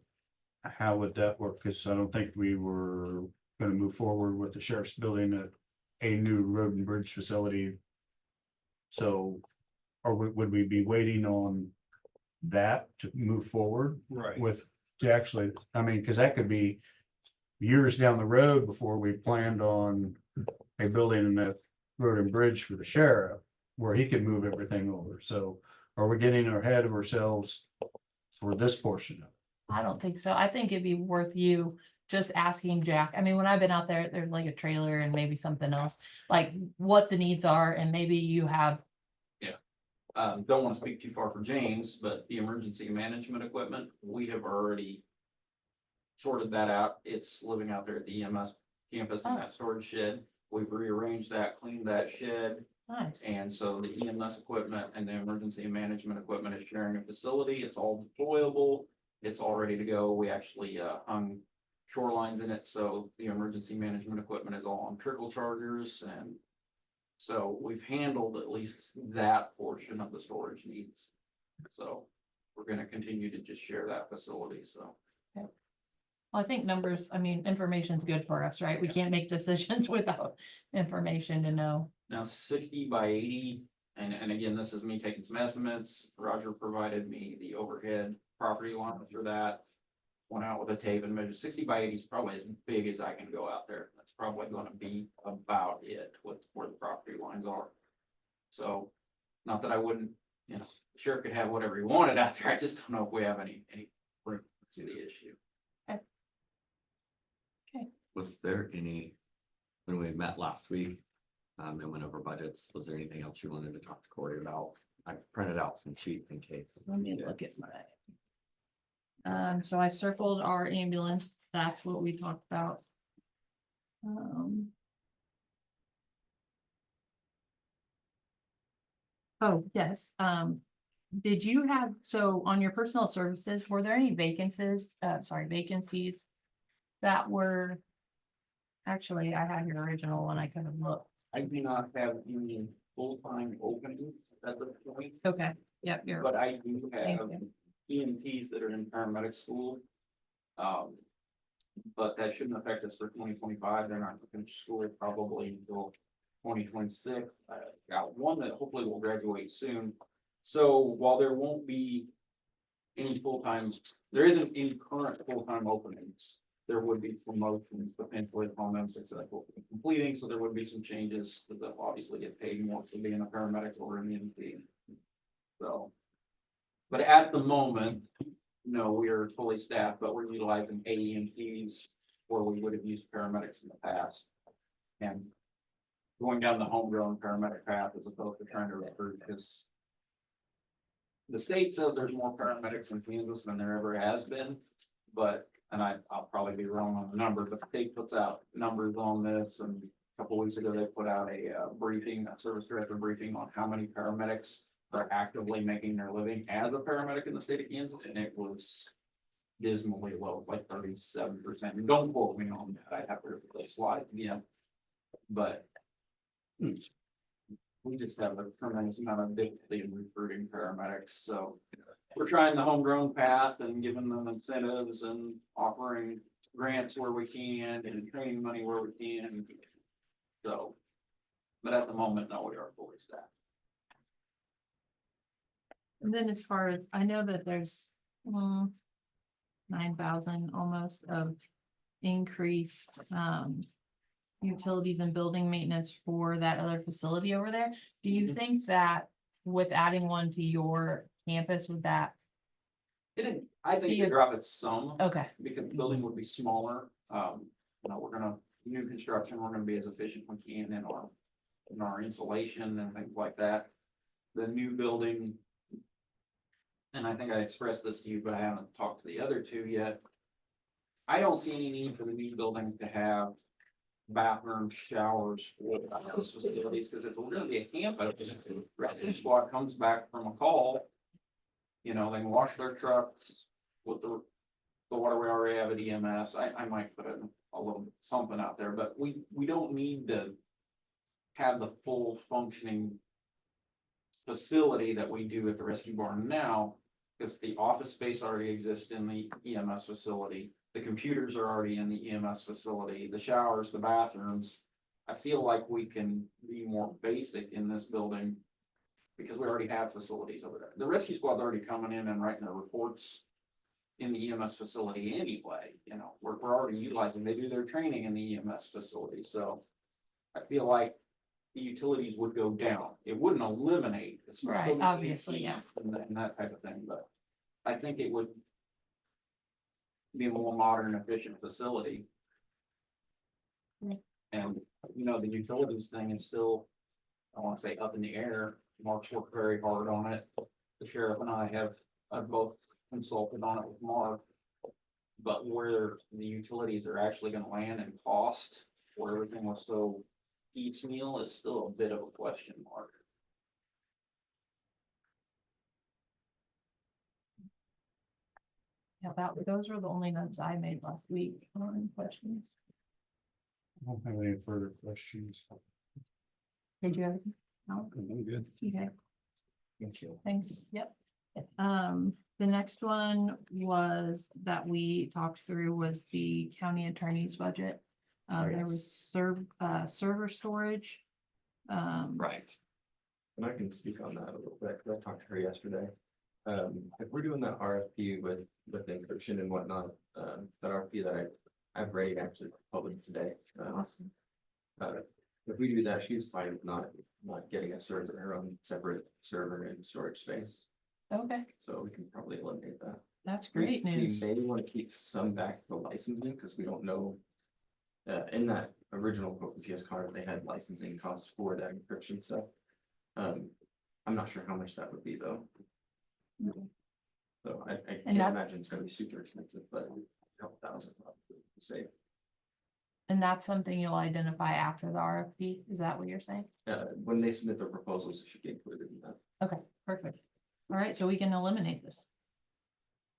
how would that work? Because I don't think we were gonna move forward with the sheriff's building a new road and bridge facility. So, would we be waiting on that to move forward Right. with, to actually, I mean, because that could be years down the road before we planned on a building in that road and bridge for the sheriff, where he could move everything over. So are we getting ahead of ourselves for this portion of it? I don't think so. I think it'd be worth you just asking Jack. I mean, when I've been out there, there's like a trailer and maybe something else, like what the needs are, and maybe you have. Don't want to speak too far for James, but the emergency management equipment, we have already sorted that out. It's living out there at the EMS campus in that storage shed. We've rearranged that, cleaned that shed. Nice. And so the EMS equipment and the emergency management equipment is sharing a facility. It's all deployable. It's all ready to go. We actually hung shorelines in it, so the emergency management equipment is all on trickle chargers, and so we've handled at least that portion of the storage needs. So we're gonna continue to just share that facility, so. Well, I think numbers, I mean, information's good for us, right? We Yeah. can't make decisions without information to know. Now 60 by 80, and again, this is me taking some estimates. Roger provided me the overhead property line for that. Went out with a tape and measured 60 by 80 is probably as big as I can go out there. That's probably gonna be about it with where the property lines are. So, not that I wouldn't, you know, the sheriff could have whatever he wanted out there. I just don't know if we have any room to see the issue. Was there any, when we met last week, and went over budgets, was there anything else you wanted to talk to Corey about? I printed out some sheets in case. Let me look at my. So I circled our ambulance. That's what we talked about. Oh, yes, did you have, so on your personal services, were there any vacancies that were? Actually, I have your original one, I could have looked. I do not have any full-time openings at this point, Okay, yep, you're, but I do Thank have EMTs that are in paramedic school. But that shouldn't affect us for 2025. They're not gonna finish school probably until 2026. I got one that hopefully will graduate soon. So while there won't be any full-time, there isn't any current full-time openings. There would be promotions potentially upon them successful completing, so there would be some changes that they'll obviously get paid more for being a paramedic or an EMT. So, but at the moment, no, we are fully staffed, but we're utilizing AEMTs where we would have used paramedics in the past. And going down the homegrown paramedic path as opposed to trying to recruit, because the state says there's more paramedics in Kansas than there ever has been, but, and I'll probably be wrong on the number, but the state puts out numbers on this, and a couple weeks ago, they put out a briefing, a service director briefing on how many paramedics are actively making their living as a paramedic in the state of Kansas, and it was dismally low, like 37%. And don't quote me on that, I'd have to replace slides again. But we just have a tremendous amount of difficulty in recruiting paramedics, so we're trying the homegrown path and giving them incentives and offering grants where we can and training money where we can. So, but at the moment, no, we are fully staffed. and then as far as, I know that there's 9,000 almost of increased utilities and building maintenance for that other facility over there. Do you think that with adding one to your campus, would that? I think you could drop it some. Okay, Because the building would be smaller, we're gonna, new construction, we're gonna be as efficient as we can in our in our insulation and things like that. The new building. And I think I expressed this to you, but I haven't talked to the other two yet. I don't see any need for the new building to have bathrooms, showers, or those facilities, because if we're gonna be a camp, out there, the rescue squad comes back from a call. You know, they can wash their trucks with the water we already have at EMS. I might put a little something out there, but we don't need to have the full functioning facility that we do at the rescue barn now, because the office space already exists in the EMS facility. The computers are already in the EMS facility, the showers, the bathrooms. I feel like we can be more basic in this building because we already have facilities over there. The rescue squad's already coming in and writing their reports in the EMS facility anyway. You know, we're already utilizing, they do their training in the EMS facility, so I feel like the utilities would go down. It wouldn't eliminate. It's still Right, gonna be obviously, yeah. And that type of thing, but I think it would be a more modern, efficient facility. Mm. And, you know, the utilities thing is still, I wanna say up in the air. Mark's worked very hard on it. The sheriff and I have both consulted on it with Mark. But where the utilities are actually gonna land and cost, where everything was so piecemeal is still a bit of a question mark. Yeah, those were the only notes I made last week. On questions. I don't have any further questions. Did you have anything? No? I'm good. Okay, Thank you. thanks. Yep. The next one was that we talked through was the county attorney's budget. There was server storage. Right. And I can speak on that a little bit, because I talked to her yesterday. If we're doing that RFP with encryption and whatnot, that RFP that I've read actually published today. Awesome. If we do that, she's fine with not getting a server, her own separate server and storage space. Okay, So we can probably eliminate that. that's great We news. may want to keep some back for licensing, because we don't know. In that original quote with G.S. they had licensing costs for that encryption stuff. I'm not sure how much that would be though. So I can't that's- imagine it's gonna be super expensive, but a couple thousand probably to save. And that's something you'll identify after the RFP. Is that what you're saying? When they submit their proposals, it should get included in that. Okay, perfect. All right, so we can eliminate this.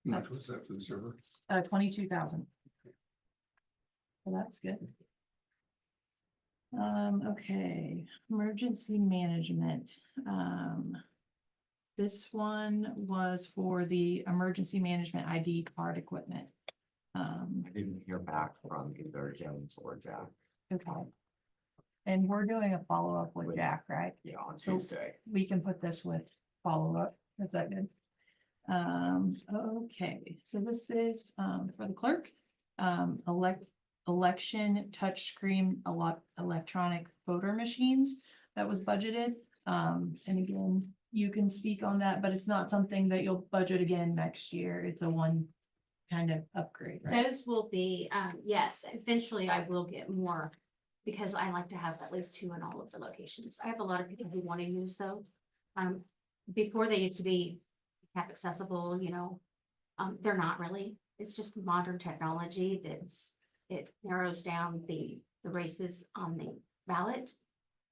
How much was that for the server? 22,000. So that's good. Okay, emergency management. This one was for the emergency management ID card equipment. I didn't hear back from either James or Jack. Okay. And we're doing a follow-up with Jack, right? Yeah, on So- Tuesday. We can put this with follow-up. Is that good? Okay, so this is, for the clerk, election touchscreen, electronic voter machines that was budgeted. And again, you can speak on that, but it's not something that you'll budget again next year. It's a one kind of upgrade, right? Those will be, yes, eventually I will get more. Because I like to have at least 2 in all of the locations. I have a lot of people who want to use those. Before they used to be half accessible, you know. They're not really. It's just modern technology it narrows down the races on the ballot.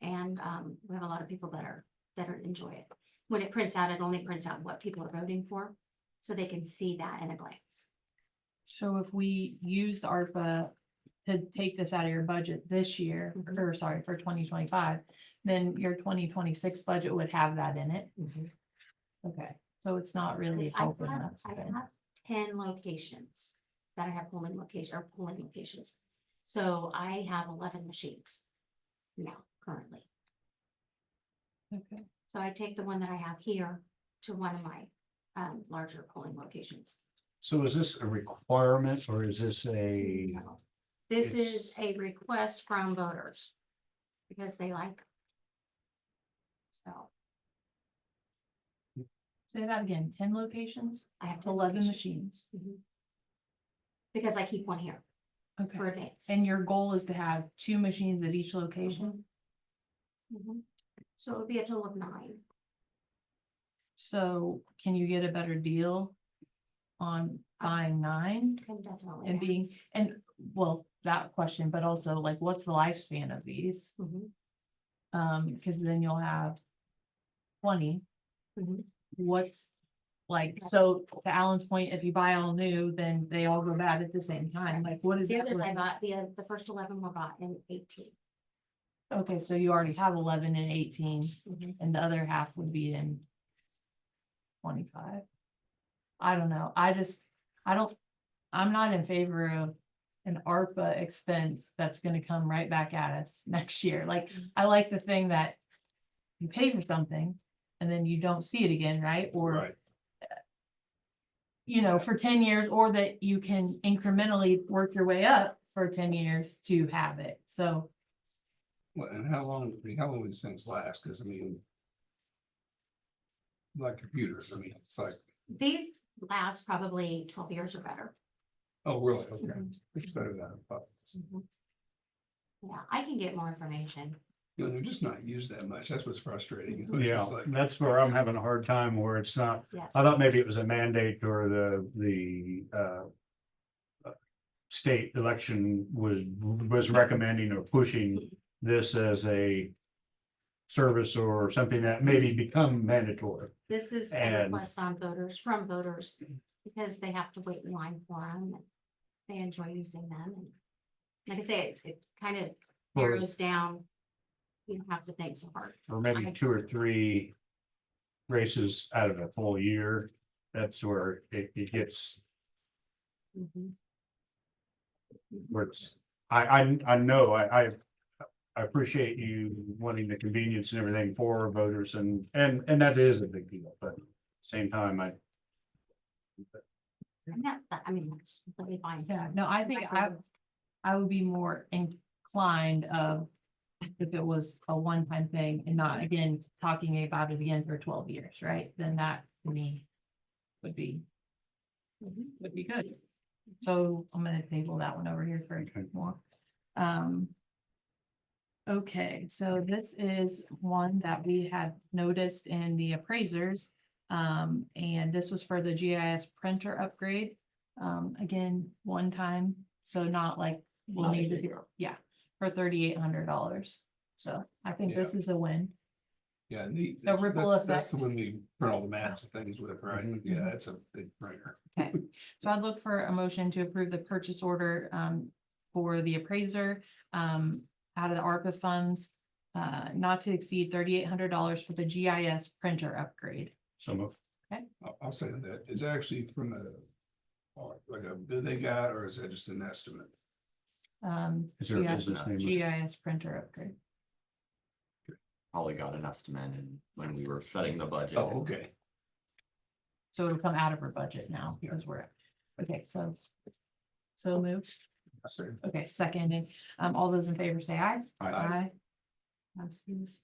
And we have a lot of people that enjoy it. When it prints out, it only prints out what people are voting for. So they can see that in a glance. So if we use the ARPA to take this out of your budget this year, or sorry, for 2025, then your 2026 budget would have that in it. Okay, so it's not really I helping have, us. I then. have 10 locations that I have polling locations. So I have 11 machines now currently. Okay. So I take the one that I have here to one of my larger polling locations. So is this a requirement or is this a, This It's- is a request from voters because they like. So Say that again, 10 locations, I have 10 11 locations. machines. Mhm. Because I keep one here for Okay, advance. and your goal is to have 2 machines at each location? So it would be a total of 9. So can you get a better deal on buying 9 Can definitely. and being, and well, that question, but also like, what's the lifespan of these? Mhm. Because then you'll have 20. Mhm. What's like, so to Alan's point, if you buy all new, then they all go bad at the same time. Like, what is The that? others I bought, the first 11 were bought in 18. Okay, so you already have 11 and 18, Mhm. and the other half would be in 25. I don't know. I'm not in favor of an ARPA expense that's gonna come right back at us next year. Like, I like the thing that you pay for something and then you don't see it again, right? Or, Right. you know, for 10 years, or that you can incrementally work your way up for 10 years to have it. So, Well, and how long do these things last? Cause I mean. Like computers, I mean, it's like, These last probably 12 years or better. oh, really? Okay, Mhm. it's better than I thought. Yeah, I can get more information. You know, they're just not used that much. That's what's frustrating. It's Yeah, just like, that's where I'm having a hard time where it's not, Yes. I thought maybe it was a mandate or the state election was recommending or pushing this as a service or something that maybe become mandatory. This is a And- request on voters, from voters, because they have to wait in line for them. And they enjoy using them. And like I say, it kind of Well- narrows down. You don't have to think so hard. Or maybe 2 or 3 races out of a full year. That's where it gets, Mhm. where it's, I know, I appreciate you wanting the convenience and everything for voters and that is a big deal, but at the same time, And I mean, that's completely fine. yeah, no, I think I would be more inclined of if it was a one-time thing and not again, talking about it again for 12 years, right? Then that to me would be good. So I'm gonna table that one over here for a more. Okay, so this is one that we had noticed in the appraisers. And this was for the GIS printer upgrade. Again, one time, so not like we'll need to do, yeah, for $3,800. So I think this is a win. yeah, The ripple that's the effect. one we print all the maps and things with, right? Mhm. Yeah, it's a big printer. Okay, so I'd look for a motion to approve the purchase order for the appraiser out of the ARPA funds. Not to exceed $3,800 for the GIS printer upgrade. some of, I'll say that. Is that actually from like a bid they got, or is that just an estimate? is there a GIS business name? GIS printer upgrade. Holly got an estimate and when we were setting the budget. Oh, okay. So it'll come out of her budget now because we're, okay, so moved. I see. Okay, second, and all those in favor say aye. Aye. Passes.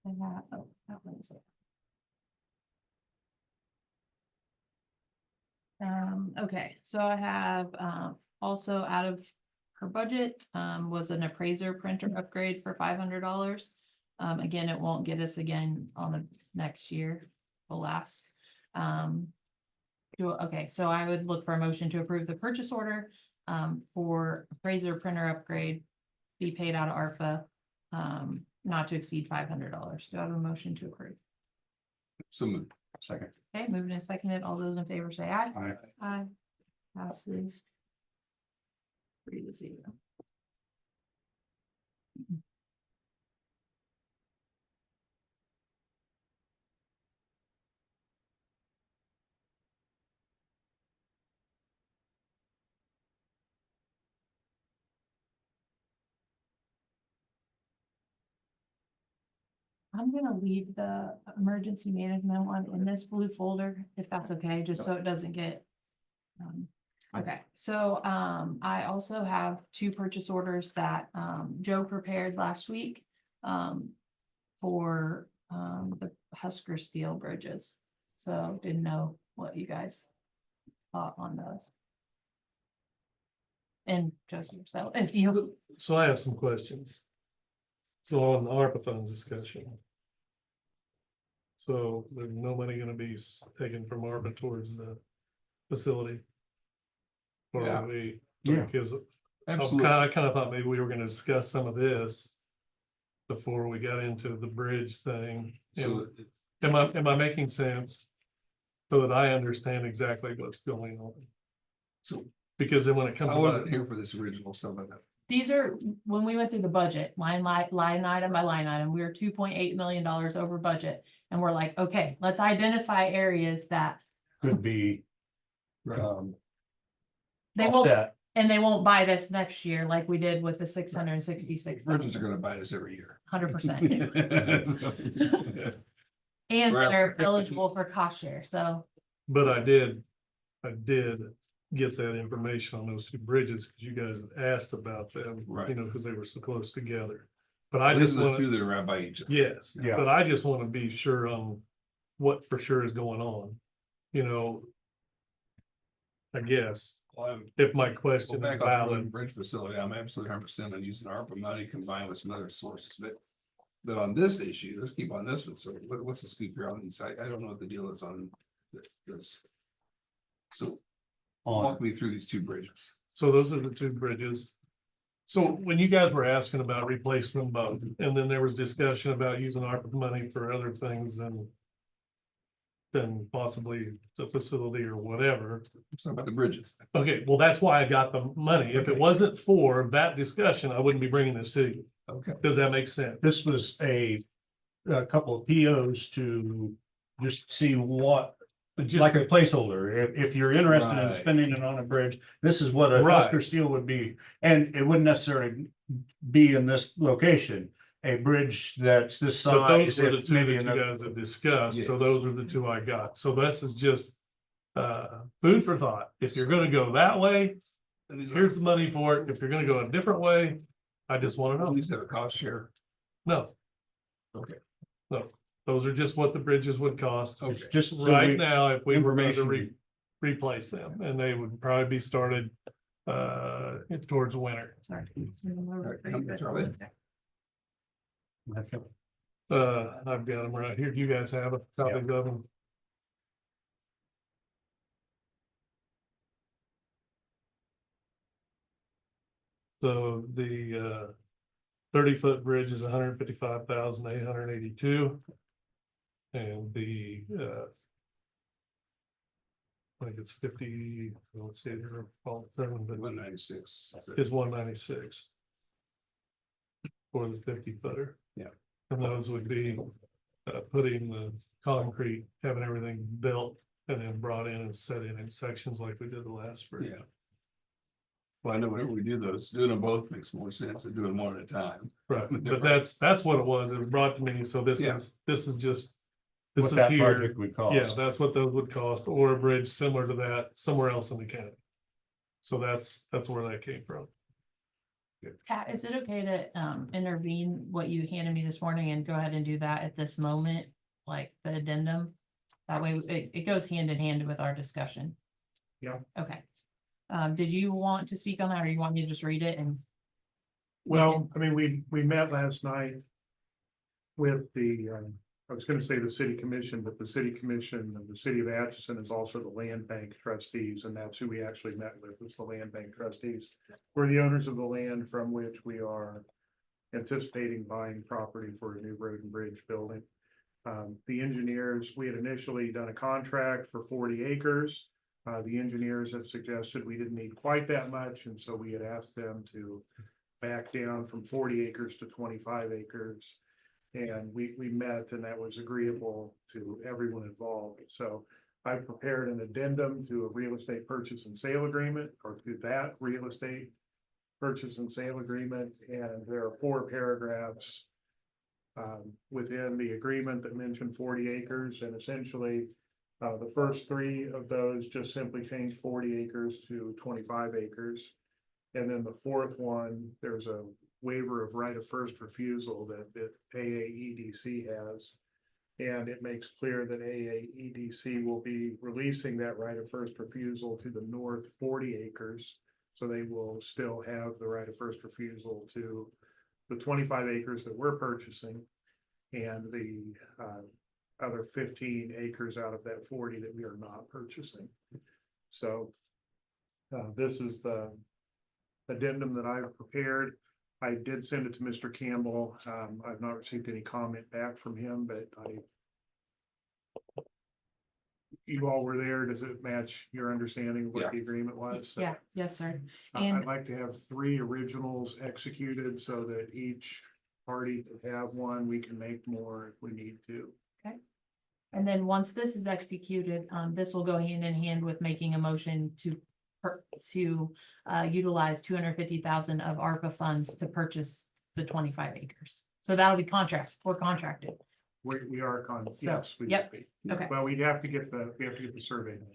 And that one's it. Okay, so I have, also out of her budget, was an appraiser printer upgrade for $500. Again, it won't get us again on the next year, the last. Okay, so I would look for a motion to approve the purchase order, for appraiser printer upgrade, be paid out of ARPA, not to exceed $500. Do I have a motion to approve? So moved. Second. Okay, moving and seconded. All those in favor say aye. Aye. Aye. Passes. 3-0. I'm gonna leave the emergency management one in this blue folder, if that's okay, just so it doesn't get. Okay, so I also have two purchase orders that Joe prepared last week. For the Husker steel bridges. So didn't know what you guys thought on those. And Joseph, so if you, So I have some questions. So on the ARPA funds discussion. So there's no money gonna be taken from ARPA towards the facility. Or Yeah. are we, Yeah. because Absolutely. I kind of thought maybe we were gonna discuss some of this. Before we got into the bridge thing. So Am I making sense? So that I understand exactly what's going on. So Because then when it comes I to wasn't that, here for this original stuff like that. these are, when we went through the budget, line item by line item, we were $2.8 million over budget. And we're like, okay, let's identify areas that Could be. Right. they won't, Offset. and they won't bite us next year like we did with the 666. Bridges are gonna bite us every year. 100%. And they're eligible for cost share, so. but I did get that information on those two bridges, because you guys had asked about them, Right. you know, because they were so close together. But I These just are the want, two that are right by each other. yes, Yeah. but I just want to be sure on what for sure is going on, you know. I guess, if my Well, question is back off the road and valid, bridge facility, I'm absolutely 100% on using ARPA money combined with some other sources, but on this issue, let's keep on this one. So what's the scoop here on these? I don't know what the deal is on this. So walk me through these two bridges. so those are the two bridges. So when you guys were asking about replacing them both, and then there was discussion about using ARPA money for other things than possibly the facility or whatever. Let's talk about the bridges. Okay, well, that's why I got the money. If it wasn't for that discussion, I wouldn't be bringing this to you. Okay. Does that make sense? This was a couple of POs to just see what, like a placeholder. If you're interested in Right. spending it on a bridge, this is what a Right. Husker steel would be. And it wouldn't necessarily be in this location, a bridge that's this But those size. were the if two maybe that you another- guys have discussed, so Yeah. those are the two I got. So this is just food for thought. If you're gonna go that way, And these here's the money for it. If you're gonna go a different way, I just wanna know. these have a cost share. No. Okay. No, those are just what the bridges would cost. It's Okay. just so Right we- now, if we were going to information. replace them, and they would probably be started towards winter. Sorry. right, come to Charlie. I've got them right here. You guys have a copies of them. So the 30-foot bridge is 155,882. And the I think it's 50, let's see, here, all seven, but 196. is 196. For the 50-footer. Yeah. And those would be putting the concrete, having everything built and then brought in and set in sections like we did the last bridge. Yeah. Well, I know whenever we do those, doing them both makes more sense than doing one at a time. Right, but that's what it was. It was brought to me, so this Yeah. is just. What This is that here, project would yeah, cost. that's what those would cost, or a bridge similar to that somewhere else in the county. So that's where that came from. Pat, is it okay to intervene what you handed me this morning and go ahead and do that at this moment, like the addendum? That way it goes hand in hand with our discussion. Yeah. Okay. Did you want to speak on that, or you want me to just read it and? Well, I mean, we met last night with the, I was gonna say the city commission, but the city commission of the city of Atchison is also the land bank trustees, and that's who we actually met with, was the land bank trustees. We're the owners of the land from which we are anticipating buying property for a new road and bridge building. The engineers, we had initially done a contract for 40 acres. The engineers have suggested we didn't need quite that much, and so we had asked them to back down from 40 acres to 25 acres. And we met, and that was agreeable to everyone involved. So I prepared an addendum to a real estate purchase and sale agreement, or to that real estate purchase and sale agreement, and there are 4 paragraphs within the agreement that mention 40 acres, and essentially The first three of those just simply changed 40 acres to 25 acres. And then the fourth one, there's a waiver of right of first refusal that AAEDC has. And it makes clear that AAEDC will be releasing that right of first refusal to the north 40 acres. So they will still have the right of first refusal to the 25 acres that we're purchasing. And the other 15 acres out of that 40 that we are not purchasing. So this is the addendum that I've prepared. I did send it to Mr. Campbell. I've not received any comment back from him, but you all were there. Does it match your understanding of what the agreement was? So, Yeah, yes, sir. I'd And like to have 3 originals executed so that each party could have one. We can make more if we need to. And then once this is executed, this will go hand in hand with making a motion to utilize 250,000 of ARPA funds to purchase the 25 acres. So that'll be we're contracted. We are So, yes, we yep. would be. Okay. Well, we have to get the survey done.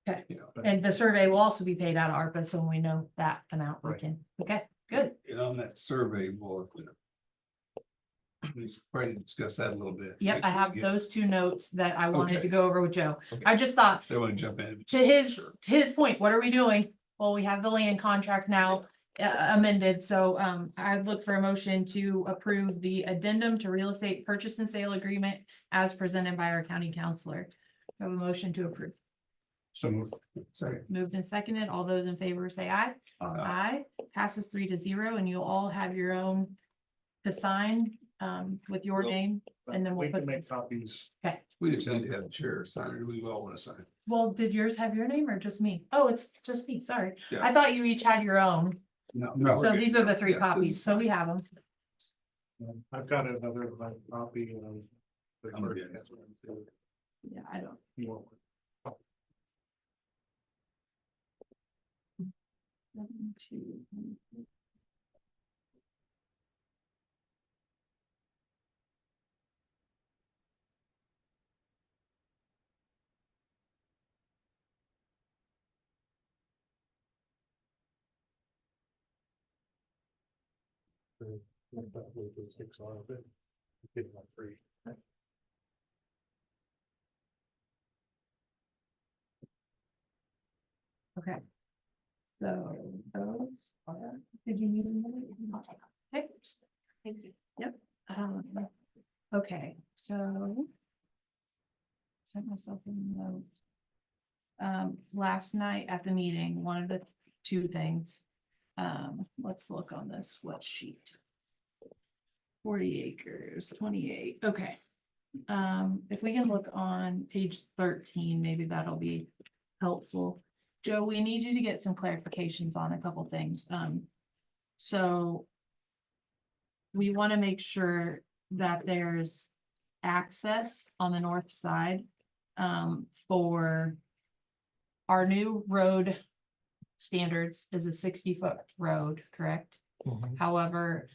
Okay. Yeah, but- And the survey will also be paid out of ARPA, so when we know that amount, we Right. can, okay, good. And on that survey, we'll probably discuss that a little bit. Yep, I have those 2 notes that I wanted Okay. to go over with Joe. Okay. I just thought, They want to jump in. to his Sure. point, what are we doing? Well, we have the land contract now amended, so I'd look for a motion to approve the addendum to real estate purchase and sale agreement as presented by our county counselor. We have a motion to approve. So moved. Sorry. Moved and seconded. All those in favor say aye. Aye. Passes 3-0, and you'll all have your own to sign with your name, and then we'll We can put. make copies. We just need to have a chair sign it. We all want to sign. Well, did yours have your name or just me? Oh, it's just me, sorry. Yeah. I thought you each had your own. No. So these are the 3 Yeah, copies, so we have them. I've got another copy. I'm gonna get it. Yeah, I don't. You want one? 7, 2, 1, 2. Get my 3. Okay. So those are, did you need a minute? I'll take them. Okay. Thank you. Yep. Okay, so. Sent myself a note. Last night at the meeting, one of the 2 things. Let's look on this wet sheet. 40 acres, 28, okay. If we can look on page 13, maybe that'll be helpful. Joe, we need you to get some clarifications on a couple things. So we want to make sure that there's access on the north side for our new road standards is a 60-foot road, correct? However,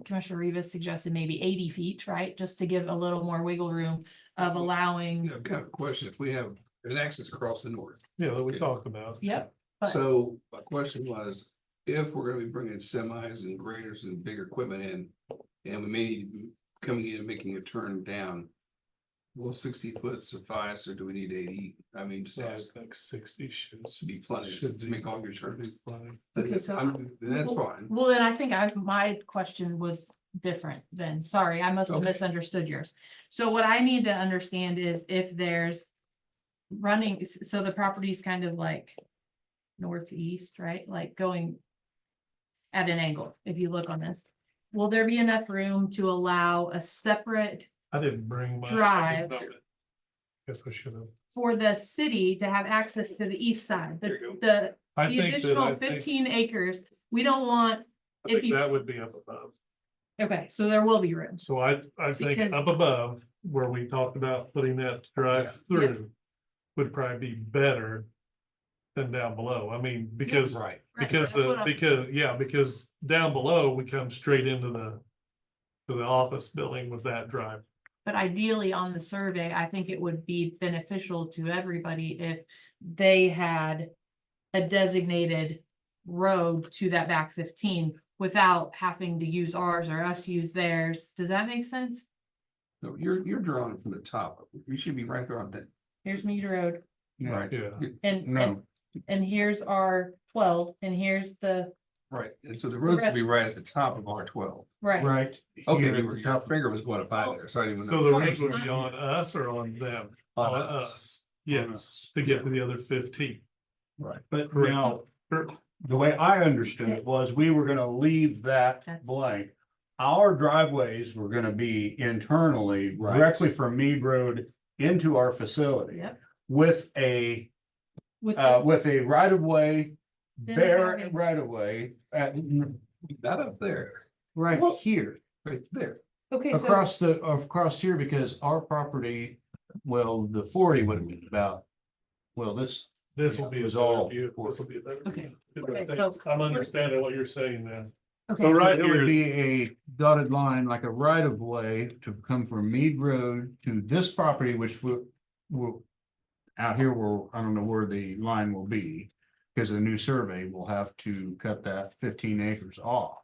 Commissioner Rivas suggested maybe 80 feet, right? Just to give a little more wiggle room of allowing. Yeah, I've got a question. If we have, there's access across the north. Yeah, that we talked about. Yep. But- So my question was, if we're gonna be bringing semis and graders and bigger equipment in, and we may be coming in and making a turn down, will 60 foot suffice, or do we need 80? I mean, just So I ask, think 60 should be plenty to make all your turns. be plenty. Okay, so That's fine. Well, then I think my question was different then. Sorry, I must have Okay. misunderstood yours. So what I need to understand is if there's running, so the property's kind of like northeast, right? Like going at an angle, if you look on this. Will there be enough room to allow a separate I didn't bring my. Drive. Guess I should have. for the city to have access to the east side? There you The I the think that, additional I think, 15 acres, we don't want, I if think you, that would be up above. okay, so there will be room. So I think Because- up above where we talked about putting that drive through would probably be better than down below. I mean, because, Right. because, That's what I'm- because down below, we come straight into the office building with that drive. But ideally on the survey, I think it would be beneficial to everybody if they had a designated road to that back 15 without having to use ours or us use theirs. Does that make sense? No, you're drawing from the top. You should be right there on that. Here's Mead Road Right. Yeah. and, No, and here's our 12 and here's the, Right, and so the road should be right at the top of R12. right. right. Okay, here at your the top. finger was going up high there, so I didn't even So know. the road would be on us or on them? On On us. us, yes, to get to the other 15. Right, but Correct. now, the way I understood it was we were gonna leave that That's- blank. Our driveways were gonna be internally, Right. directly from Mead Road into our facility. Yep. With With a right of way, Then bare having- right of way at, Not up there, right Well- here. right there. okay, so Across here, because our property, well, the 40 would have been about, well, this. This will be It was a better all view. This will be a better. Okay. view. Okay, I think so- I'm understanding what you're saying then. okay, So right It here, would be a dotted line, like a right of way to come from Mead Road to this property, which will. Out here, I don't know where the line will be, because the new survey will have to cut that 15 acres off.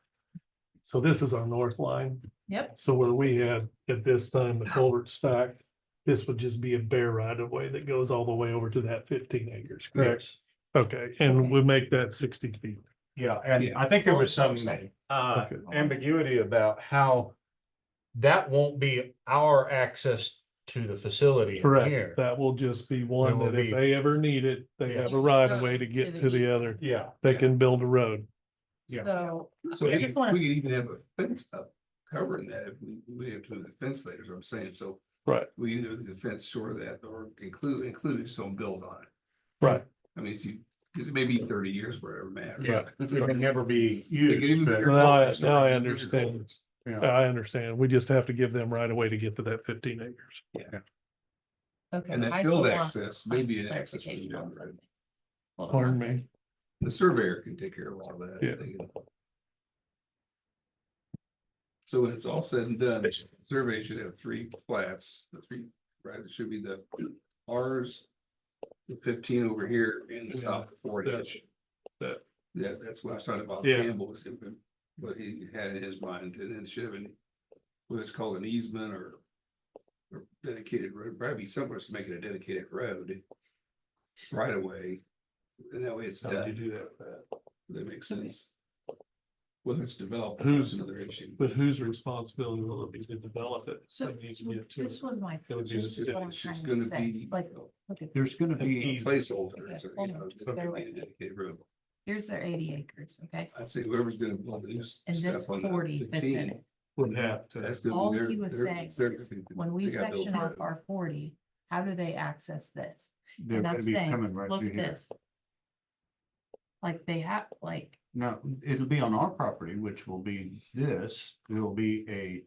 so this is our north line. Yep. So where we had at this time, the culvert stacked, this would just be a bare right of way that goes all the way over to that 15 acres. Correct. Okay, and we make that 60 feet. Yeah, and Yeah. I think there was some Okay. ambiguity about how. That won't be our access to the facility in here. Correct. That will just be one There will that if be- they ever need it, they Yeah. have a There's a right of road way to to get the to the east. other. Yeah. They can build a road. Yeah. so. So I we just could, wanna- we could even have a fence up covering that if we have to move the fence later, is what I'm saying, so. Right. We either do the fence short of that or include it, just don't build on it. Right. I mean, because it may be 30 years, whatever matter. Yeah, it can never be It could even used, be but, your Now I- culverts, now I or your understand. culverts. yeah. I understand. We just have to give them right away to get to that 15 acres. Okay. And that I field still want access may be an access for clarification the on down the road. something. Hold on Pardon one me. second. The surveyor can take care of all that. Yeah. So when it's all said and done, the survey should have 3 plats, right, it should be the ours. The 15 over here and the top 40. That- Yeah, that's what I was talking about. Yeah. Campbell was gonna be what he had in his mind, and then it should have been. What it's called an easement or dedicated road, probably somewhere to make it a dedicated road. Right away, and that way it's How do you done, do that? that makes sense. Whether it's developed. Who's- is another issue. But whose responsibility will it be to develop it? So That needs to be up to this us. was my, It would be this the is what I'm It's trying just to gonna say, be. like, look at, There's gonna An be, easement. Placeholders, or, you know, it's gonna be a dedicated road. here's their 80 acres, okay? I'd say whoever's gonna build this. And this stuff on the 40 fits in 15, it. Would have to. That's gonna All be their. he was their- saying their- is, when we they gotta build section the off road. our 40, how do they access this? they're And I'm gonna be saying, coming right look through at here. this. Like they have, like, No, it'll be on our property, which will be this, it'll be a.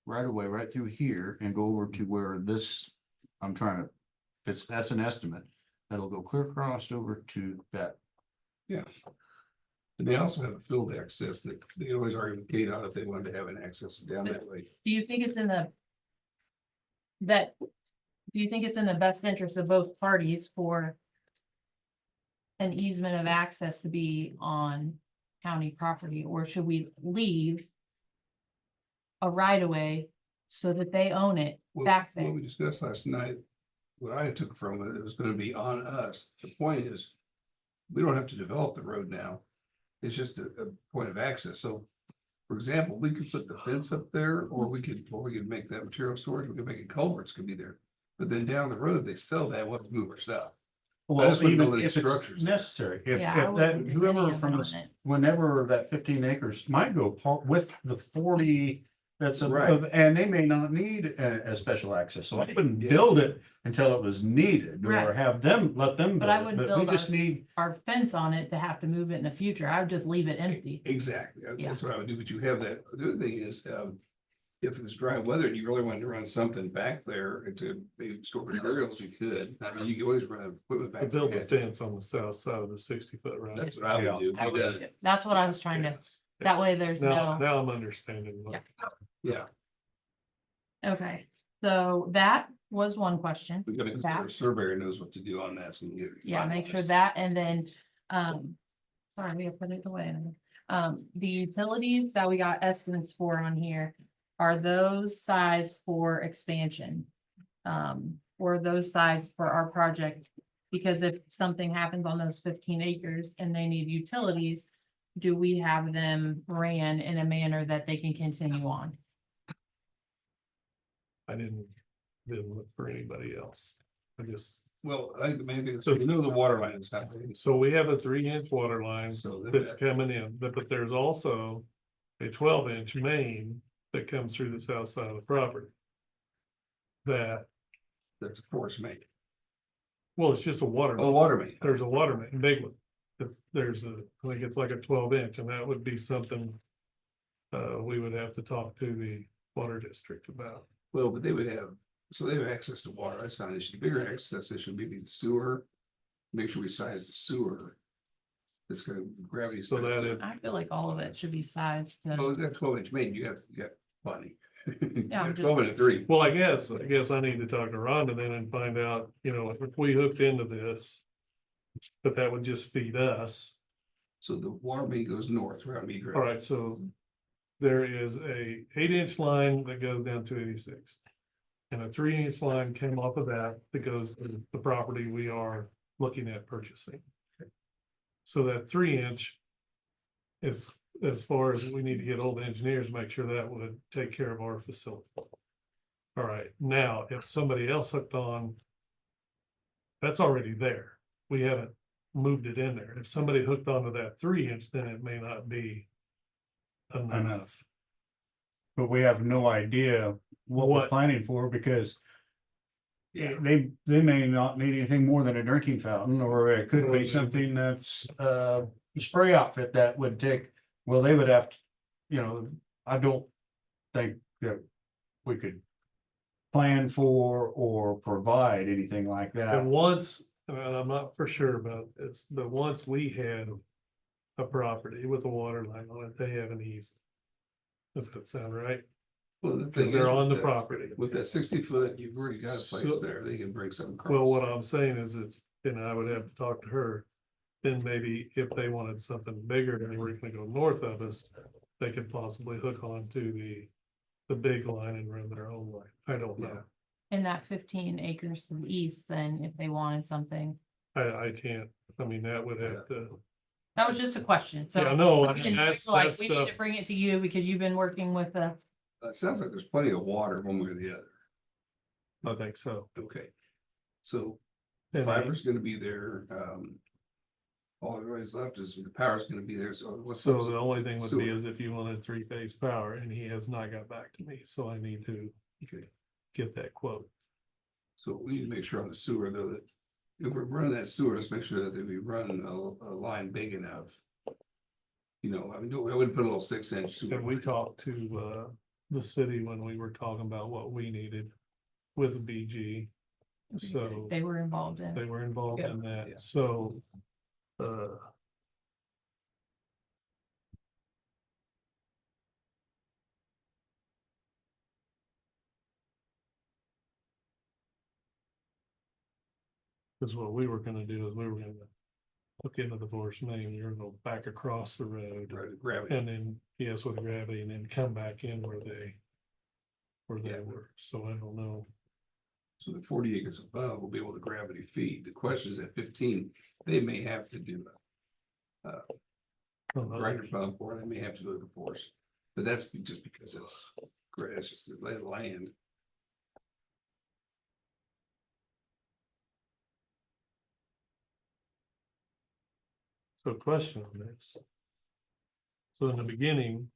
Right away, right through here and go over to where this, I'm trying to, that's an estimate. That'll go clear across over to that. And they also have a field access that they always argue with KDOT if they wanted to have an access down that way. do you think it's in the do you think it's in the best interest of both parties for an easement of access to be on county property, or should we leave a right of way so that they own it back What there? we discussed last night, what I took from it, it was gonna be on us. The point is, we don't have to develop the road now. It's just a point of access. So, for example, we could put the fence up there, or we could make that material storage, we could make it culverts could be there. But then down the road, if they sell that, we'll have to move our stuff. Well, just wouldn't even build any if it's structures. necessary, if Yeah, I that, wouldn't do whoever any of from it this, on it. whenever that 15 acres might go with the 40. That's Right. and they may not need a special access, so I wouldn't Yeah. build it until it was needed, or Right. have them, let them But build I it, wouldn't but we build just our- need. Our fence on it to have to move it in the future, I would just leave it empty. Exactly, Yeah. that's what I would do, but you have that, the other thing is, if it was dry weather and you really wanted to run something back there to maybe store materials, you could. I mean, you could always run equipment back. Build the there. fence on the south side of the 60-foot, right? That's what I would do. I would too. That's what I was trying to, that way there's Now, no, now I'm understanding. Yeah. Yeah, okay. So that was one question. We gotta, That- our surveyor knows what to do on that, so we can get. it Yeah, make sure finalized. that, and then, sorry, we have put it away. The utilities that we got estimates for on here, are those size for expansion? Or those size for our project? Because if something happens on those 15 acres and they need utilities, do we have them ran in a manner that they can continue on? I didn't look for anybody else. I just, Well, I think the main thing, so you know the water line is happening, so we have a 3-inch water line so that's coming in, but there's also a 12-inch main that comes through the south side of the property. That, that's a force main. well, it's just a water. Oh, main. water main. There's a water main, big one. There's a, I think it's like a 12-inch, and that would be something we would have to talk to the water district about. Well, but they would have, so they have access to water, that's not an issue, the bigger access issue would be the sewer. Make sure we size the sewer. It's gonna gravity. So that is, I feel like all of it should be sized Oh, to, it's got 12-inch main, you got plenty. Yeah, I'm just- 12 and a 3. well, I guess I need to talk to Rhonda then and find out, you know, if we hooked into this. But that would just feed us. So the water main goes north around me. All right, so there is a 8-inch line that goes down to 86th. And a 3-inch line came off of that goes to the property we are looking at purchasing. So that 3-inch is, as far as we need to get all the engineers, make sure that would take care of our facility. All right, now, if somebody else hooked on, that's already there. We haven't moved it in there. If somebody hooked onto that 3-inch, then it may not be enough. But we have no idea what we're What- planning for because they may not need anything more than a drinking fountain, or it could be something that's a spray outfit that would take, well, they would have to, you know, I don't think that we could plan for or provide anything like that. And once, and I'm not for sure about this, but once we had a property with a water line on it, they have an easement. Does that sound right? Well, the thing Because is they're with on the that- property. With that 60-foot, you've already got a place So- there, they can bring something. Well, across. what I'm saying is if, and I would have to talk to her, then maybe if they wanted something bigger and we're gonna go north of us, they could possibly hook on to the big line and run their own line. I don't know. in that 15 acres to the east, then if they wanted something. I can't, I mean, that would have to, That was just a question, so. yeah, no, I mean, And that's, like, that's we need to stuff. bring it to you because you've been working with the, It sounds like there's plenty of water one way or the other. I think so. Okay. So And I- fiber's gonna be there, all that is left is the power's gonna be there, so what's. So the only thing would be Sewer. is if you wanted 3-phase power, and he has not got back to me, so I need to Okay, get that quote. so we need to make sure on the sewer though that if we're running that sewer, let's make sure that we run a line big enough. You know, I mean, I wouldn't put a little 6-inch. sewer And we line. talked to the city when we were talking about what we needed with BG. So they were involved in. they were involved in Yeah. that, so. Cause what we were gonna do is we were gonna look into the force main, you're gonna go back across the road. Right, gravity. And then, yes, with gravity, and then come back in where they Yeah. were, so I don't know. So the 40 acres above will be able to gravity feed. The question is at 15, they may have to do a grinder pump, or they may have to go to the force. But that's just because it's just the lay of the land. So question on this. So in the beginning.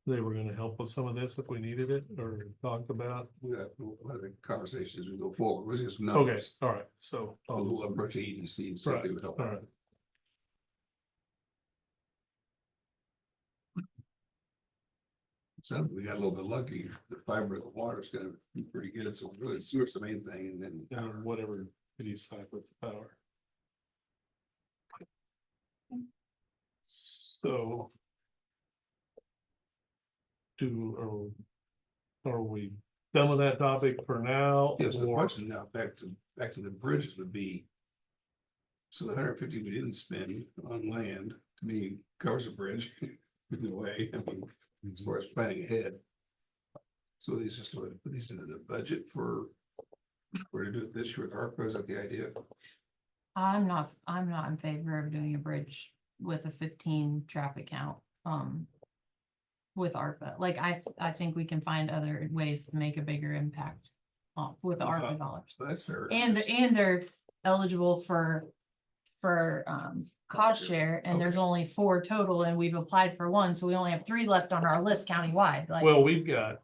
They were gonna help with some of this if we needed it or talked about. We'll have a conversation as we go forward. We're just Okay, numbers. all right, so. I'll We'll just- approach agency and see if they would help. All right. So we got a little bit lucky. The fiber of the water is gonna be pretty good. So really sewer's the main thing and then. And whatever it is type with the power. So. Are we done with that topic for now? Yes, the or- question now, back to the bridges would be. So the 150 we didn't spend on land, to me, covers a bridge, in a way, I mean, as far as planning ahead. So these just put these into the budget for to do it this year with ARPA, is that the idea? I'm not in favor of doing a bridge with a 15 traffic count, with ARPA. Like, I think we can find other ways to make a bigger impact, with the ARPA dollars. So that's fair. And they're eligible for cost share, and there's only 4 total, and we've applied for 1, so we only have 3 left on our list countywide, like, Well, we've got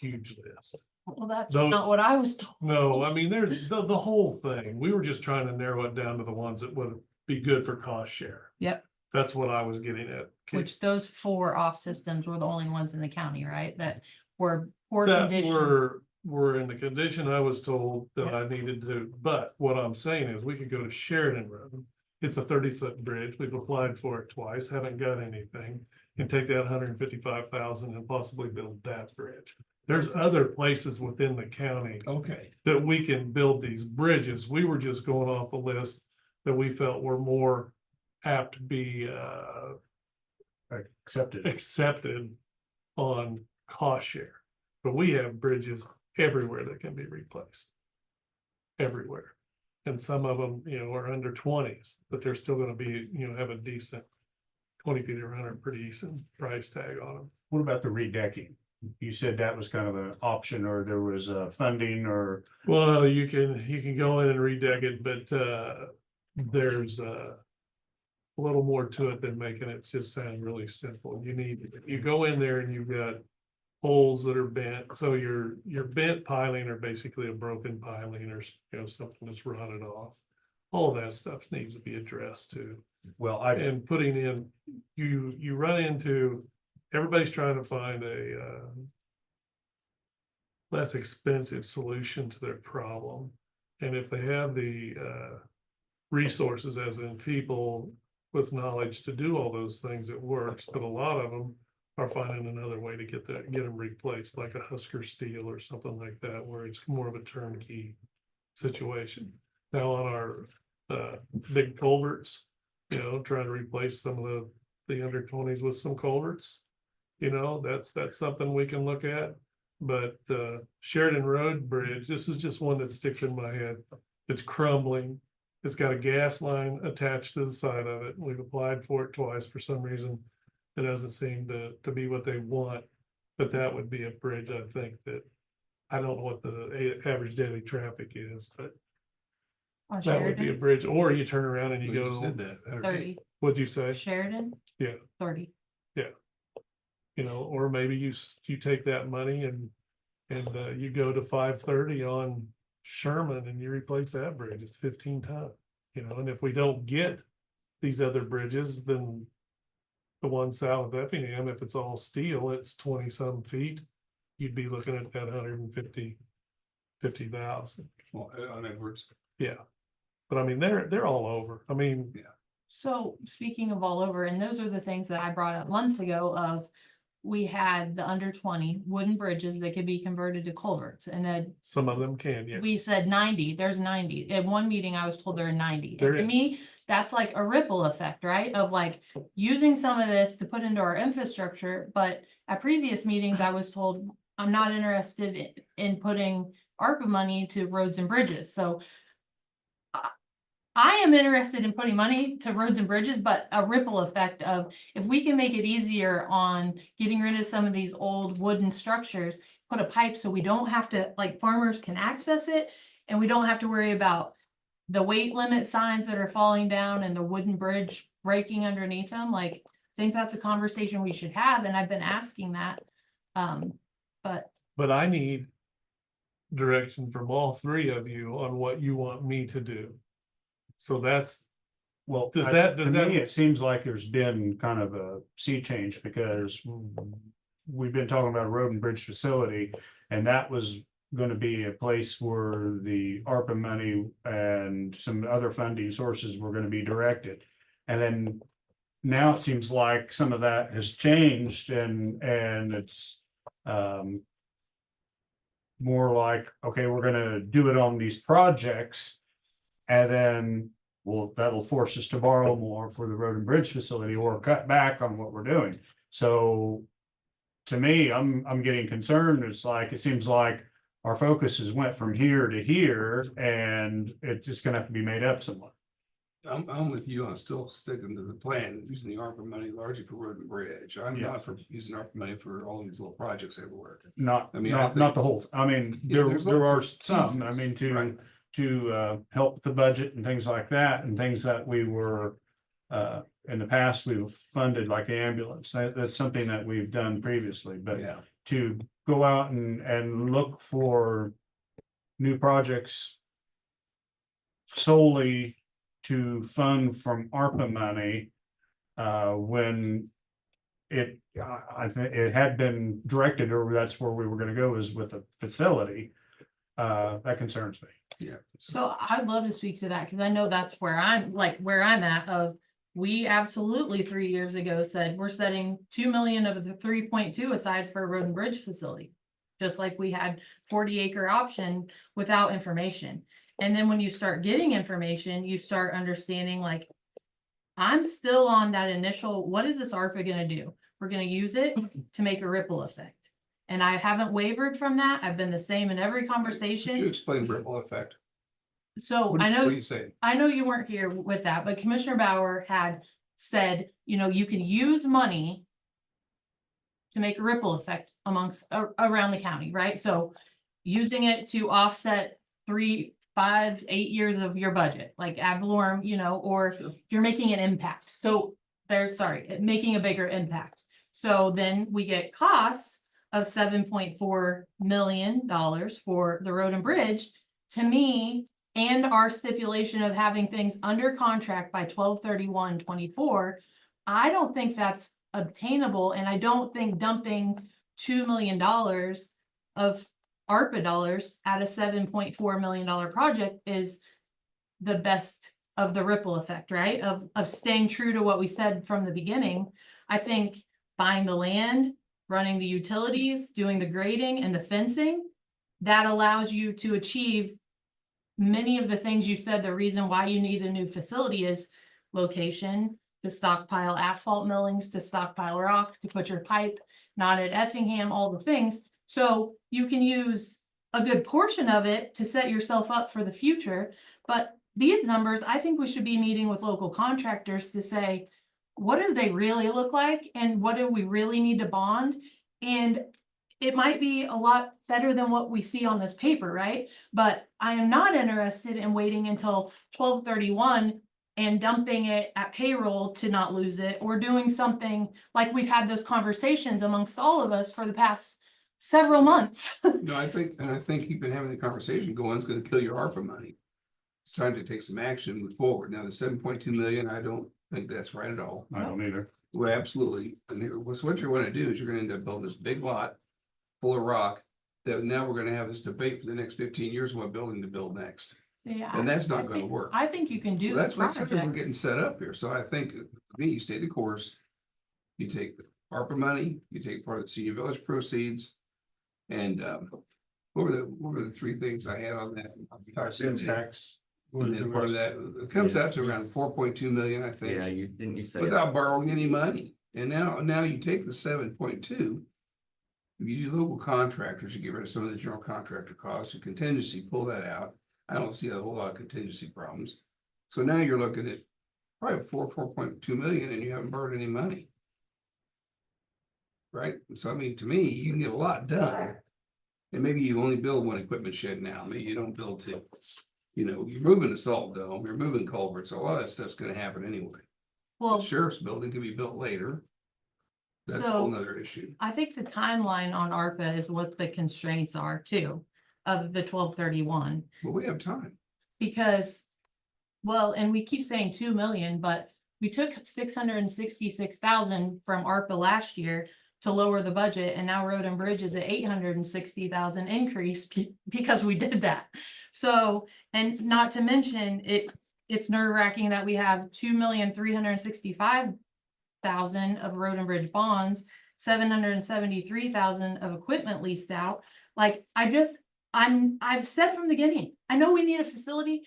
huge list. well, that's those- not what I was told. No, I mean, there's the whole thing. We were just trying to narrow it down to the ones that would be good for cost share. Yep. That's what I was getting at. Which those 4 off systems were the only ones in the county, right? That were poor That condition. were in the condition I was told that I needed to, but what I'm saying is we could go to Sheridan Road. It's a 30-foot bridge. We've applied for it twice, haven't got anything. And take that 155,000 and possibly build that bridge. There's other places within the county Okay, that we can build these bridges. We were just going off a list that we felt were more apt to be accepted on cost share. But we have bridges everywhere that can be replaced. Everywhere. And some of them, are under 20s, but they're still gonna be, have a decent 20 feet or 100, pretty decent price tag on them. What about the redecking? You said that was kind of an option, or there was funding, or Well, you can go in and redeck it, but there's a little more to it than making it just sound really simple. You go in there and you've got holes that are bent, so your bent piling are basically a broken piling, or something that's rotted off. All of that stuff needs to be addressed too. well, And putting in, you run into, everybody's trying to find a less expensive solution to their problem. And if they have the resources, as in people with knowledge to do all those things, it works. But a lot of them are finding another way to get them replaced, like a Husker steel or something like that, where it's more of a turnkey situation. Now on our big culverts, trying to replace some of the under 20s with some culverts. That's something we can look at. But Sheridan Road Bridge, this is just one that sticks in my head. It's crumbling. It's got a gas line attached to the side of it. We've applied for it twice. For some reason, it doesn't seem to be what they want. But that would be a bridge, I think, that I don't know what the average daily traffic is, but On that would be a Sheridan, bridge. Or you turn around and you we just go, did that. 30. what'd you say? Sheridan? Yeah. 30. Or maybe you take that money and you go to 530 on Sherman and you replace that bridge. It's 15 ton. And if we don't get these other bridges, then the one south of Effingham, if it's all steel, it's 20 some feet. You'd be looking at that 50,000. Well, on Edwards. Yeah. But I mean, they're all over. I mean, So speaking of all over, and those are the things that I brought up months ago of, we had the under 20 wooden bridges that could be converted to culverts, and then some of them can, yes. we said 90, there's 90. At one meeting, I was told there are 90. There And to is. me, that's like a ripple effect, right? Of like using some of this to put into our infrastructure, but at previous meetings, I was told I'm not interested in putting ARPA money to roads and bridges, so I am interested in putting money to roads and bridges, but a ripple effect of, if we can make it easier on getting rid of some of these old wooden structures, put a pipe so we don't have to, like, farmers can access it, and we don't have to worry about the weight limit signs that are falling down and the wooden bridge breaking underneath them. Like, I think that's a conversation we should have, and I've been asking that. But I need direction from all 3 of you on what you want me to do. So that's, well, Does to that- me, it seems like there's been kind of a sea change, because we've been talking about a road and bridge facility, and that was going to be a place where the ARPA money and some other funding sources were going to be directed. And then now it seems like some of that has changed, and it's more like, okay, we're gonna do it on these projects. And then, well, that'll force us to borrow more for the road and bridge facility or cut back on what we're doing. So to me, I'm getting concerned. It's like, it seems like our focus has went from here to here and it's just gonna have to be made up somewhat. I'm with you. I'm still sticking to the plan, using the ARPA money largely for road and bridge. I'm Yeah. not for using ARPA money for all these little projects everywhere. Not, I mean, I not think- the whole, I mean, Yeah, there there's are little some, I pieces, mean, right. to help with the budget and things like that, and things that we were. In the past, we've funded like the ambulance, that's something that we've done previously, but Yeah. to go out and look for. New projects. Solely to fund from ARPA money. When. I think it had been directed, or that's where we were gonna go, is with a facility. That concerns me. Yeah. So I'd love to speak to that, because I know that's where I'm at of, we absolutely 3 years ago said we're setting 2 million of the 3.2 aside for a road and bridge facility. Just like we had 40-acre option without information. And then when you start getting information, you start understanding, like, I'm still on that initial, what is this ARPA gonna do? We're gonna use it to make a ripple effect. And I haven't wavered from that. I've been the same in every Could you conversation. explain ripple effect? So What I is- know. what are you saying? I know you weren't here with that, but Commissioner Bauer had said, you can use money to make a ripple effect amongst, around the county, right? So using it to offset 3, 5, 8 years of your budget, like ad valorem, or you're making an impact. So making a bigger impact. So then we get costs of $7.4 million for the road and bridge. To me, and our stipulation of having things under contract by 12/31/24, I don't think that's obtainable, and I don't think dumping $2 million of ARPA dollars at a $7.4 million project is the best of the ripple effect, right? Of staying true to what we said from the beginning. I think buying the land, running the utilities, doing the grading and the fencing, that allows you to achieve many of the things you said. The reason why you need a new facility is location, to stockpile asphalt millings, to stockpile rock, to put your pipe, not at Effingham, all the things. So you can use a good portion of it to set yourself up for the future. But these numbers, I think we should be meeting with local contractors to say, what do they really look like? And what do we really need to bond? And it might be a lot better than what we see on this paper, right? But I am not interested in waiting until 12/31 and dumping it at payroll to not lose it, or doing something like we've had those conversations amongst all of us for the past several months. No, I think you've been having the conversation going, it's gonna kill your ARPA money. It's time to take some action, move forward. Now, the 7.2 million, I don't think that's right at all. I don't either. Well, absolutely. And what you're gonna do is you're gonna end up building this big lot full of rock that now we're gonna have this debate for the next 15 years, what building to build next. Yeah, And that's I not gonna think- work. I think you can do Well, this that's how we're project. getting set up here. So I think, to me, you stay the course. You take the ARPA money, you take part of the senior village proceeds. And what were the 3 things I had on that? Sales tax. And then part of that, it comes out to around Yes. 4.2 million, I think. Yeah, you say. Without borrowing any money. And now you take the 7.2. If you do local contractors, you get rid of some of the general contractor costs, you contingency, pull that out. I don't see a whole lot of contingency problems. So now you're looking at probably 4.2 million and you haven't borrowed any money. Right? So I mean, to me, you can get a lot done. And maybe you only build 1 equipment shed now, maybe you don't build 2. You're moving the salt dome, you're moving culverts, a lot of that stuff's gonna happen anyway. The Well, sheriff's building can be built later. That's a whole nother issue. I think the timeline on ARPA is what the constraints are too, of the 12/31. But we have time. Because, well, and we keep saying 2 million, but we took 666,000 from ARPA last year to lower the budget, and now Road and Bridge is at 860,000 increase because we did that. So, and not to mention, it's nerve-wracking that we have 2,365,000 of road and bridge bonds, 773,000 of equipment leased out. Like, I've said from the beginning, I know we need a facility.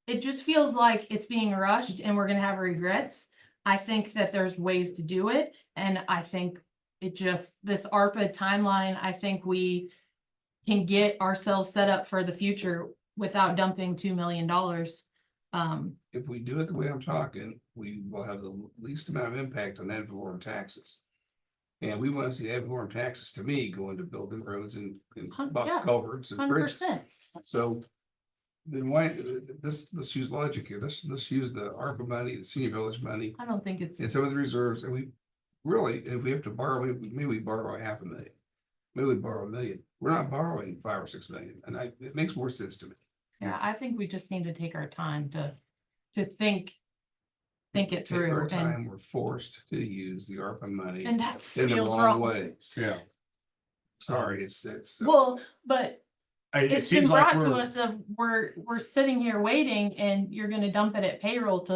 It just feels like it's being rushed and we're gonna have regrets. I think that there's ways to do it, and I think this ARPA timeline, I think we can get ourselves set up for the future without dumping $2 million. If we do it the way I'm talking, we will have the least amount of impact on ad valorem taxes. And we want to see ad valorem taxes, to me, go into building roads and box Yeah, culverts and bridges. 100%. So then why, let's use logic here. Let's use the ARPA money, the senior village money, I don't think it's, and some of the reserves. And we really, if we have to borrow, maybe we borrow $500,000. Maybe we borrow $1 million. We're not borrowing 5 or 6 million. And it makes more sense to me. yeah, I think we just need to take our time to think it Take through. our And, time, we're forced to use the ARPA money and that in the feels wrong wrong. ways. Yeah. Sorry, it's. Well, but It it's been seems like brought to we're, us of we're sitting here waiting and you're gonna dump it at payroll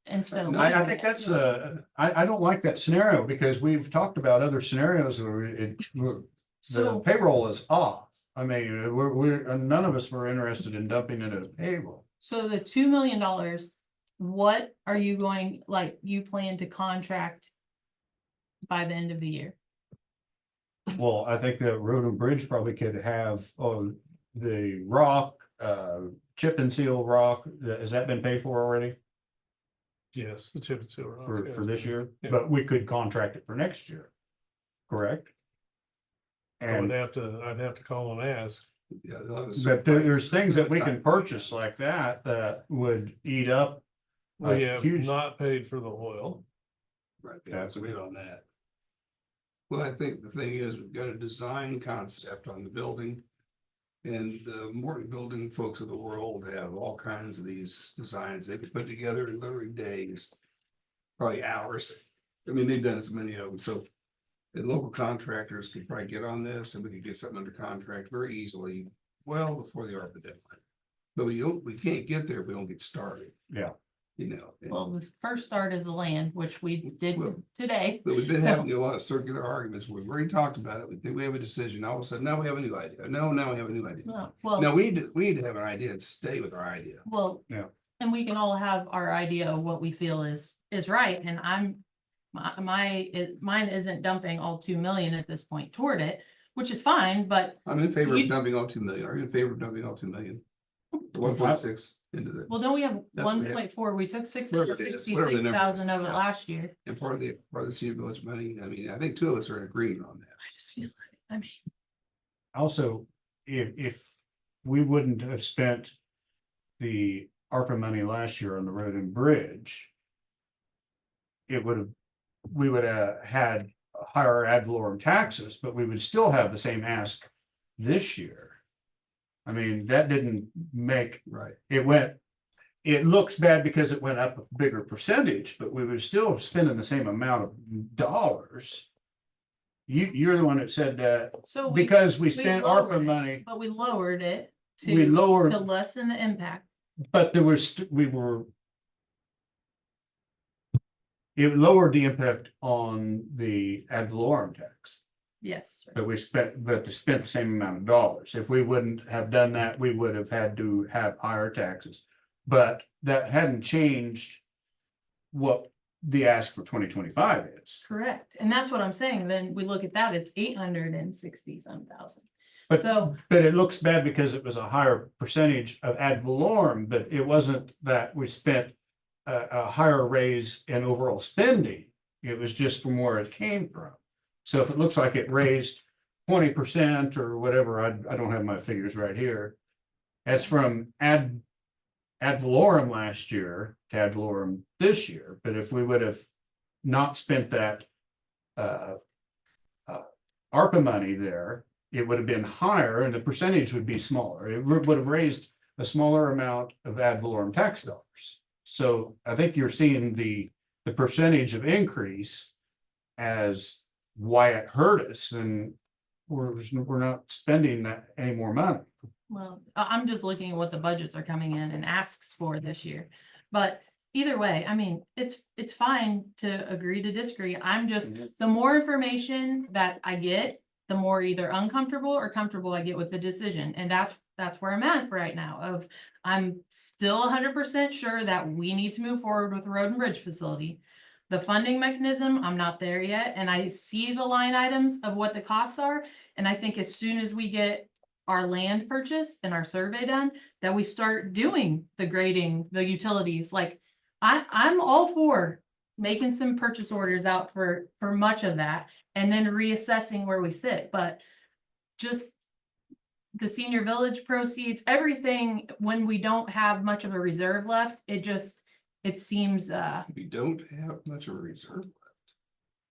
instead of. No, I waiting. think that's, I don't like that scenario because we've talked about other scenarios where the So, payroll is off. I mean, none of us were interested in dumping it at a payroll. so the $2 million, what are you going, like, you plan to contract by the end of the year? Well, I think that Road and Bridge probably could have, the rock, chip and seal rock, has that been paid for already Yes, the chip and seal rock, for yeah. this year? Yeah. But we could contract it for next year, correct? I'd And, have to call and ask. Yeah, they'll have a but certain- there's things that we can purchase like that, that would eat up. We a have huge- not paid for the oil. Right, that's wait on that. Well, I think the thing is, we've got a design concept on the building. And the Morton building folks of the world have all kinds of these designs they could put together in literally days. Probably hours. I mean, they've done so many of them, so. The local contractors could probably get on this and we could get something under contract very easily, well before the ARPA deadline. But we can't get there if we don't get started. Yeah. You know. and- Well, the first start is the land, which we did Well, today. But we've been So- having a lot of circular arguments. We've already talked about it. We think we have a decision. All of a sudden, now we have a new idea. No, now we have a new idea. No, No, well, we need to have an idea and stay with our idea. well, Yeah. and we can all have our idea of what we feel is right, and mine isn't dumping all 2 million at this point toward it, which is fine, but, I'm in favor You- of dumping all 2 million. Are you in favor of dumping all 2 million? 1.6 into the, well, then we have That's what we have. 1.4, we took Whatever it is, whatever the number is. 66,000 of it Yeah. last year. and part of the senior village money. I mean, I think 2 of us are in agreement on that. I just feel like, I mean, Also, if we wouldn't have spent the ARPA money last year on the road and bridge, we would have had higher ad valorem taxes, but we would still have the same ask this year. I mean, that didn't make, Right. it looks bad because it went up a bigger percentage, but we were still spending the same amount of dollars. You're the one that said that so because we spent lowered ARPA it, money, but we lowered it we to lowered, lessen the impact. but there was, it lowered the impact on the ad valorem tax. Yes, sir. But they spent the same amount of dollars. If we wouldn't have done that, we would have had to have higher taxes. But that hadn't changed what the ask for 2025 is. Correct, and that's what I'm saying, then we look at that, it's 860-some thousand. But So, it looks bad because it was a higher percentage of ad valorem, but it wasn't that we spent a higher raise in overall spending. It was just from where it came from. So if it looks like it raised 20% or whatever, I don't have my figures right here. That's from ad valorem last year to ad valorem this year. But if we would have not spent that ARPA money there, it would have been higher and the percentage would be smaller. It would have raised a smaller amount of ad valorem tax dollars. So I think you're seeing the percentage of increase as why it hurt us, and we're not spending that any more money. well, I'm just looking at what the budgets are coming in and asks for this year. But either way, I mean, it's fine to agree to disagree. I'm just, the more information that I get, the more either uncomfortable or comfortable I get with the decision. And that's where I'm at right now of, I'm still 100% sure that we need to move forward with the road and bridge facility. The funding mechanism, I'm not there yet, and I see the line items of what the costs are. And I think as soon as we get our land purchased and our survey done, that we start doing the grading, the utilities, like I'm all for making some purchase orders out for much of that and then reassessing where we sit, but just the senior village proceeds, everything, when we don't have much of a reserve left, it seems, We don't have much of a reserve.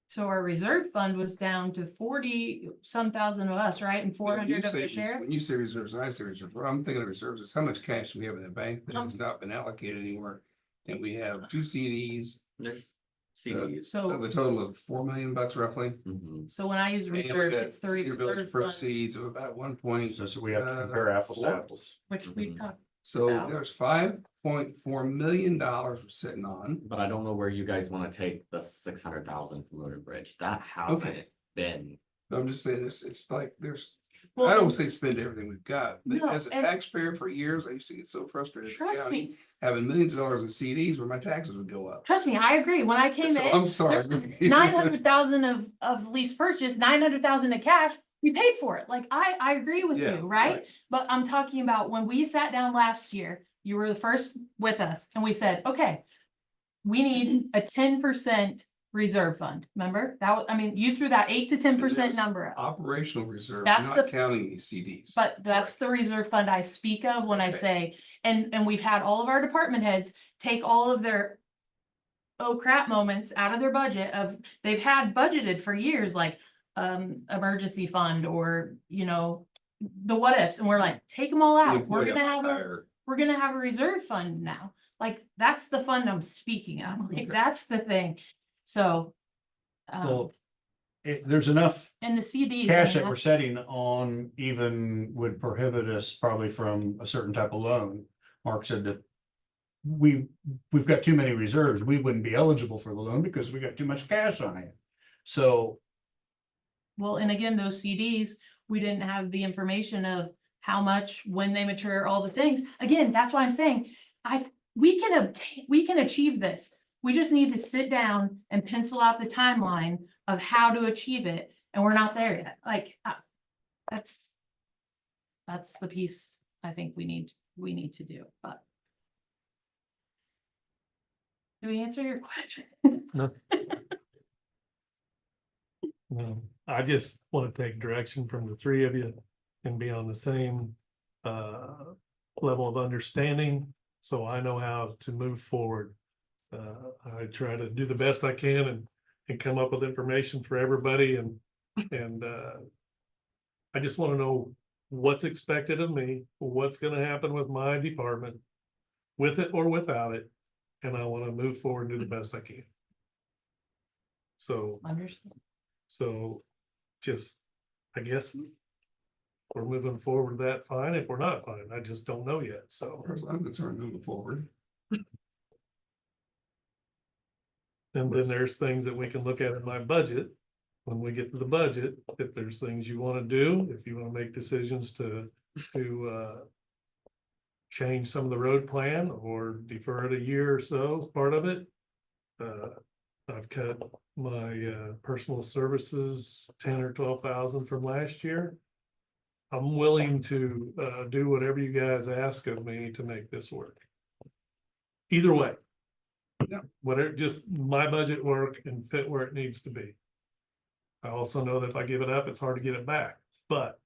so our reserve fund was down to 40 some thousand of us, right? And When you 400 of say- the sheriff. When you say reserves, and I say reserves, what I'm thinking of reserves is how much cash do we have in the bank that has not been allocated anywhere? And we have 2 CDs, There's CDs. So, of a total of $4 million roughly. Mhm. so when I use And we reserve, got it's the senior village reserve fund, proceeds of about 1 point. So we have to compare apples to 4. apples. which we Mhm. talked. So Wow. there's $5.4 million we're sitting on. But I don't know where you guys wanna take the 600,000 from Road and Bridge, that hasn't been. I'm just saying, it's like, there's, Well, I don't and say spend everything we've got, but No, as a and- taxpayer for years, I used to get so frustrated. with the Trust county me. Having millions of dollars in CDs where my taxes would go up. Trust me, I agree. When I came So in, I'm sorry. there was 900,000 of lease purchase, 900,000 of cash. We paid for it. Like, I agree with Yeah, you, right? But I'm talking about when we sat down last year, you were the first with us and we said, okay, we need a 10% reserve fund. Remember? That was, I mean, you threw that 8 to 10% was number out. Operational reserve, That's not the- counting these CDs. But that's the reserve fund I speak of when I Okay. say, and we've had all of our department heads take all of their oh crap moments out of their budget of, they've had budgeted for years, like emergency fund or, the what ifs, and we're like, take them all out. We're gonna have a reserve fund now. Like, that's the fund I'm speaking of. Like, Okay. that's the thing. So. Well, there's enough And the CDs. cash I mean, that we're that's- setting on even would prohibit us probably from a certain type of loan. Mark said that we've got too many reserves. We wouldn't be eligible for the loan because we got too much cash on it. So Well, and again, those CDs, we didn't have the information of how much, when they mature, all the things. Again, that's why I'm saying, we can achieve this. We just need to sit down and pencil out the timeline of how to achieve it, and we're not there yet. Like, that's the piece I think we need to do, but. Do we answer your question? No, I just want to take direction from the three of you and be on the same level of understanding, so I know how to move forward. I try to do the best I can and come up with information for everybody and I just want to know what's expected of me, what's going to happen with my department, with it or without it, and I want to move forward and do the best I can. So. Understand. So just, I guess we're moving forward with that fine. If we're not, fine. I just don't know yet. So, As far as I'm concerned, moving forward. and then there's things that we can look at in my budget. When we get to the budget, if there's things you want to do, if you want to make decisions to change some of the road plan or defer it a year or so, as part of it. I've cut my personal services 10 or 12,000 from last year. I'm willing to do whatever you guys ask of me to make this work. Either way. Yeah. Whatever, just my budget work and fit where it needs to be. I also know that if I give it up, it's hard to get it back, but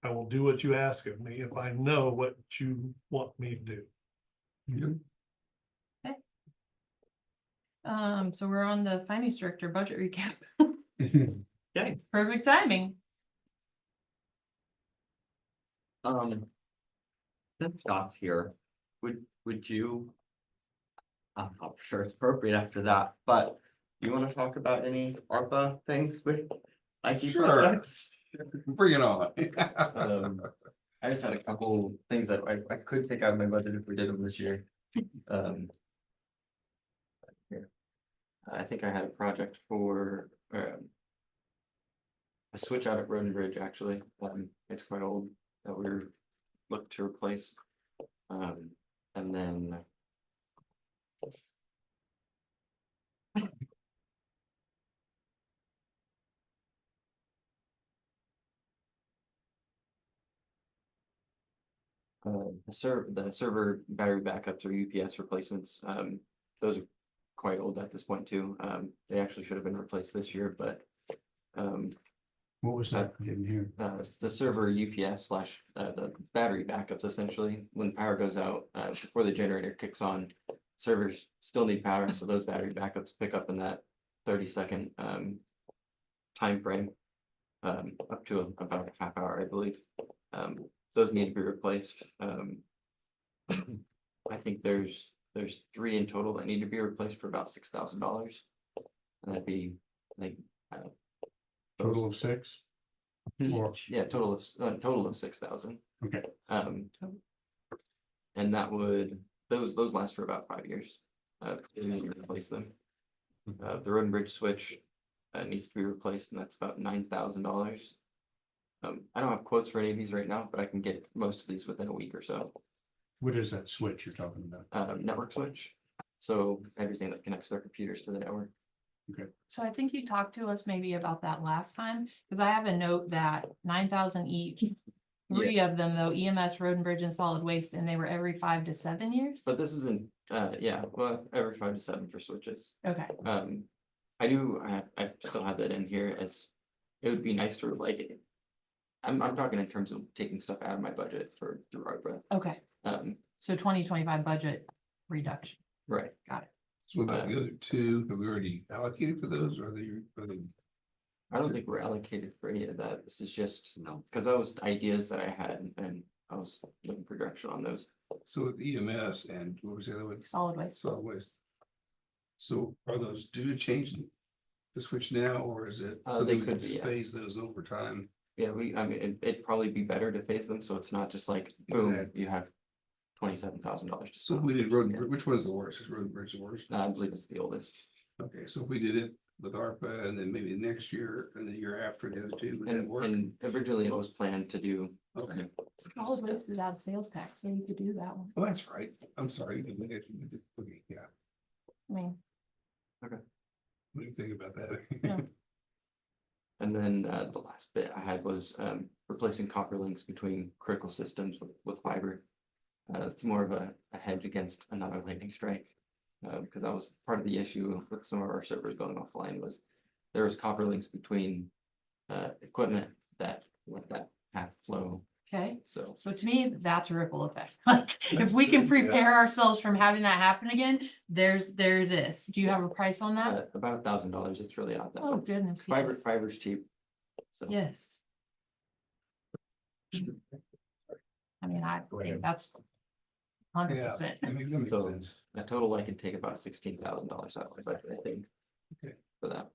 I will do what you ask of me if I know what you want me to do. So we're on the finance director budget recap. Okay. Perfect timing. Since Scott's here, would you? I'm not sure it's appropriate after that, but you wanna talk about any ARPA things with IT Sure. projects? Bring it on. I just had a couple things that I could take out of my budget if we did them this year. Here. I think I had a project for a switch out at Road and Bridge, actually. It's quite old that we're looking to replace. And then. The server battery backups or UPS replacements, those are quite old at this point too. They actually should have been replaced this year, but. What was that? I didn't hear. The server UPS slash, the battery backups essentially, when power goes out, before the generator kicks on. Servers still need power, so those battery backups pick up in that 30-second, time frame. Up to about a half hour, I believe. Those need to be replaced. I think there's 3 in total that need to be replaced for about $6,000. And that'd be like. Total of 6? Or, Yeah, total of 6,000. okay, And that would, those last for about 5 years. You need to replace them. The road and bridge switch needs to be replaced, and that's about $9,000. I don't have quotes for any of these right now, but I can get most of these within a week or so. what is that switch you're talking about? Network switch, so everything that connects their computers to the network. So I think you talked to us maybe about that last time, because I have a note that 9,000 each. 3 of them though, EMS, Road and Bridge and Solid Waste, and they were every 5 to 7 years? But this isn't, yeah, well, every 5 to 7 for switches. Okay, I still have that in here as, it would be nice to like it. I'm talking in terms of taking stuff out of my budget for through ARPA. okay, so 2025 budget reduction, Right. got it. So what about the other 2? Have we already allocated for those, or are they? I don't think we're allocated for any of that. This is just, because that was ideas that I had and I was looking for direction on those. So with EMS and what was the other one? Solid Waste. Solid waste. So are those due to change the switch now, or is it? So They we could be, yeah. phase those over time. Yeah, I mean, it'd probably be better to phase them, so it's not just like, boom, Exactly. you have $27,000 to So if spend. we did road, which one is the worst? Is road and bridge the worst? I believe it's the oldest. Okay, so if we did it with ARPA and then maybe next year and the year after the other 2, would that And, work? and originally it was planned to do. Okay, Solid Waste is out of sales tax, so you could do that one. well, that's right. I'm sorry. Okay, yeah, I mean, what do you think about that? Yeah. And then the last bit I had was replacing copper links between critical systems with fiber. It's more of a hedge against another lightning strike. Because that was part of the issue with some of our servers going offline was there was copper links between equipment that let that path flow. okay, So so to me, that's a ripple effect. Like, if we can prepare ourselves from having that happen again, there it is. Do you have a price on that? about $1,000. It's really not that Oh, much. goodness, Fiber, yes. fiber's cheap. So Yes. I mean, I think that's 100%. Yeah, that makes So- sense. a total, I can take about $16,000 out of my budget, I think. Okay. For that.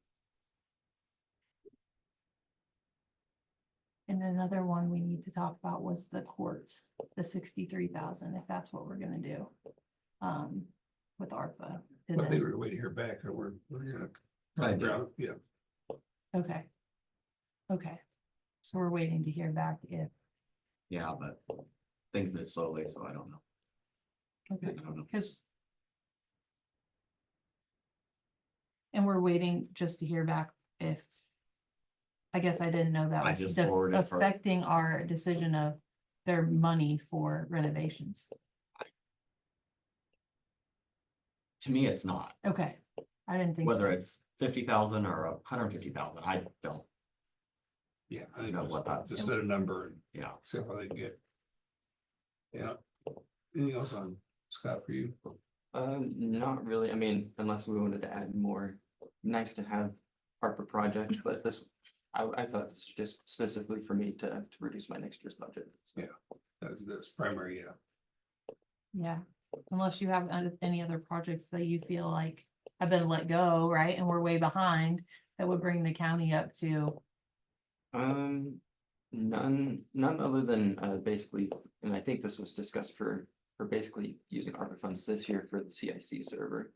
And another one we need to talk about was the courts, the 63,000, if that's what we're gonna do. With ARPA. And But they then- were waiting to hear back, or we're gonna. I do. Yeah, Okay. Okay, so we're waiting to hear back if, Yeah, but things move slowly, so I don't know. I okay, don't know. because. And we're waiting just to hear back if. I guess I didn't know that I was just forwarded it for- affecting our decision of their money for renovations. To me, it's not, Okay, I didn't think so. whether it's 50,000 or 150,000, I don't, yeah. I I think know what that's, just set a number and yeah. see how they get. Yeah. Anything else on Scott for you? Not really. I mean, unless we wanted to add more, nice to have ARPA project, but this, I thought this was just specifically for me to reduce my next year's budget. So. Yeah. That's primary, yeah. Yeah, unless you have any other projects that you feel like have been let go, right, and we're way behind, that would bring the county up to. None other than basically, and I think this was discussed for basically using ARPA funds this year for the CIC server.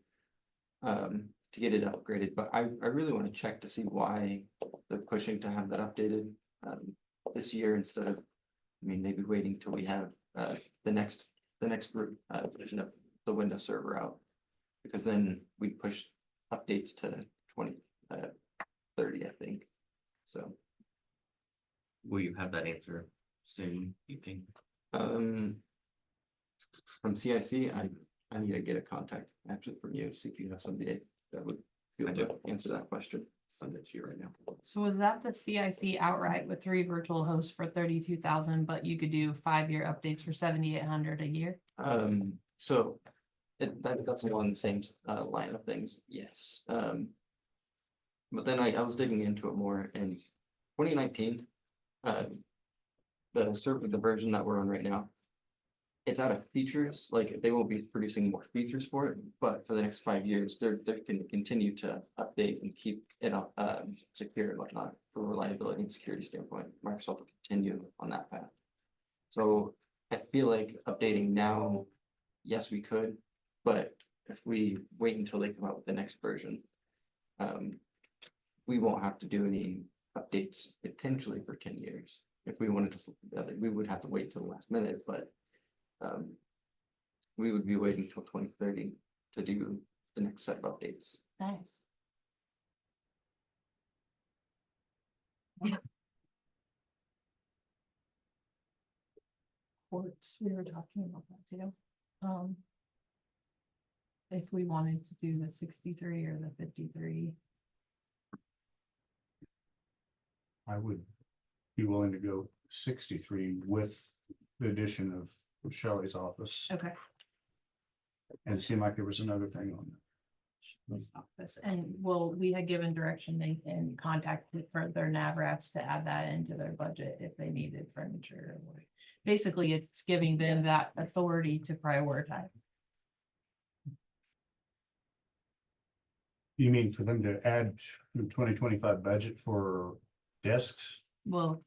To get it upgraded, but I really want to check to see why the pushing to have that updated this year instead of, I mean, maybe waiting till we have the next version of the Windows server out. Because then we push updates to 2030, I think. So Will you have that answer soon, you think? from CIC, I need to get a contact actually from you, see if you have somebody that would be able to answer that question. Send it to you right now. So was that the CIC outright with 3 virtual hosts for 32,000, but you could do 5-year updates for 7,800 a year? So that's along the same line of things, yes. But then I was digging into it more in 2019. The version that we're on right now, it's out of features, like they won't be producing more features for it, but for the next 5 years, they're going to continue to update and keep it up secure and whatnot for reliability and security standpoint. Microsoft will continue on that path. So I feel like updating now, yes, we could, but if we wait until they come out with the next version, we won't have to do any updates potentially for 10 years. If we wanted to, we would have to wait till the last minute, but we would be waiting till 2030 to do the next set of updates. Nice. Courts, we were talking about that too. If we wanted to do the 63 or the 53. I would be willing to go 63 with the addition of Shelley's office. Okay. And it seemed like there was another thing on Office. And well, we had given direction, they can contact for their NAVRATs to add that into their budget if they needed furniture. Basically, it's giving them that authority to prioritize. You mean for them to add to the 2025 budget for desks Well,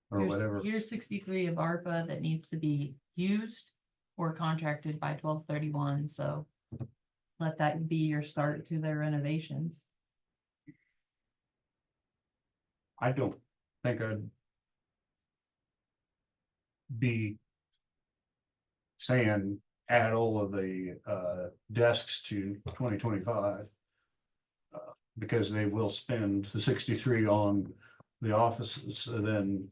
or whatever? here's 63 of ARPA that needs to be used or contracted by 12/31, so let that be your start to their renovations. I don't think I'd be saying add all of the desks to 2025. Because they will spend the 63 on the offices, and then.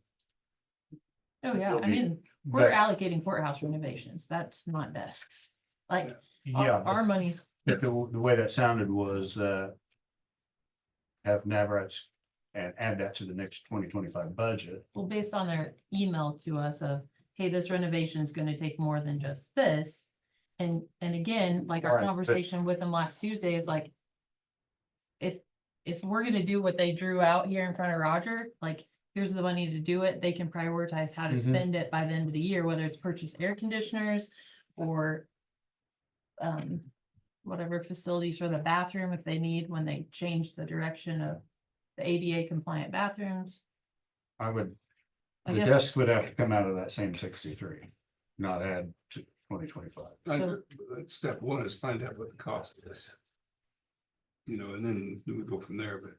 Oh, yeah, It'll I be- mean, we're but- allocating courthouse renovations, that's not desks. Like, Yeah, our money's, but the way that sounded was have NAVRATs and add that to the next 2025 budget. well, based on their email to us of, hey, this renovation is gonna take more than just this. And again, like our Right, but- conversation with them last Tuesday is like, if we're gonna do what they drew out here in front of Roger, like, here's the money to do it, they can prioritize how to Mhm. spend it by the end of the year, whether it's purchase air conditioners or whatever facilities for the bathroom if they need, when they change the direction of the ADA compliant bathrooms. I would, I the guess- desks would have to come out of that same 63, not add to 2025. Step one is find out what the cost is. You know, and then we go from there, but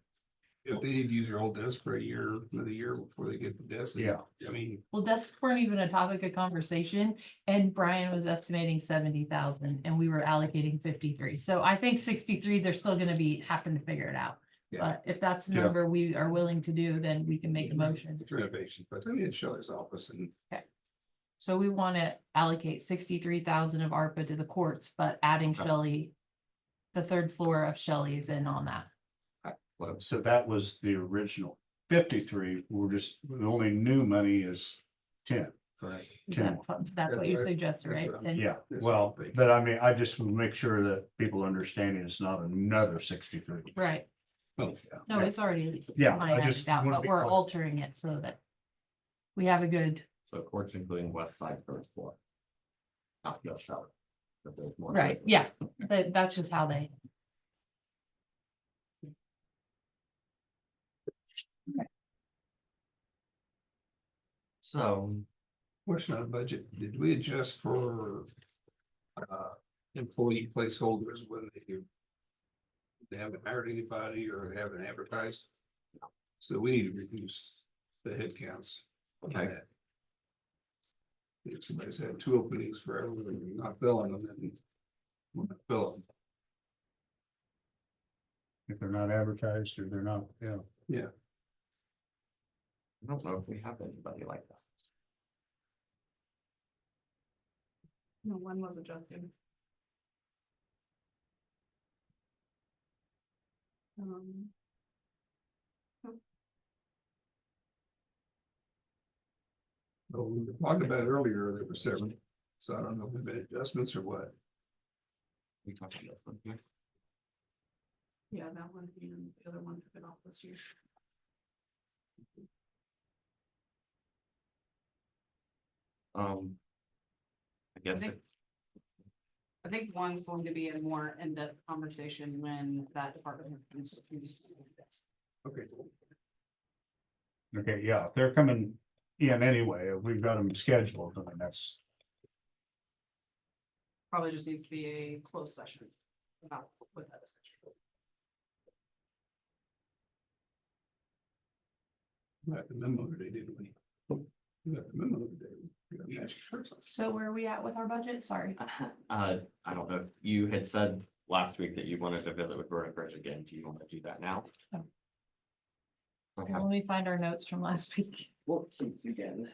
if they need to use your old desk for another year before they get the desk. Yeah. I mean, Well, desks weren't even a topic of conversation, and Brian was estimating 70,000 and we were allocating 53. So I think 63, they're still gonna be having to figure it out. Yeah. But if that's the Yeah. number we are willing to do, then we can make a motion. renovation, but I mean, Shelley's office and So we want to allocate 63,000 of ARPA to the courts, but adding Shelley, the 3rd floor of Shelley's in on that. So that was the original 53, we're just, the only new money is 10, correct? Is 10. That's what you That's right. suggested, right? That's And- Yeah, That's well, right. but I mean, I just will make sure that people understand it's not another 63. Right, well, no, it's already. Yeah, money I added just out, wanna but be we're clear. altering it so that we have a good, So courts including west side 1st floor. Not just shower. But there's more. right, yeah, that's just how they. So question on the budget, did we adjust for employee placeholders when they haven't hired anybody or haven't advertised? So we need to reduce the head counts. on Okay. that. If somebody's had 2 openings forever, and you're not filling them, then we're not filling. If they're not advertised or they're not, yeah. Yeah, I don't know if we have anybody like that. No, one was adjusted. but we were talking about it earlier, there were 7. So I don't know if we've made adjustments or what. We talked about this one here. Yeah, that one, and the other one took it off this year. I guess think- I think one's going to be a more in-depth conversation when that department comes to. Okay. Okay, yeah, if they're coming in anyway, if we've got them scheduled, I mean, that's, Probably just needs to be a closed session about with that discussion. We got the memo today, didn't we? We got the memo today. We got matching shirts on. So where are we at with our budget? Sorry. I don't know if you had said last week that you wanted to visit with Road and Bridge again. Do you want to do that now? Oh. Okay. Let me find our notes from last week. Well, please again.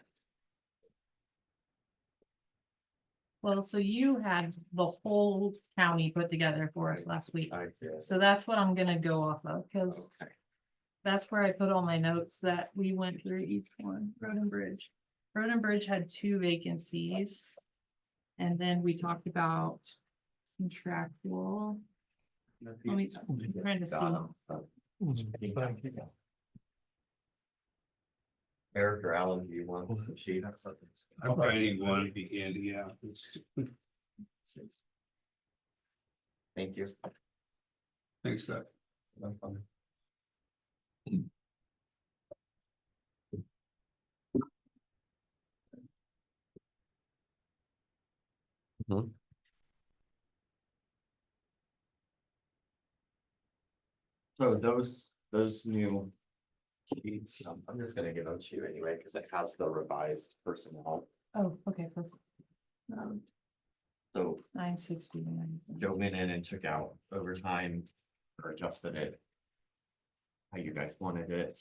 Well, so you had the whole county put together for us last week. I did. So that's what I'm gonna go off of, because Okay. that's where I put all my notes that we went through each one, Road and Bridge. Road and Bridge had 2 vacancies. And then we talked about contractual. Let me, I'm trying to see. Thank you. Eric or Alan, do you want the sheet? I probably need one at the end, yeah. Thank you. Thanks, Doug. So those new sheets, I'm just gonna give them to you anyway, because it has the revised personnel. Oh, okay, perfect. So 960. Joe went in and took out overtime or adjusted it how you guys wanted it.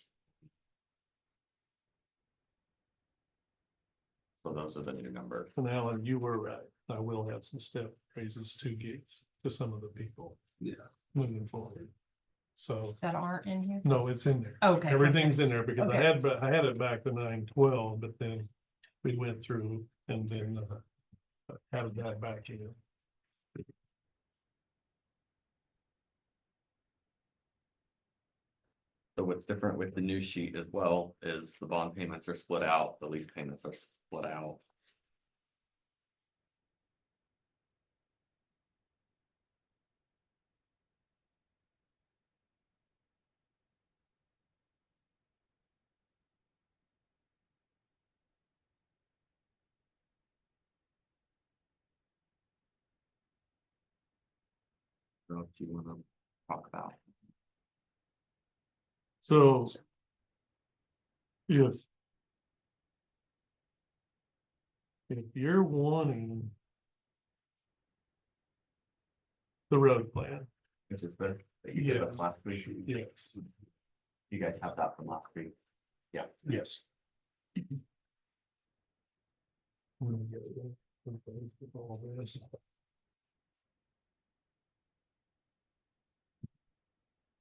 So those are the new numbers. And Alan, you were right. I will have some step raises to give to some of the people Yeah. moving forward. So, That aren't in here? no, it's in there. Okay. Everything's in there because Okay. I had it back to 912, but then we went through and then added that back in. So what's different with the new sheet as well is the bond payments are split out, the lease payments are split out. So if you want to talk about. So if you're wanting the road plan, Which is the, that you gave us Yes. last week. yes, You guys have that from last week. Yeah. yes.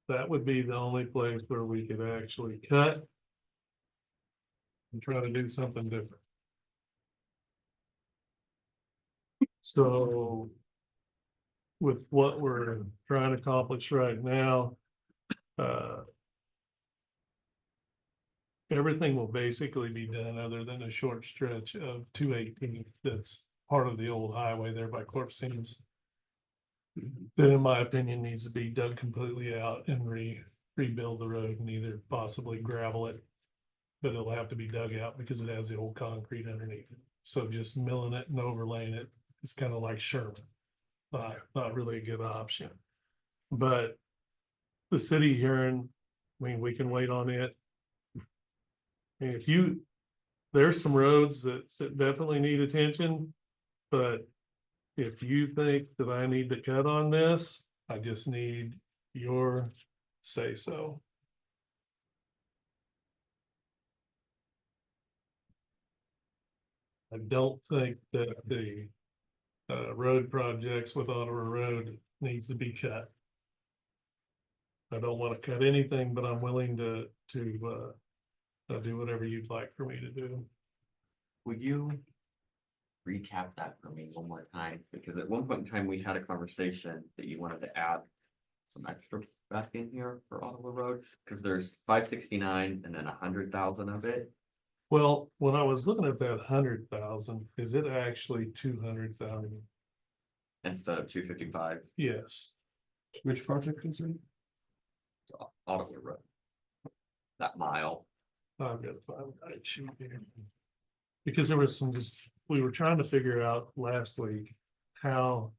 that would be the only place where we could actually cut and try to do something different. So with what we're trying to accomplish right now, everything will basically be done other than a short stretch of 218 that's part of the old highway there by Corp Sims. That in my opinion needs to be dug completely out and rebuild the road and either possibly gravel it. But it'll have to be dug out because it has the old concrete underneath it. So just milling it and overlaying it is kind of like Sherman. Not really a good option. But the city hearing, I mean, we can wait on it. And if you, there's some roads that definitely need attention, but if you think that I need to cut on this, I just need your say so. I don't think that the road projects with Ottawa Road needs to be cut. I don't want to cut anything, but I'm willing to do whatever you'd like for me to do. Will you recap that for me one more time? Because at one point in time, we had a conversation that you wanted to add some extra back in here for Ottawa Road, because there's 569 and then 100,000 of it. Well, when I was looking at that 100,000, is it actually 200,000? Instead of 255, Yes. Which project is it? Ottawa Road. That mile. I've got to find that sheet here. Because there was some, just, we were trying to figure out last week how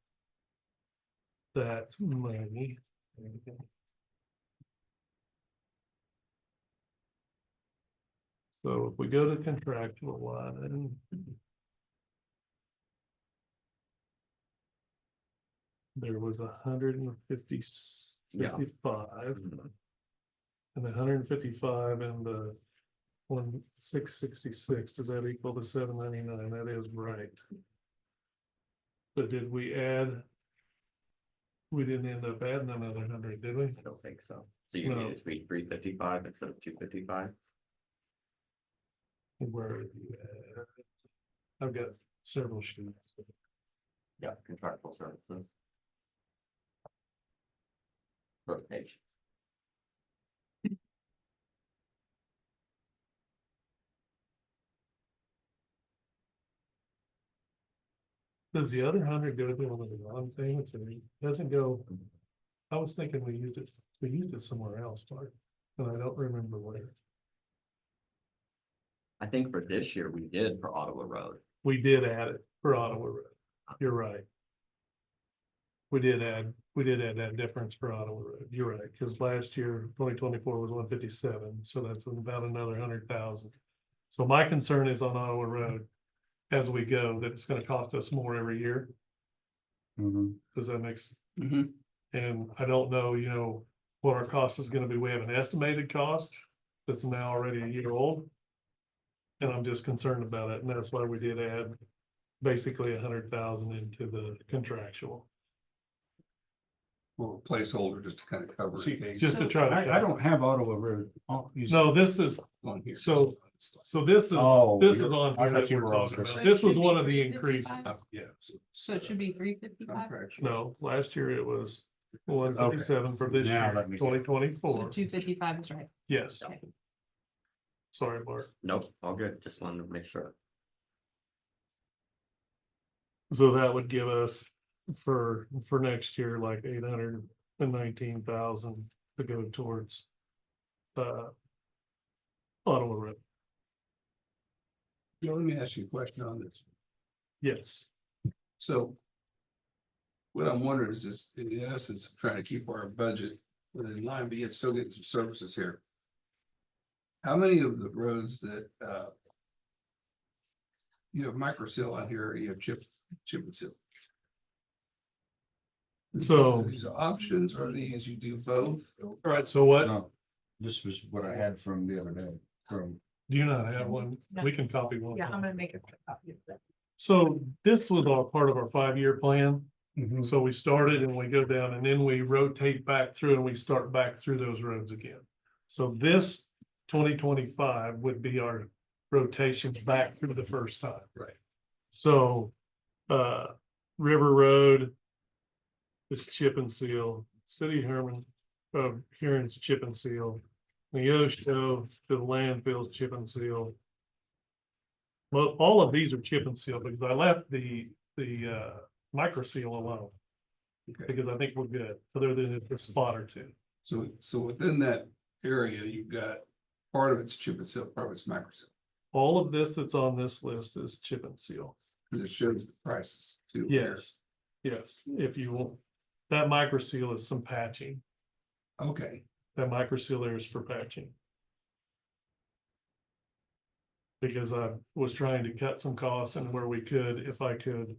that money. So if we go to contractual line. There was 155. Yeah. And 155 and the 666, does that equal to 799? That is right. But did we add? We didn't end up adding another 100, did we? I don't think so. So you No. need it to be 355 instead of 255. Where are you at? I've got several sheets. Yeah, contractual services. Rotation. Does the other 100 go to one of the wrong payments or it doesn't go? I was thinking we used it somewhere else, Mark, and I don't remember where. I think for this year we did for Ottawa Road. We did add it for Ottawa Road. You're right. We did add that difference for Ottawa Road. You're right, because last year, 2024 was 157, so that's about another 100,000. So my concern is on Ottawa Road as we go, that it's gonna cost us more every year. Does that make sense? And I don't know, you know, what our cost is gonna be. We have an estimated cost that's now already a year old. And I'm just concerned about it, and that's why we did add basically 100,000 into the contractual. Well, placeholder just to kind of cover. See, it. Just to try to. I don't have Ottawa Road. No, this is, On here. so this is, Oh, this is you're- on I here that thought you we're were on talking this. about. So it This was should be one of the 355? increases. Yeah. So it should be 355. No, last year it was 157 for this Now year, let me- 2024. So 255 is right. Yes. Okay. Sorry, Mark. Nope, all good. Just wanted to make sure. So that would give us for next year, like 819,000 to go towards Ottawa Road. You know, let me ask you a question on this. Yes. So. What I'm wondering is in essence, trying to keep our budget within line, but yet still getting some services here. How many of the roads that, you have micro seal out here, you have chip and seal? So, These are options, or these you do both? all right, so what, No, this was what I had from the other day, from. do you not have one? We can copy one. Yeah, I'm gonna make a quick copy of that. So this was all part of our 5-year plan. So we started and we go down and then we rotate back through and we start back through those roads again. So this 2025 would be our rotations back through the first time. Right. So, River Road is chip and seal, City of Herman, Huron's chip and seal, Neosho to the landfills chip and seal. Well, all of these are chip and seal because I left the micro seal alone. Okay. Because I think we're good, other than a spot or two. So within that area, you've got part of it's chip and seal, part of it's micro seal, All of this that's on this list is chip and seal. because it shows the prices too. Yes, yes, if you will. That micro seal is some patching. Okay, That micro seal there is for patching. Because I was trying to cut some costs and where we could, if I could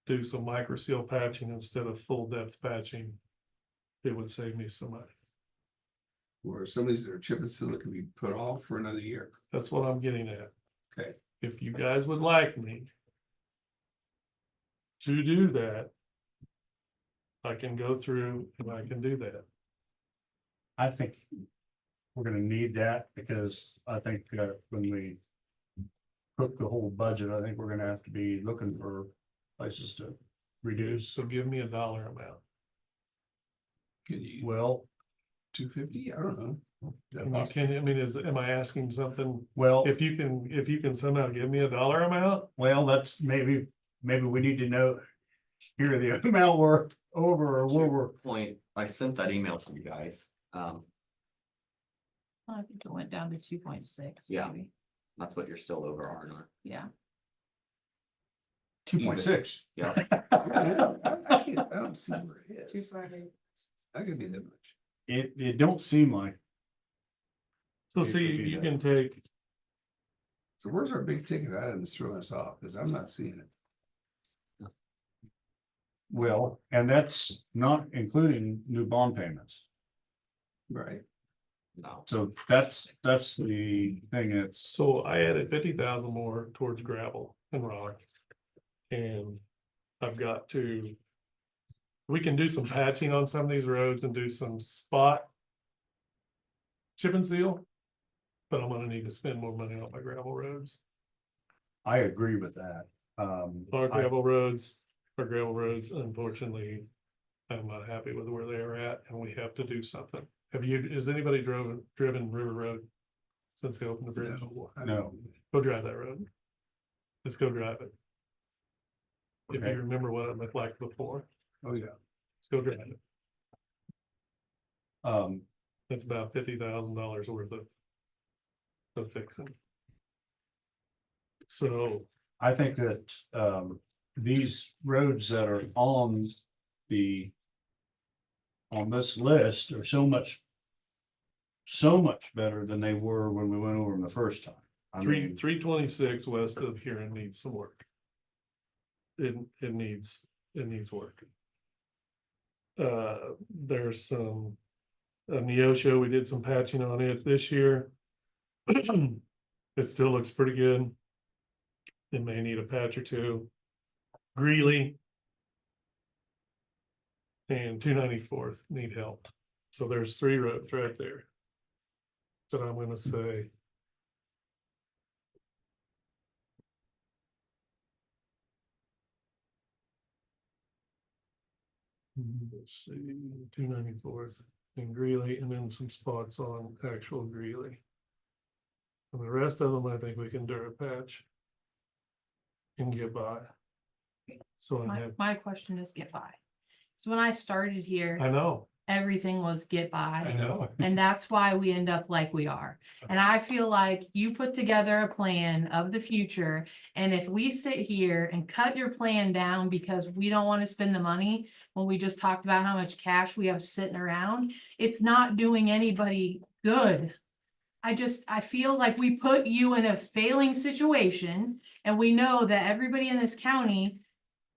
do some micro seal patching instead of full depth patching, it would save me some money. Or some of these that are chip and seal that can be put off for another year. That's what I'm getting at. Okay. If you guys would like me to do that, I can go through and I can do that. I think we're gonna need that because I think when we cook the whole budget, I think we're gonna have to be looking for places to reduce. So give me a dollar amount. Can you, Well, 250? I don't know. Is that Can you, possible? I mean, am I asking something? well, If you can somehow give me a dollar amount, that's maybe we need to know here the amount we're over or To where your we're. point, I sent that email to you guys. I think it went down to 2.6. Yeah. maybe. That's what you're still over on, Yeah. 2.6. yeah. I don't see where it is. That could be that much. It don't seem like. so It see, would be you that. can take, So where's our big ticket item that's throwing us off? Because I'm not seeing it. Well, and that's not including new bond payments. Right. No, So that's the thing that's, so I added 50,000 more towards gravel and rock. And I've got to. We can do some patching on some of these roads and do some spot. Chip and seal. But I'm gonna need to spend more money on my gravel roads. I agree with that. Our gravel roads, unfortunately. I'm not happy with where they are at and we have to do something. Has anybody driven River Road? Since they opened the bridge? No. Go drive that road. Let's go drive it. If Okay. you remember what it looked like before, Oh, yeah. let's go drive it. Um, It's about $50,000 worth of fixing. So I think that these roads that are on this list are so much better than they were when we went over them the first time. I mean, 326 west of here needs some work. It needs work. There's some Neosho, we did some patching on it this year. It still looks pretty good. It may need a patch or two. Greeley and 294th need help. So there's 3 roads right there. So I'm gonna say. Let's see, 294th and Greeley, and then some spots on actual Greeley. And the rest of them, I think we can do a patch. And get by. So I have, My question is get by. So when I started here, I know, everything was get I by. know. And that's why we end up like we are. And I feel like you put together a plan of the future. And if we sit here and cut your plan down because we don't want to spend the money, when we just talked about how much cash we have sitting around, it's not doing anybody good. I feel like we put you in a failing situation and we know that everybody in this county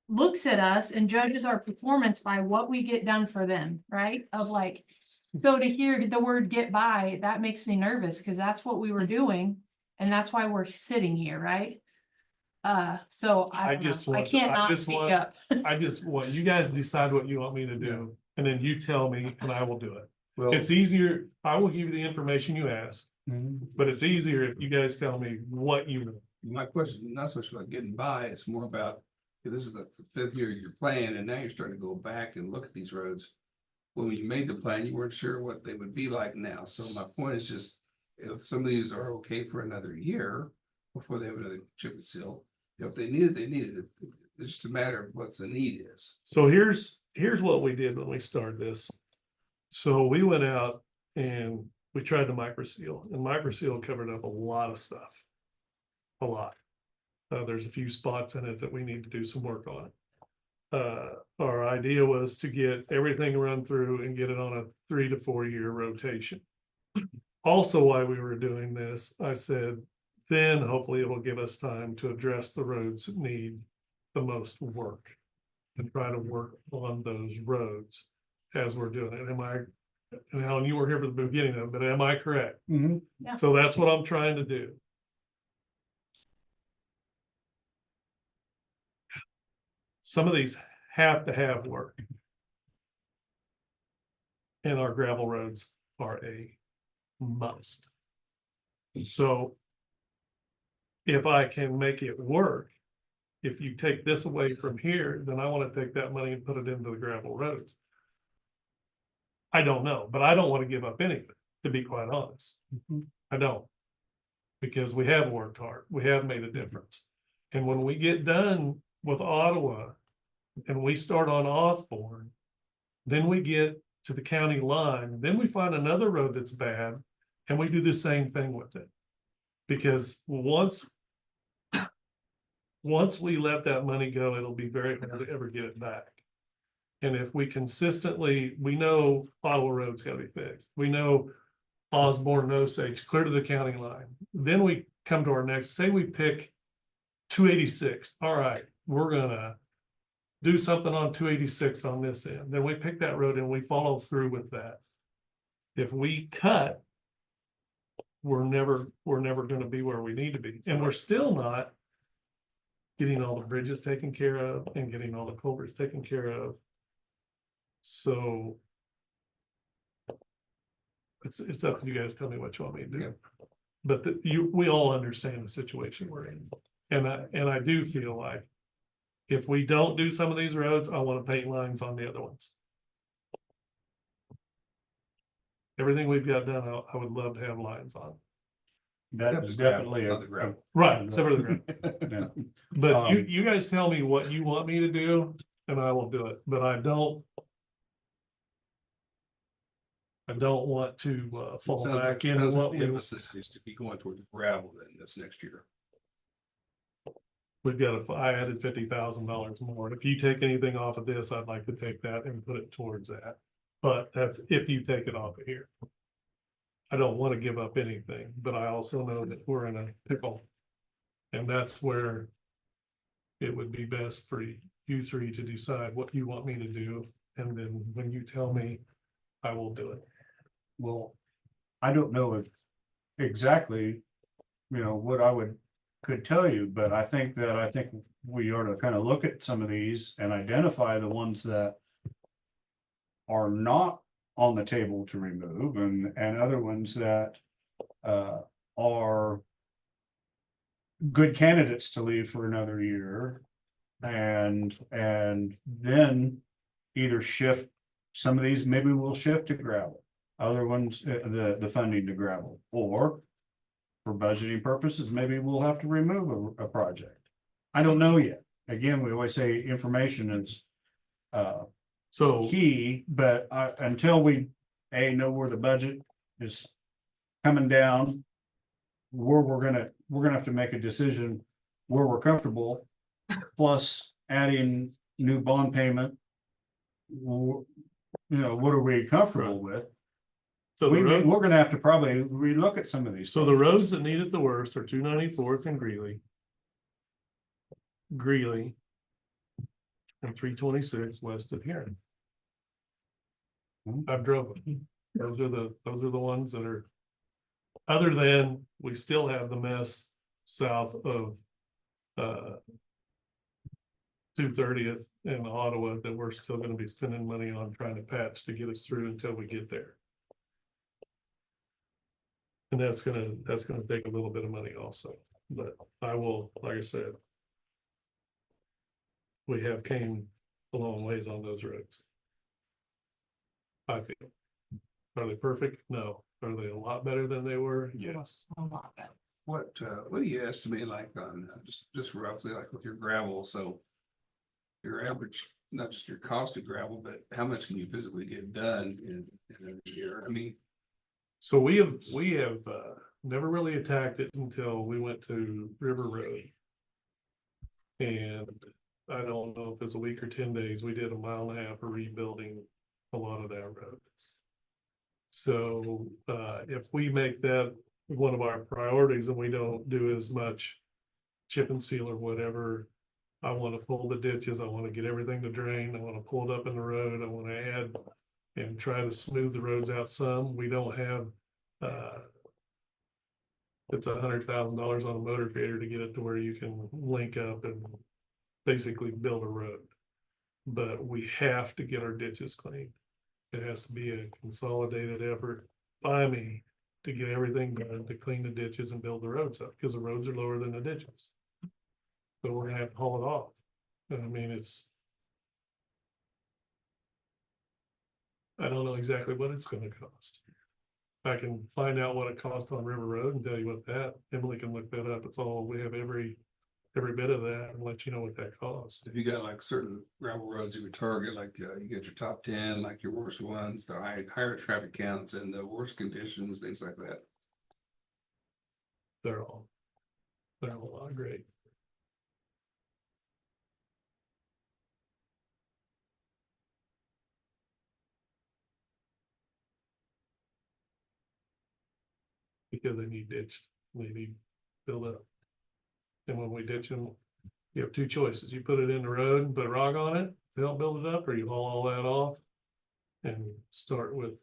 looks at us and judges our performance by what we get done for them, right? Of like, so to hear the word get by, that makes me nervous because that's what we were doing. And that's why we're sitting here, right? So I don't know. I can't not speak up. I just want, you guys decide what you want me to do, and then you tell me and I will do it. Well, It's easier, I will give you the information you ask, mhm. but it's easier if you guys tell me what you know. my question, is not so much about getting by, it's more about, this is the 5th year of your plan, and now you're starting to go back and look at these roads. When you made the plan, you weren't sure what they would be like now, so my point is just, if some of these are okay for another year before they have another chip and seal, if they need it, they need it. It's just a matter of what the need is. So here's what we did when we started this. So we went out and we tried the micro seal, and micro seal covered up a lot of stuff. A lot. There's a few spots in it that we need to do some work on. Our idea was to get everything run through and get it on a 3 to 4 year rotation. Also, while we were doing this, I said then hopefully it will give us time to address the roads that need the most work. And try to work on those roads as we're doing it. And Alan, you were here for the beginning of it, but am I correct? Mhm. Yeah. So that's what I'm trying to do. Some of these have to have work. And our gravel roads are a must. So if I can make it work, if you take this away from here, then I want to take that money and put it into the gravel roads. I don't know, but I don't want to give up anything, to be quite honest. I don't. Because we have worked hard, we have made a difference. And when we get done with Ottawa and we start on Osborne, then we get to the county line, then we find another road that's bad and we do the same thing with it. Because once we let that money go, it'll be very hard to ever get it back. And if we consistently, we know Ottawa Road's gotta be fixed. We know Osborne, Osage, clear to the county line. Then we come to our next, say we pick 286. All right, we're gonna do something on 286 on this end. Then we pick that road and we follow through with that. If we cut, we're never gonna be where we need to be. And we're still not getting all the bridges taken care of and getting all the culverts taken care of. So it's up to you guys. Tell me what you want me to do. But we all understand the situation we're in. And I do feel like if we don't do some of these roads, I want to paint lines on the other ones. Everything we've got done, I would love to have lines on. That is definitely a. Right, except for the ground. Yeah. But you guys tell me what you want me to do and I will do it, but I don't want to fall back into what the emphasis is to be going towards gravel then this next year. we've got. I added $50,000 more. And if you take anything off of this, I'd like to take that and put it towards that. But that's if you take it off of here. I don't want to give up anything, but I also know that we're in a pickle. And that's where it would be best for you three to decide what you want me to do. And then when you tell me, I will do it. Well, I don't know if exactly, what I could tell you, but I think we ought to kind of look at some of these and identify the ones that are not on the table to remove and other ones that are good candidates to leave for another year. And then either shift some of these, maybe we'll shift to gravel. Other ones, the funding to gravel, or for budgeting purposes, maybe we'll have to remove a project. I don't know yet. Again, we always say information is So key, but until we know where the budget is coming down, where we're gonna have to make a decision where we're comfortable, plus adding new bond payment. What are we comfortable with? So We're gonna have to probably relook at some of these. the roads that need it the worst are 294th and Greeley. And 326 west of here. I've drove them. Those are the ones that are. Other than we still have the mess south of 230th in Ottawa that we're still gonna be spending money on trying to patch to get us through until we get there. And that's gonna take a little bit of money also, but I will, like I said. We have came a long ways on those roads. I feel. Are they perfect? No. Are they a lot better than they were? Yes. A lot better. What do you estimate like on just roughly like with your gravel? So your average, not just your cost of gravel, but how much can you physically get done in a year? I mean, So we have never really attacked it until we went to River Road. And I don't know if it's a week or 10 days, we did 1.5 miles of rebuilding a lot of that road. So if we make that one of our priorities and we don't do as much chip and seal or whatever. I want to pull the ditches. I want to get everything to drain. I want to pull it up in the road. I want to add and try to smooth the roads out some. We don't have, it's $100,000 on a motor grader to get it to where you can link up and basically build a road. But we have to get our ditches cleaned. It has to be a consolidated effort by me to get everything done to clean the ditches and build the roads up, because the roads are lower than the ditches. So we're gonna have to haul it off. And I mean, I don't know exactly what it's gonna cost. I can find out what it cost on River Road and tell you what that, Emily can look that up. It's all, we have every bit of that and let you know what that costs. If you got like certain gravel roads you would target, like you get your top 10, like your worst ones, the higher traffic counts and the worst conditions, things like that. They're all great. Because they need ditched, they need filled up. And when we ditch them, you have two choices. You put it in the road and put a rock on it, to help build it up, or you haul all that off and start with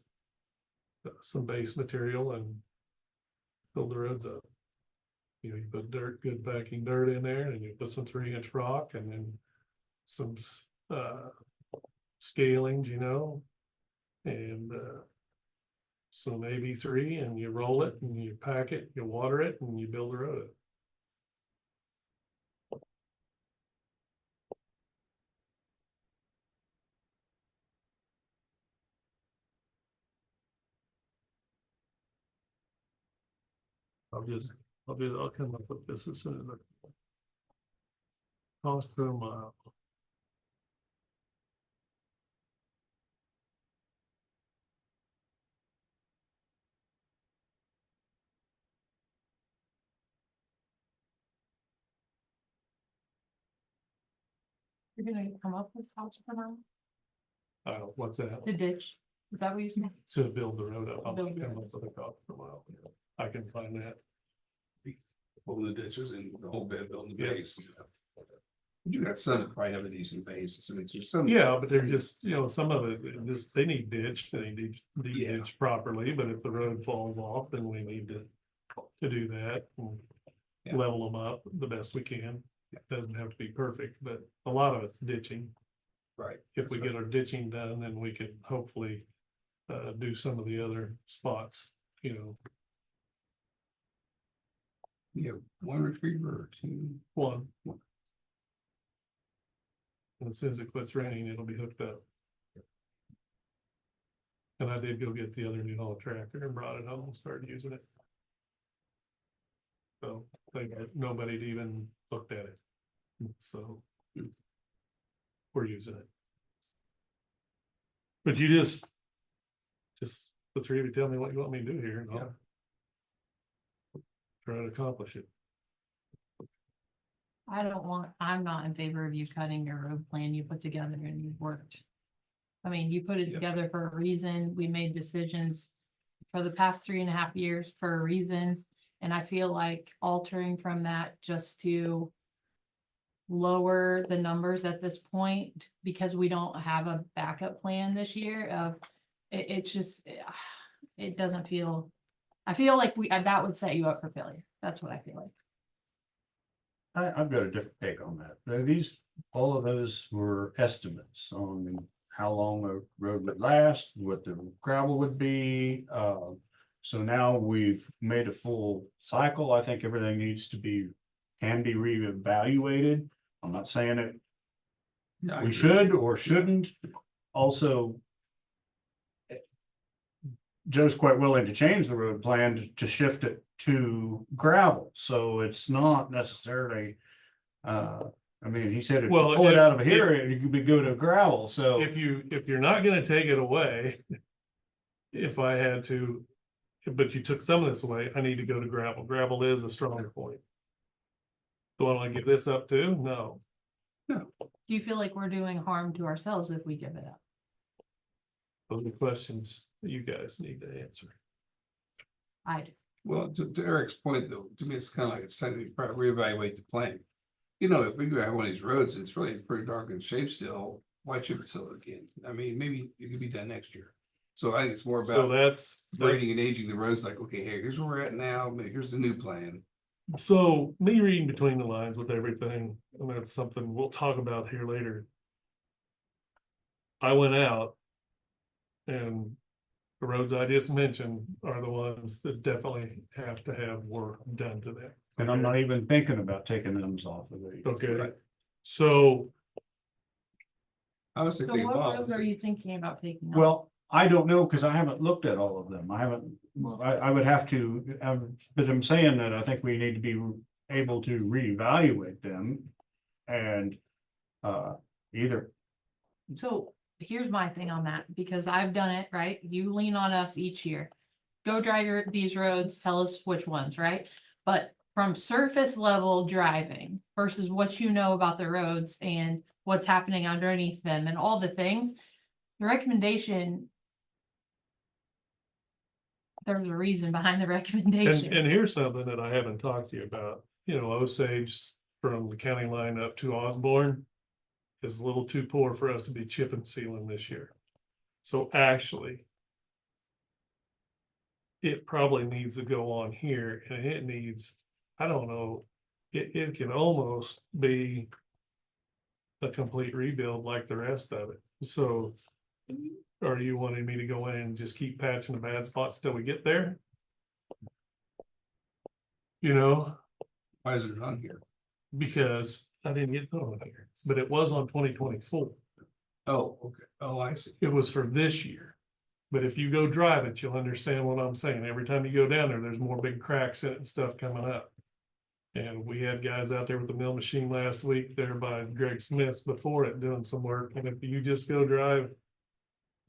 some base material and build the roads up. You know, you put good packing dirt in there, and you put some 3-inch rock and then some scalings, you know, and so maybe 3, and you roll it and you pack it, you water it, and you build the road up. I'll come up with this as soon as I. Cost per mile. You're gonna come up with cost per mile? What's that? The ditch, is that what you said? To build the road up, I'll Build the come up with a cost per mile. I can find that. Pulling the ditches and the whole bed, building the Yeah. base. You got some that probably have a decent base. So it's there's some. Yeah, but they're just, you know, some of it, just, they need ditched, they need Yeah. ditched properly, but if the road falls off, then we need to do that. And Yeah. level them up the best we can. It doesn't have to be perfect, but a lot of it's ditching. Right. If we get our ditching done, then we can hopefully do some of the other spots, you know. You have 1 retriever or 2. One. And as soon as it quits raining, it'll be hooked up. And I did go get the other new haul tractor and brought it home and started using it. So nobody'd even looked at it. So we're using it. But you just the 3 of you tell me what you want me to do here and I'll try to accomplish it. I'm not in favor of you cutting your road plan you put together and you worked. I mean, you put it Yeah. together for a reason. We made decisions for the past 3.5 years for a reason. And I feel like altering from that just to lower the numbers at this point, because we don't have a backup plan this year of, it just, it doesn't feel, I feel like that would set you up for failure. That's what I feel like. I've got a different take on that. All of those were estimates on how long a road would last, what the gravel would be. So now we've made a full cycle. I think everything can be reevaluated. I'm not saying it. We should or shouldn't. Also, Joe's quite willing to change the road plan to shift it to gravel, so it's not necessarily. I mean, he said if you Well, pull it out of here, it could be go to gravel. So If you're not gonna take it away, if I had to, but you took some of this away, I need to go to gravel. Gravel is a stronger point. Do I want to give this up too? No. Do you feel like we're doing harm to ourselves if we give it up? Those are questions that you guys need to answer. I do. Well, to Eric's point though, to me, it's kind of like it's time to reevaluate the plan. You know, if we do have one of these roads, and it's really pretty dark in shape still, why chip and seal it again? I mean, maybe it could be done next year. So I think it's more So about that's, grading and aging the roads, like, okay, hey, here's where we're at now, maybe here's the new plan. so me reading between the lines with everything, and that's something we'll talk about here later. I went out and the roads I just mentioned are the ones that definitely have to have work done to them. And I'm not even thinking about taking them off of the. Okay, Right. so I was So thinking what about. roads are you thinking about taking? off? Well, I don't know, because I haven't looked at all of them. I haven't, I would have to, but I'm saying that I think we need to be able to reevaluate them. And either, So here's my thing on that, because I've done it, right? You lean on us each year. Go drive these roads, tell us which ones, right? But from surface level driving versus what you know about the roads and what's happening underneath them and all the things, the recommendation. There's a reason behind the and recommendation. here's something that I haven't talked to you about, you know, Osage from the county line up to Osborne. Is a little too poor for us to be chip and sealing this year. So actually. It probably needs to go on here and it needs, I don't know, it can almost be. A complete rebuild like the rest of it, so. Are you wanting me to go in and just keep patching the bad spots till we get there? You know, Why is it on here? because I didn't get put on here, but it was on 2024. Oh, okay. Oh, I see. It was for this year. But if you go drive it, you'll understand what I'm saying. Every time you go down there, there's more big cracks in it and stuff coming up. And we had guys out there with the mill machine last week there by Greg Smith's before it doing some work. And if you just go drive,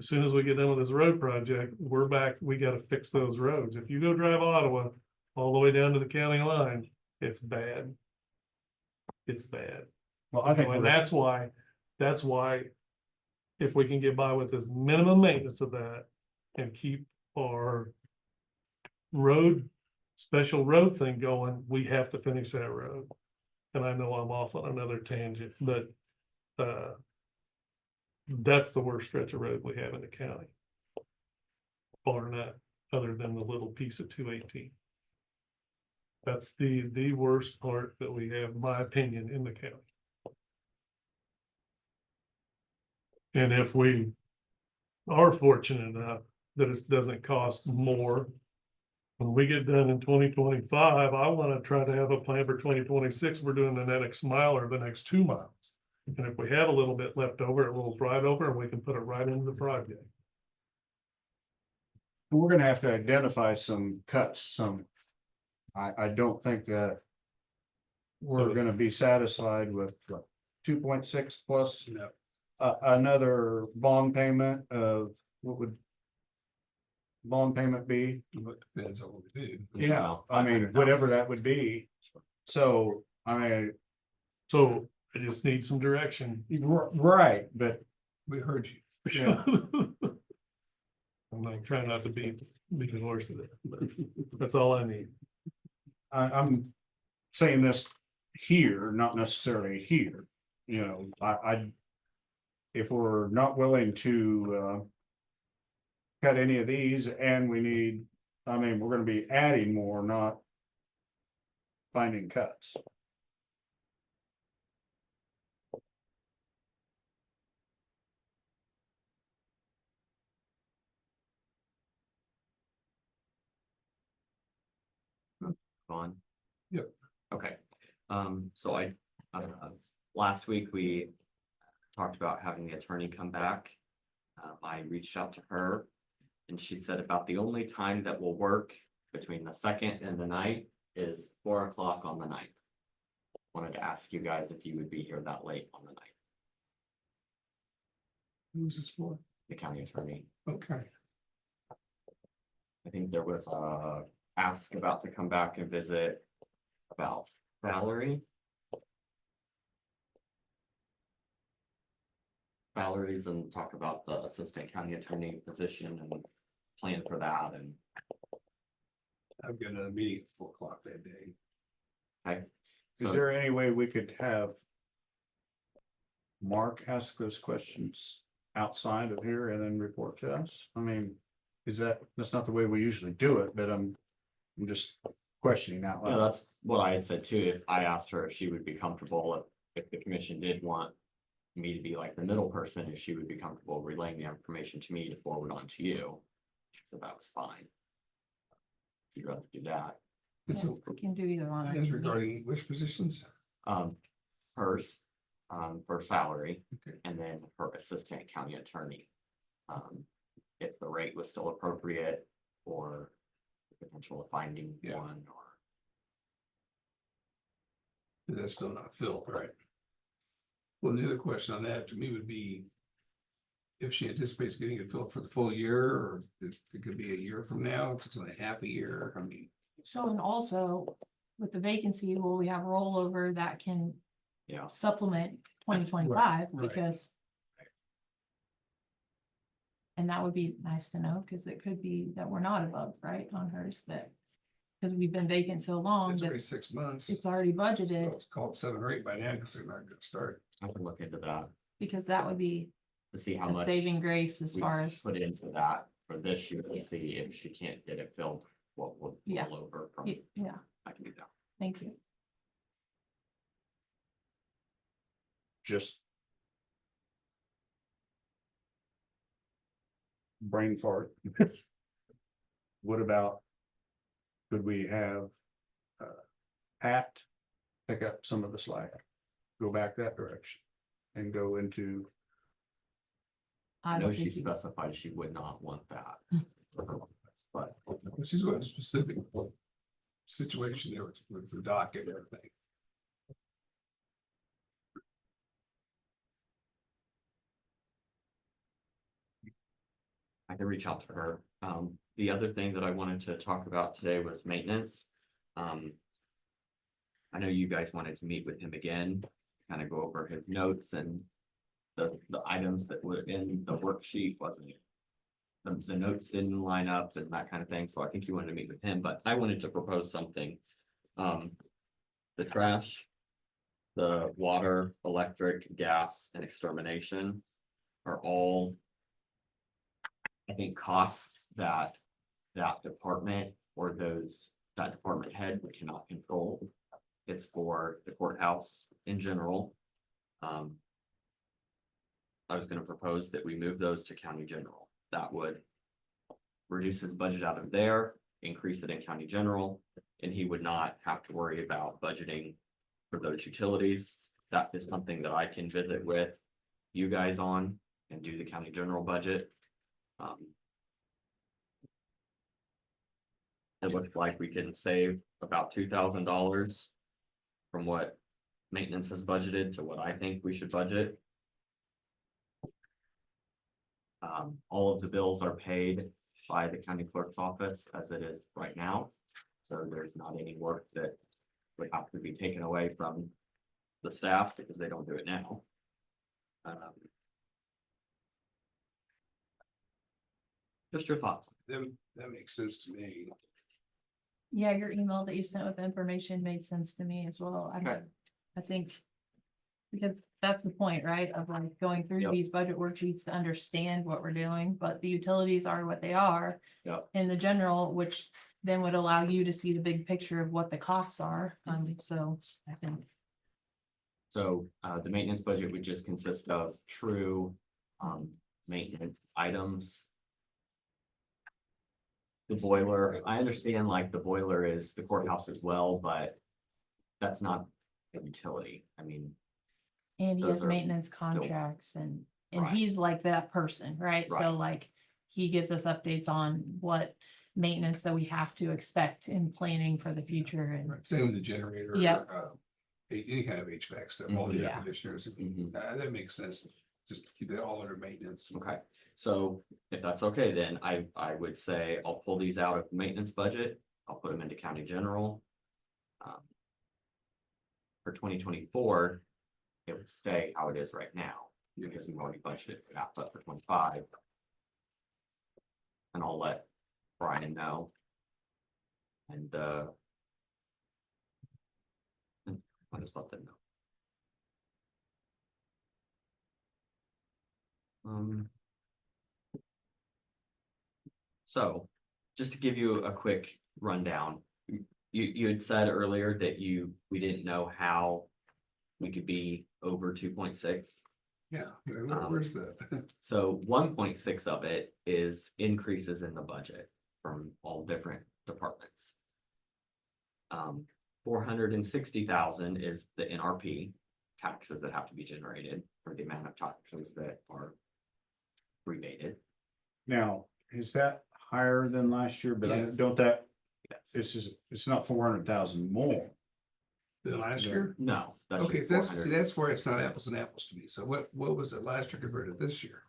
as soon as we get done with this road project, we're back, we gotta fix those roads. If you go drive Ottawa all the way down to the county line, it's bad. It's bad. well, I think, And that's why, if we can get by with this minimum maintenance of that and keep our special road thing going, we have to finish that road. And I know I'm off on another tangent, but that's the worst stretch of road we have in the county. Bar none, other than the little piece of 218. That's the worst part that we have, in my opinion, in the county. And if we are fortunate enough that it doesn't cost more, when we get done in 2025, I want to try to have a plan for 2026. We're doing the next mile or the next 2 miles. And if we have a little bit left over, it rolls right over and we can put it right into the project. we're gonna have to identify some cuts, I don't think that. We're So- gonna be satisfied with 2.6 plus No. another bond payment of, what would? Bond payment be? But depends on what we do. Yeah, I mean, whatever that would be. So, I mean, So I just need some direction. right, but We heard you. yeah, I'm like trying not to beat the horse with it, but that's all I need. I'm saying this here, not necessarily here, you know, if we're not willing to, cut any of these and we need, I mean, we're gonna be adding more, not finding cuts. On. Yep. Okay, so last week we talked about having the attorney come back. I reached out to her and she said about the only time that will work between the 2nd and the 9th is 4 o'clock on the 9th. Wanted to ask you guys if you would be here that late on the 9th, Who's this for? the county attorney. Okay. I think there was a ask about to come back and visit about Valerie's and talk about the assistant county attorney position and plan for that and. I've got another meeting at 4 o'clock that day. Okay. Is So, there any way we could have Mark ask those questions outside of here and then report to us? I mean, that's not the way we usually do it, but I'm just questioning out yeah, loud. that's what I had said too. If I asked her if she would be comfortable, if the commission did want me to be like the middle person, if she would be comfortable relaying the information to me to forward on to you. She said that was fine. If you'd rather do that. And Yeah, so, we can do either one. as regarding which positions? Hers, for salary, Okay. and then her assistant county attorney. If the rate was still appropriate, or the potential of finding Yeah. one, or. That's still not filled, right? Well, the other question on that to me would be if she anticipates getting it filled for the full year, or it could be a year from now, it's only half a year, I mean. So, and also with the vacancy, will we have rollover that can Yeah, supplement 2025 right. because. And that would be nice to know, because it could be that we're not above, right, on hers, that. Because we've been vacant so long It's that already 6 months. it's already budgeted, Well, it's called 7 or 8 by now, because they're not gonna start. I can look into that because that would be to see how a much saving grace as we far as, put into that for this year to Yeah. see if she can't get it filled, what will Yeah. roll over from. yeah, I can do that. thank you. Just brain fart. What about, could we have Pat pick up some of the slack, go back that direction and go into, I I know don't she think you- specified she would not want that. for her office, But She's got a specific situation there with the docket and everything. I can reach out to her. The other thing that I wanted to talk about today was maintenance. I know you guys wanted to meet with him again, kind of go over his notes and the items that were in the worksheet wasn't. The notes didn't line up and that kind of thing, so I think you wanted to meet with him, but I wanted to propose something. The trash, the water, electric, gas, and extermination are all, I think, costs that department or that department head we cannot control. It's for the courthouse in general. I was gonna propose that we move those to county general. That would reduce his budget out of there, increase it in county general, and he would not have to worry about budgeting for those utilities. That is something that I can visit with you guys on and do the county general budget. It looks like we can save about $2,000 from what maintenance has budgeted to what I think we should budget. All of the bills are paid by the county clerk's office as it is right now. So there's not any work that would have to be taken away from the staff because they don't do it now. Just your thoughts. That makes sense to me. Yeah, your email that you sent with the information made sense to me as well. Okay. I think. Because that's the point, right, of like going through Yep. these budget worksheets to understand what we're doing, but the utilities are what they are. Yep. In the general, which then would allow you to see the big picture of what the costs are, so I think. So the maintenance budget would just consist of true maintenance items. The boiler, I understand like the boiler is the courthouse as well, but that's not a utility. I mean, And he Those has are maintenance still- contracts and Right. he's like that person, right? So Right. like, he gives us updates on what maintenance that we have to expect in planning for the future and. Right, same with the generator. Yep. Any kind of HVAC stuff, all the air Yeah. conditioners, Mhm. that makes sense. Just keep it all under maintenance. Okay, so if that's okay, then I would say I'll pull these out of the maintenance budget. I'll put them into county general. For 2024, it would stay how it is right now, because we've already budgeted for that, but for 25. And I'll let Brian know. And, I'll just let them know. So, just to give you a quick rundown, you had said earlier that we didn't know how we could be over 2.6. Yeah, where's that? So 1.6 of it is increases in the budget from all different departments. 460,000 is the NRP taxes that have to be generated for the amount of taxes that are rebated. Now, is that higher than last year? But Yes. don't that, Yes. it's not 400,000 more. The last year? No. that's Okay, just so that's where it's not 460. apples and apples to me. So what was it last year compared to this year?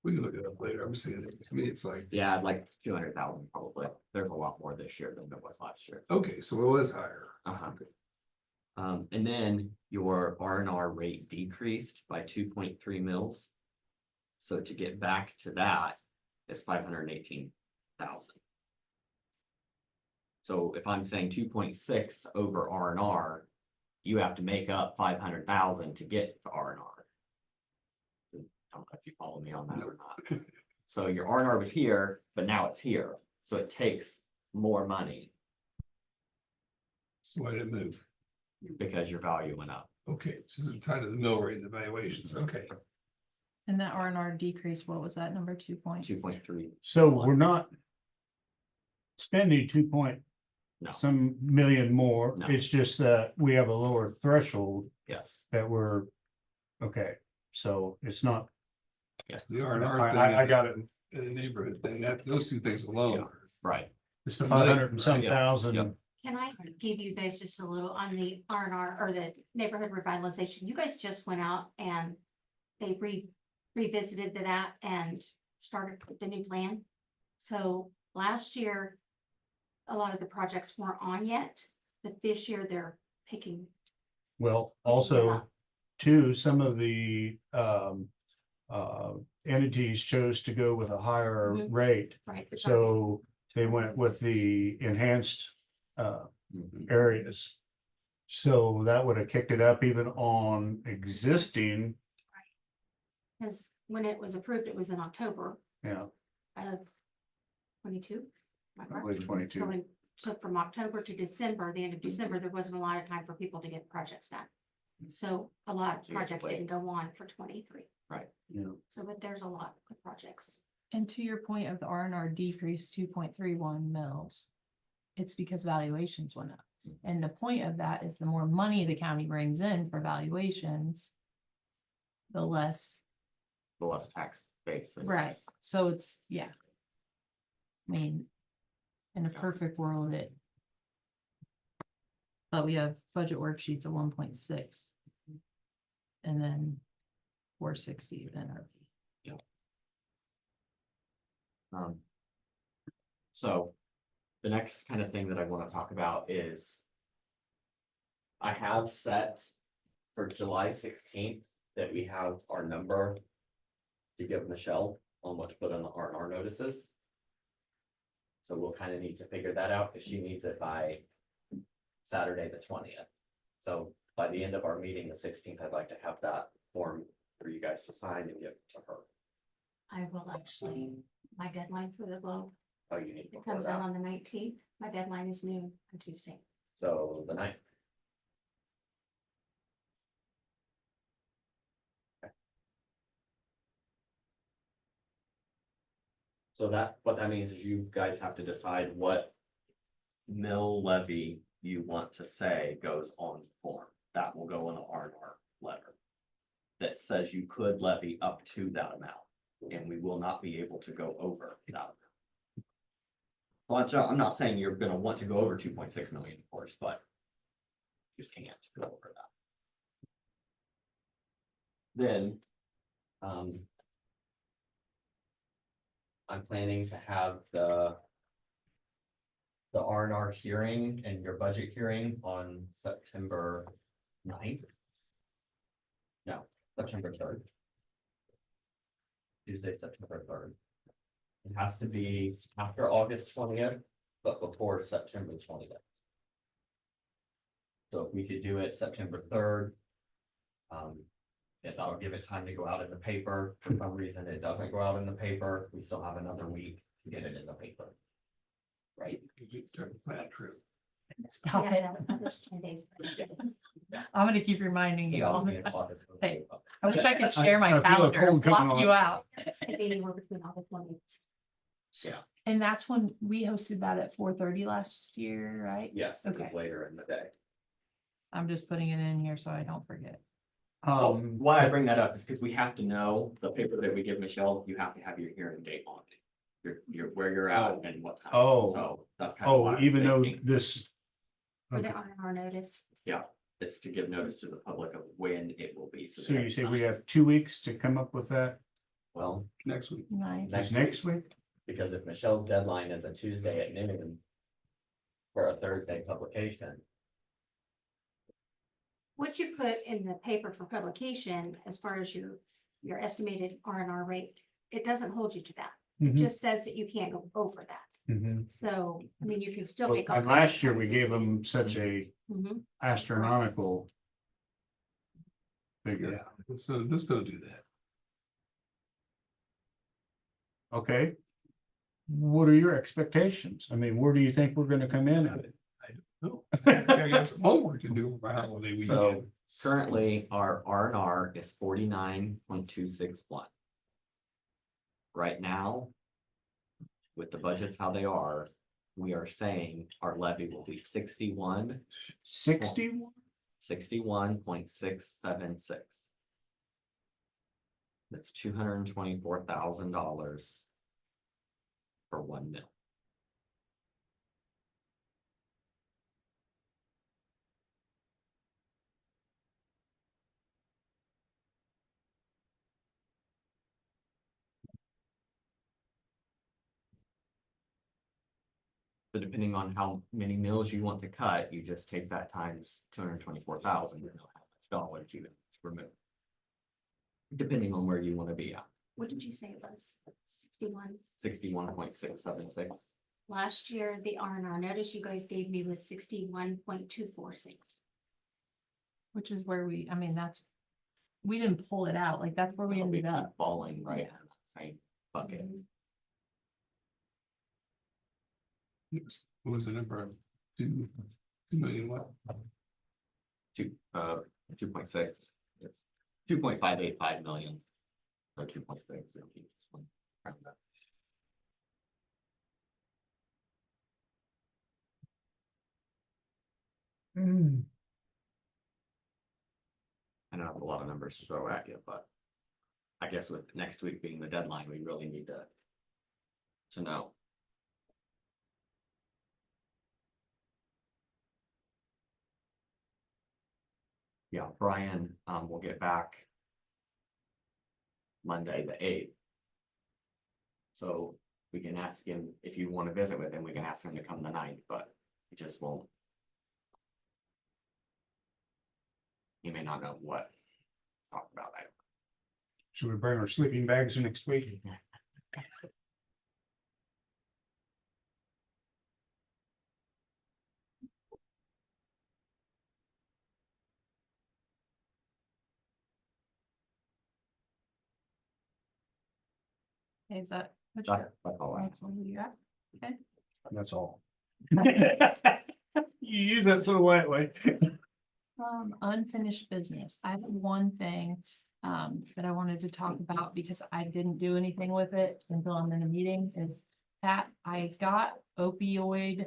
We can look it up later. I'm just saying, to me, it's like, Yeah, like 200,000 probably. There's a lot more this year than there was last year. okay, so it was higher. Uh-huh. And then your R&R rate decreased by 2.3 mils. So to get back to that is 518,000. So if I'm saying 2.6 over R&R, you have to make up 500,000 to get to R&R. I don't know if you follow me on that or not. So your R&R was here, but now it's here. So it takes more money So why did it move? because your value went up. Okay, so it's tied to the mill rate and the valuations. Okay. And that R&R decrease, what was that number? 2.3. So we're not spending 2 point No, some million more. No. It's just that we have a lower threshold yes, that we're, okay, so it's not. yes, The R and R. I got it. In the neighborhood thing, those two things alone. right. It's the 500 and some Yep, thousand. yep. Can I give you guys just a little on the R&R or the neighborhood revitalization? You guys just went out and they revisited that and started the new plan. So last year, a lot of the projects weren't on yet, but this year they're picking. Well, Yeah. also, too, some of the entities chose to go with a higher Mhm. rate. Right. So they went with the enhanced areas. So that would have kicked it up even on existing, Because when it was approved, it was in October yeah, of 22. Am I I correct? believe 22. So from October to December, the end of December, there wasn't a lot of time for people to get projects done. So a lot of So you have to projects wait. didn't go on for 23. Yeah. So, but there's a lot of projects. And to your point of the R&R decrease 2.31 mils, it's because valuations went up. And the point of that is the more money the county brings in for valuations, the less, The less tax base. it right, is. so it's, yeah. I mean, in a Yeah. perfect world, but we have budget worksheets of 1.6. And then 460 of NRP. So the next kind of thing that I want to talk about is I have set for July 16th that we have our number to give Michelle on what to put on the R&R notices. So we'll kind of need to figure that out because she needs it by Saturday, the 20th. So by the end of our meeting, the 16th, I'd like to have that form for you guys to sign and give to her. I will actually, my deadline for the Globe, Oh, you need it before comes out that. on the 19th. My deadline is noon on Tuesday. So the 9th. Okay. So what that means is you guys have to decide what mill levy you want to say goes on the form. That will go in the R&R letter. That says you could levy up to that amount, and we will not be able to go over that amount. Well, I'm not saying you're gonna want to go over 2.6 million, of course, but you just can't go over that. Then, I'm planning to have the R&R hearing and your budget hearing on September 9th. No, September 3rd. Tuesday, September 3rd. It has to be after August 20th, but before September 20th. So if we could do it September 3rd. If that'll give it time to go out in the paper, for some reason it doesn't go out in the paper, we still have another week to get it in the paper. Right? Stop it. Yeah, that's 10 days. I'm gonna keep reminding you Yeah, all. we need August. Hey. I wish I could share I my feel a calendar and cold coming block on. you out. It's anywhere between all the 20s. Yeah, And that's when we hosted that at 4:30 last year, right? yes, it was Okay. later in the day. I'm just putting it in here so I don't forget. Well, why I bring that up is because we have to know the paper that we give Michelle, you have to have your hearing date on it. Your where you're at and what time. Oh. So that's kind of why Oh, I'm even though thinking this, For the okay. R&R notice. it's to give notice to the public of when it will be. So they you say time. we have 2 weeks to come up with that? Well, Next week. Nice. Is next week? because if Michelle's deadline is a Tuesday at noon for a Thursday publication, What you put in the paper for publication, as far as your estimated R&R rate, it doesn't hold you to that. It Mhm. just says that you can't go over that. Mhm. So, I mean, you can still Well, make. all and kinds of last year we plans. gave them such a Mhm. astronomical figure. Yeah, so just don't do that. Okay. What are your expectations? I mean, where do you think we're gonna come in at it? No, I got some homework to do for holiday weekend. so currently our R&R is 49.261. Right now, with the budgets how they are, we are saying our levy will be 60? 61.676. That's $224,000 for 1 mil. So depending on how many mills you want to cut, you just take that times 224,000, you know how much dollars you remove. Depending on where you want to be at, What did you say it was? 61? 61.676. Last year, the R&R notice you guys gave me was 61.246. Which is where I mean, we didn't pull it out, like that's where we ended keep up. falling right in that same bucket. What was the number? 2 million what? 2.6, it's 2.585 million. Or 2.6. I don't have a lot of numbers to throw at you, but I guess with next week being the deadline, we really need to know. Yeah, Brian, will get back Monday, the 8th. So we can ask him, if you want to visit with him, we can ask him to come the 9th, but he just won't. He may not know what to talk about. I don't. Should we bring our sleeping bags next week? Is that? That's all I have. That's all you got? Okay. That's all. You use that so lightly. Unfinished business. I have one thing that I wanted to talk about because I didn't do anything with it until I'm in a meeting is that I got opioid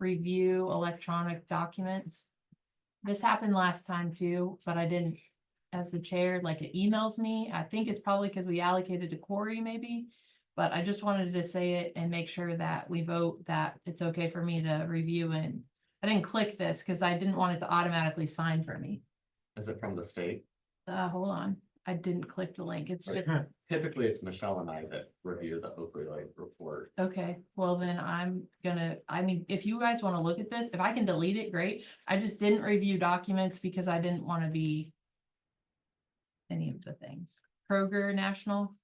review electronic documents. This happened last time too, but I didn't, as the chair, like it emails me. I think it's probably because we allocated to Corey maybe. But I just wanted to say it and make sure that we vote that it's okay for me to review, and I didn't click this because I didn't want it to automatically sign for me. Is it from the state? Hold on. I didn't click the link. It's just, Typically, it's Michelle and I that review the opioid report. okay, well then I mean, if you guys want to look at this, if I can delete it, great. I just didn't review documents because I didn't want to be any of the things. Kroger National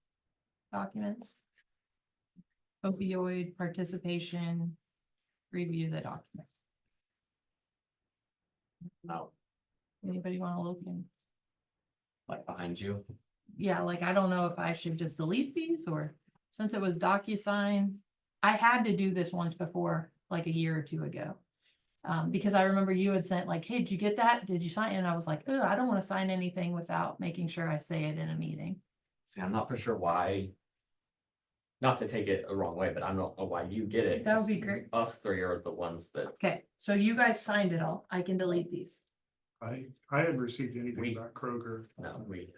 documents. opioid participation, review the documents. Oh, Anybody want to look in? like behind you. Yeah, like, I don't know if I should just delete these or since it was DocuSign. I had to do this once before, like a year or two ago. Because I remember you had sent like, hey, did you get that? Did you sign it? And I was like, oh, I don't want to sign anything without making sure I say it in a meeting. See, I'm not for sure why. Not to take it a wrong way, but I don't know why you get it. That would be great. Us three are the ones that, Okay, so you guys signed it all. I can delete these. I haven't received anything We- about Kroger. no, we,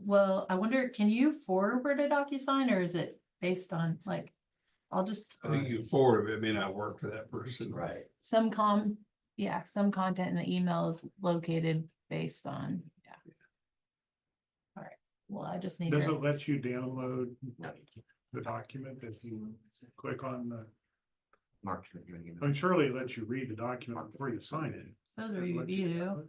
Well, I wonder, can you forward a DocuSign or is it based on like, I'll just I think you forward it may not work for that person. right. some some content in the email is located based on, yeah. All right, well, I just need Does to, it let you download No, the document if you click on the, Mark's reviewing it. I mean, surely it lets you read the document before you sign it. those Does it let you review. download?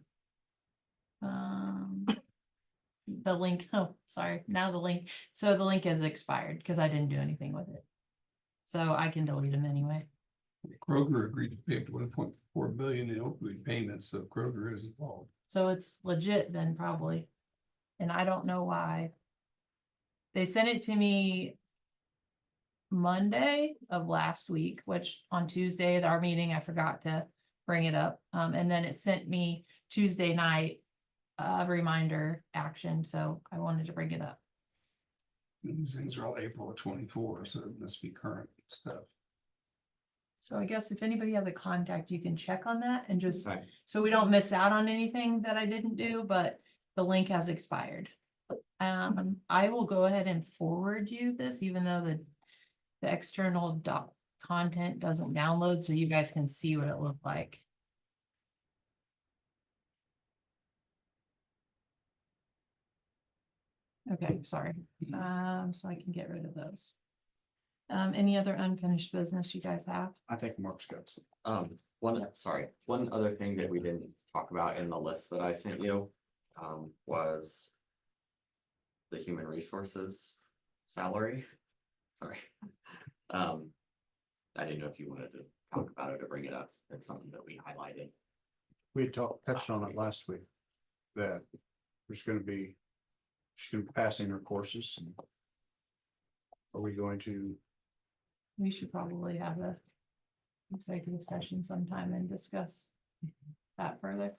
The link, oh, sorry, now the link, so the link has expired because I didn't do anything with it. So I can delete them anyway. Kroger agreed to pay up to 1.4 billion in opioid payments, so Kroger is involved. So it's legit then probably. And I don't know why. They sent it to me Monday of last week, which on Tuesday at our meeting, I forgot to bring it up. And then it sent me Tuesday night a reminder action, so I wanted to bring it up. These things are all April of 24, so it must be current stuff. So I guess if anybody has a contact, you can check on that and just, Right. so we don't miss out on anything that I didn't do, but the link has expired. I will go ahead and forward you this, even though the external content doesn't download, so you guys can see what it looked like. Okay, sorry. So I can get rid of those. Any other unfinished business you guys have? I think Mark's got some. One other thing that we didn't talk about in the list that I sent you, was the human resources salary. Sorry. I didn't know if you wanted to talk about it or bring it up. It's something that we highlighted. We had touched on it last week. That there's gonna be, she's gonna be passing her courses. And are we going to, We should probably have a executive session sometime and discuss that further.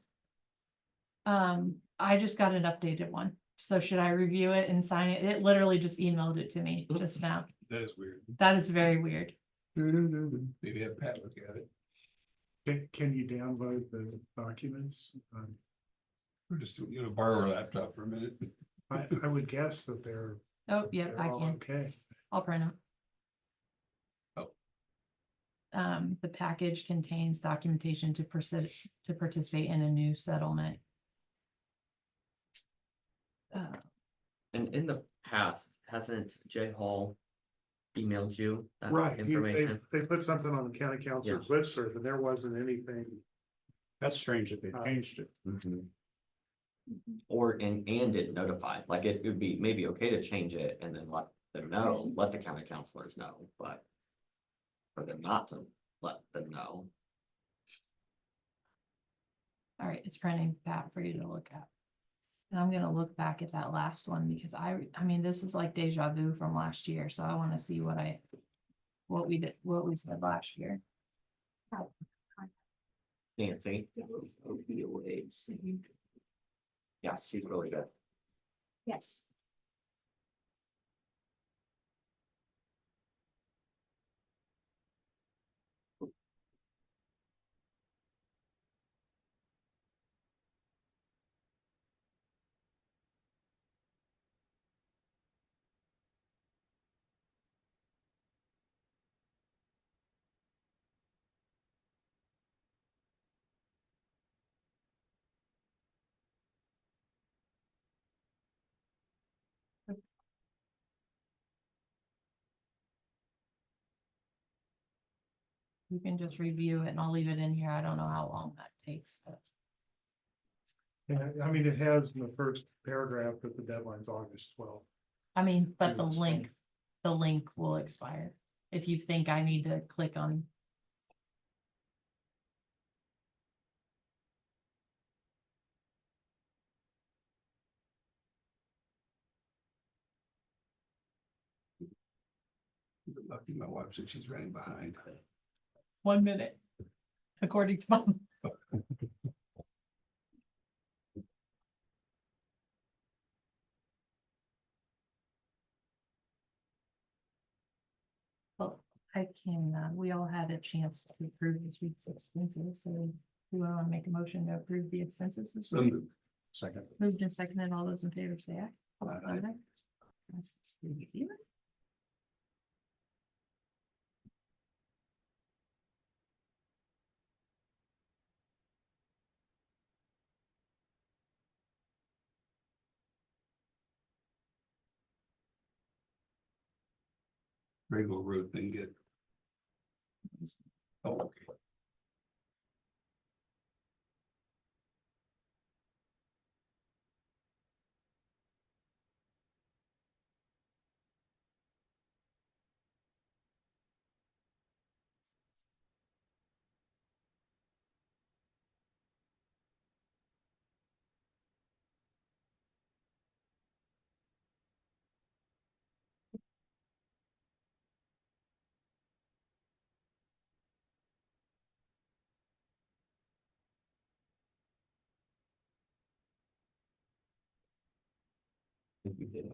I just got an updated one, so should I review it and sign it? It literally just emailed it to me just now. That is weird. That is very weird. Maybe have Pat look at it. Can you download the documents? We're just, borrow our laptop for a minute. I would guess that they're. Oh, yep, they're I all can. Okay. I'll print them. Oh. The package contains documentation to participate in a new settlement. And in the past, hasn't Jay Hall emailed you that Right, information? they put something on the county council's listserv, and there wasn't anything. that's strange that they changed it. Mhm. Or, and didn't notify, like it would be maybe okay to change it and then let them know, let the county councilors know, but. For them not to let them know. All right, it's printing, Pat, for you to look at. And I'm gonna look back at that last one because I mean, this is like deja vu from last year, so I wanna see what we said last year. Nancy. Yeah, she's really good. Yes. You can just review it and I'll leave it in here. I don't know how long that takes. That's, Yeah, I mean, it has in the first paragraph that the deadline's August 12th. I mean, but the It's link will expire. if you think I need to click on. Lucky my wife said she's running behind. 1 minute, according to mom. Well, I can, we all had a chance to approve this week's expenses, so we want to make a motion to approve the expenses this So week. Second. Moved and seconded, all those in favor say aye. Aye. That's the easy one. Regular road thing get. Oh, okay. If you did,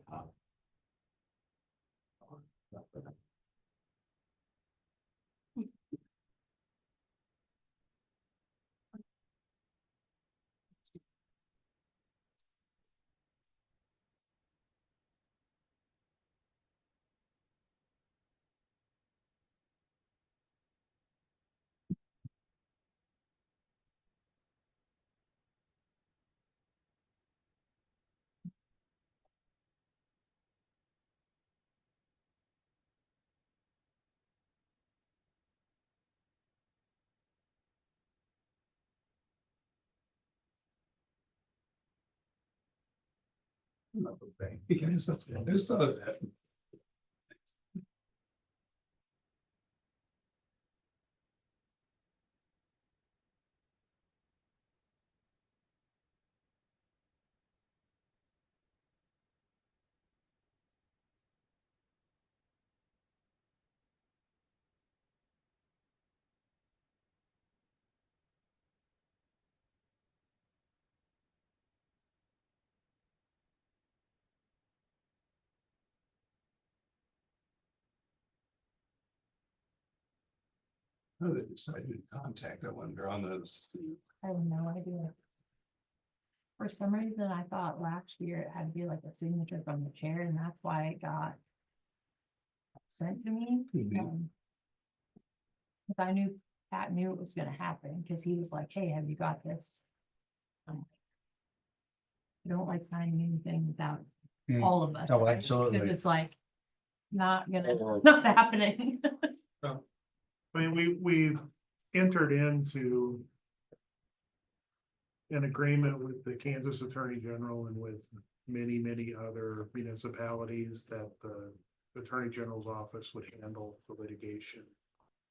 Another thing. There's some of that. Oh, they decided to contact, I wonder on those. I have no idea. For some reason, I thought last year it had to be like a signature from the chair, and that's why it got sent to me. Mhm. If I knew, Pat knew it was gonna happen, because he was like, hey, have you got this? I'm like, I don't like signing anything without Hmm. all of us. Oh, right? absolutely. Because it's like, not not happening. I mean, we entered into an agreement with the Kansas Attorney General and with many, many other municipalities that the Attorney General's office would handle the litigation.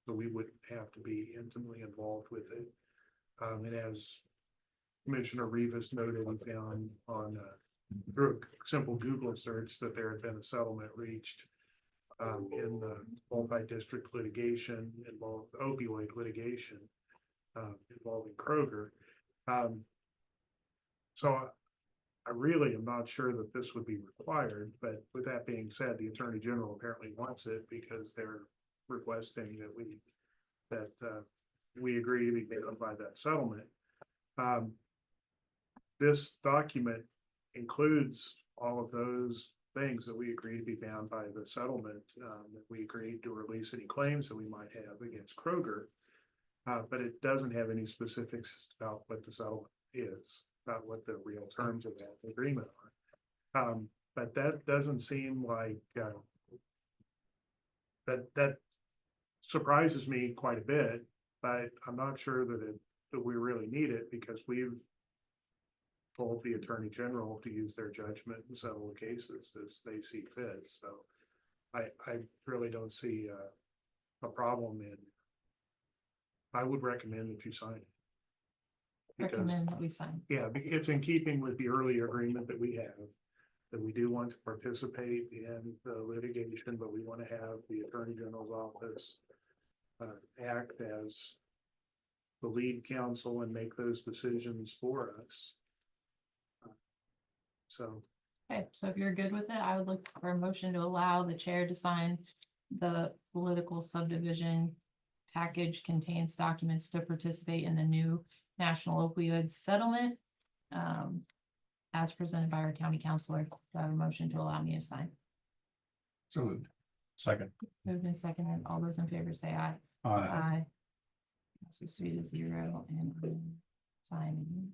So we wouldn't have to be intimately involved with it. And as Commissioner Rivas noted, we found on, through a simple Google search that there had been a settlement reached in the multi-district litigation involved opioid litigation involving Kroger. So I really am not sure that this would be required, but with that being said, the Attorney General apparently wants it because they're requesting that we agree to be bound by that settlement. This document includes all of those things that we agree to be bound by the settlement, that we agreed to release any claims that we might have against Kroger. But it doesn't have any specifics about what the settlement is, about what the real terms of that agreement are. But that doesn't seem like, that surprises me quite a bit, but I'm not sure that we really need it because we've told the Attorney General to use their judgment and settle the cases as they see fit. So I really don't see a problem in, I would recommend that you sign it. Because, Recommend that we sign. yeah, it's in keeping with the earlier agreement that we have. That we do want to participate in the litigation, but we want to have the Attorney General's office act as the lead counsel and make those decisions for us. So, Okay, so if you're good with it, I would look for a motion to allow the chair to sign the political subdivision package contains documents to participate in the new national opioid settlement. As presented by our county counselor, do I have a motion to allow me to sign? So moved. Second. Moved and seconded. All those in favor say aye. Aye. Passes 3-0 and I'm signing.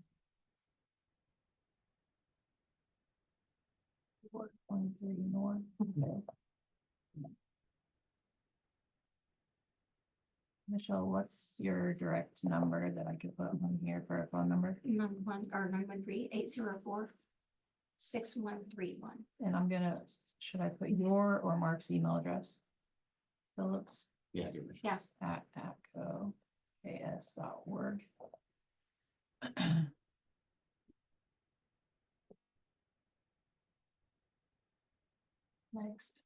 4.3 more. Okay. Michelle, what's your direct number that I could put on here for a phone number? 913-804-6131. And I'm gonna, should I put your or Mark's email address? Phillips Yeah. give it a Yeah. shot. at K.S.A.org. Next.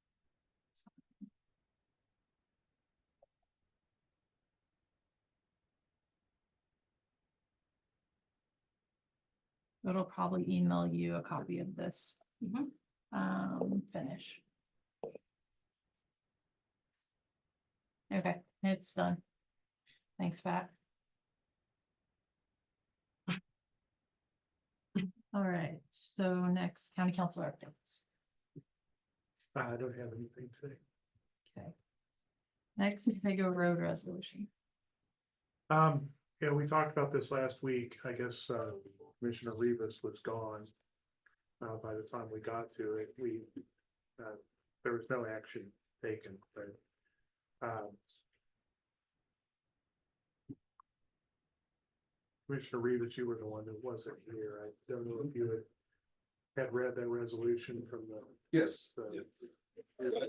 It'll probably email you a copy of this. Finish. Okay, it's done. Thanks, Pat. All right, so next county council updates. I don't have anything today. Okay. Next, Vigo Road resolution. Yeah, we talked about this last week. I guess, Commissioner Rivas was gone. By the time we got to it, there was no action taken, but, Commissioner Rivas, you were the one that wasn't here. I don't know if you had read that resolution from the. Yes. the-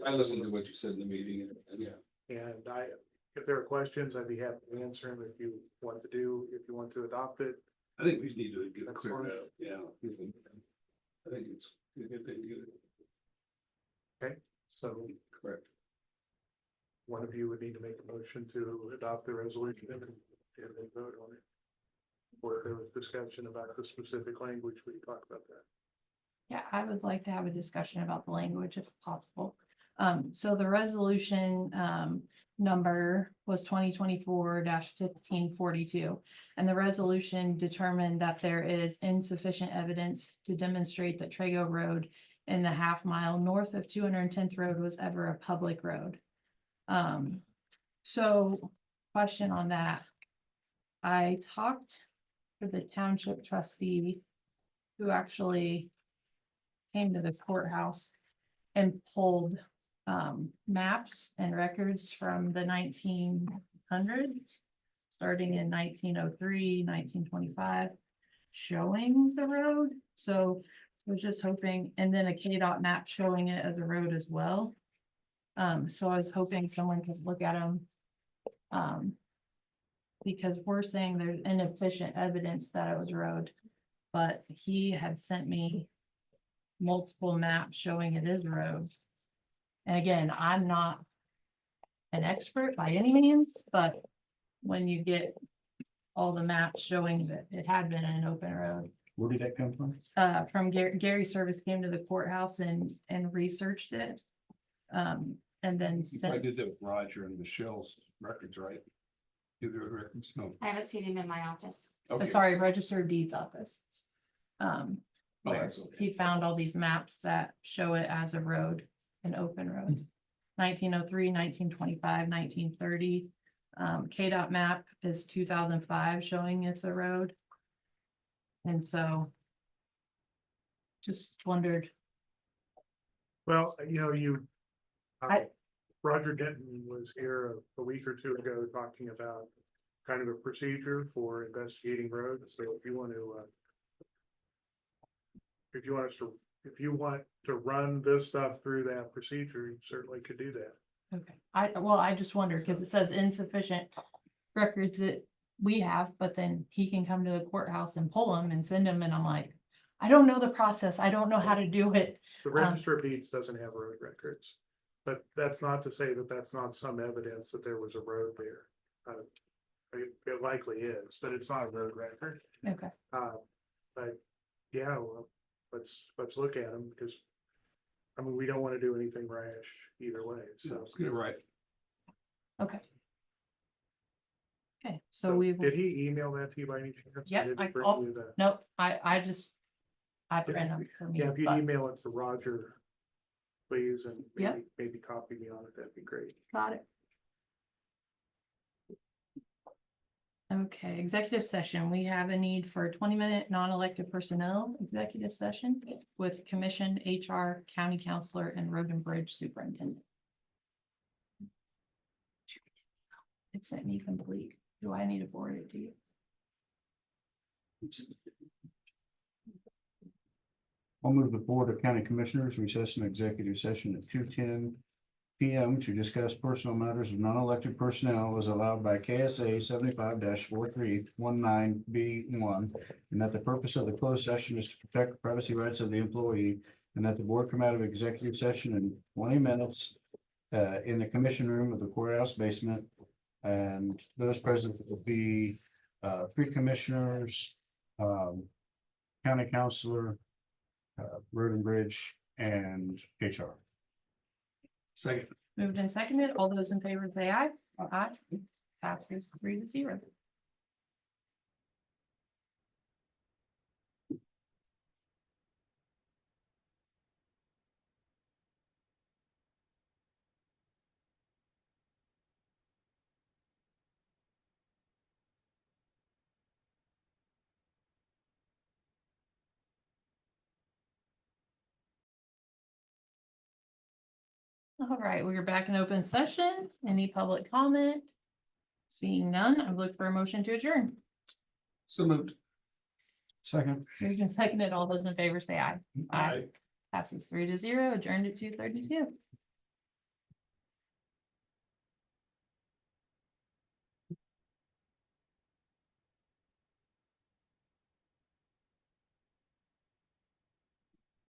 I listened to what you said in the meeting and yeah. And if there are questions, I'd be happy to answer them if you want to adopt it. I think we need to get it That's cleared fine. up, yeah. I think it's a good thing to get it. Okay, so Correct. one of you would need to make a motion to adopt the resolution and then vote on it. Or if there was discussion about the specific language, we can talk about that. Yeah, I would like to have a discussion about the language if possible. So the resolution, number was 2024-1542. And the resolution determined that there is insufficient evidence to demonstrate that Trago Road in the half-mile north of 210th Road was ever a public road. So question on that. I talked to the township trustee who actually came to the courthouse and pulled maps and records from the 1900s, starting in 1903, 1925, showing the road. So I was just hoping, and then a KDOT map showing it as a road as well. So I was hoping someone could look at them. Because we're saying there's inefficient evidence that it was a road, but he had sent me multiple maps showing it is a road. And again, I'm not an expert by any means, but when you get all the maps showing that it had been an open road. Where did that come from? From Gary Service came to the courthouse and researched it. And then I sent, did that with Roger and Michelle's records, right? Do their records, no. I haven't seen him in my office. Okay. sorry, Register of Deeds office. Oh, Where that's okay. he found all these maps that show it as a road, an open road. 1903, 1925, 1930. KDOT map is 2005 showing it's a road. And so just wondered, Well, I- Roger Denton was here a week or two ago talking about kind of a procedure for investigating roads. So if you want to run this stuff through that procedure, you certainly could do that. Okay, I just wondered, because it says insufficient records that we have, but then he can come to the courthouse and pull them and send them, and I'm like, I don't know the process, I don't know how to do it. The register of deeds doesn't have road records. But that's not to say that that's not some evidence that there was a road there. It likely is, but it's not a road record. Okay, But yeah, well, let's look at them because. I mean, we don't want to do anything rash either way, so. Let's get it right. okay. Okay, so we will, Did he email that to you by any chance? Yep, Did he bring I'll- you that? nope, I just. I print them for me. Yeah, if you but- email it to Roger, please, and Yep. maybe copy me on it, that'd be great. Got it. Okay, executive session. We have a need for a 20-minute non-elected personnel executive session with commission, HR, county counselor, and road and bridge superintendent. It sent me complete. Do I need to forward it to you? I'll move the Board of County Commissioners recess an executive session at 2:10 PM to discuss personal matters of non-elected personnel as allowed by K.S.A. 75-4319B1. And that the purpose of the closed session is to protect the privacy rights of the employee. And that the board come out of executive session in 20 minutes in the commission room of the courthouse basement. And those present will be 3 commissioners, county counselor, road and bridge, and HR. Second. Moved and seconded. All those in favor say aye. Aye. Passes 3-0. All right, we are back in open session. Any public comment? Seeing none, I look for a motion to adjourn. So moved. Second. Moved and seconded. All those in favor say aye. Passes 3-0, adjourned at 2:32.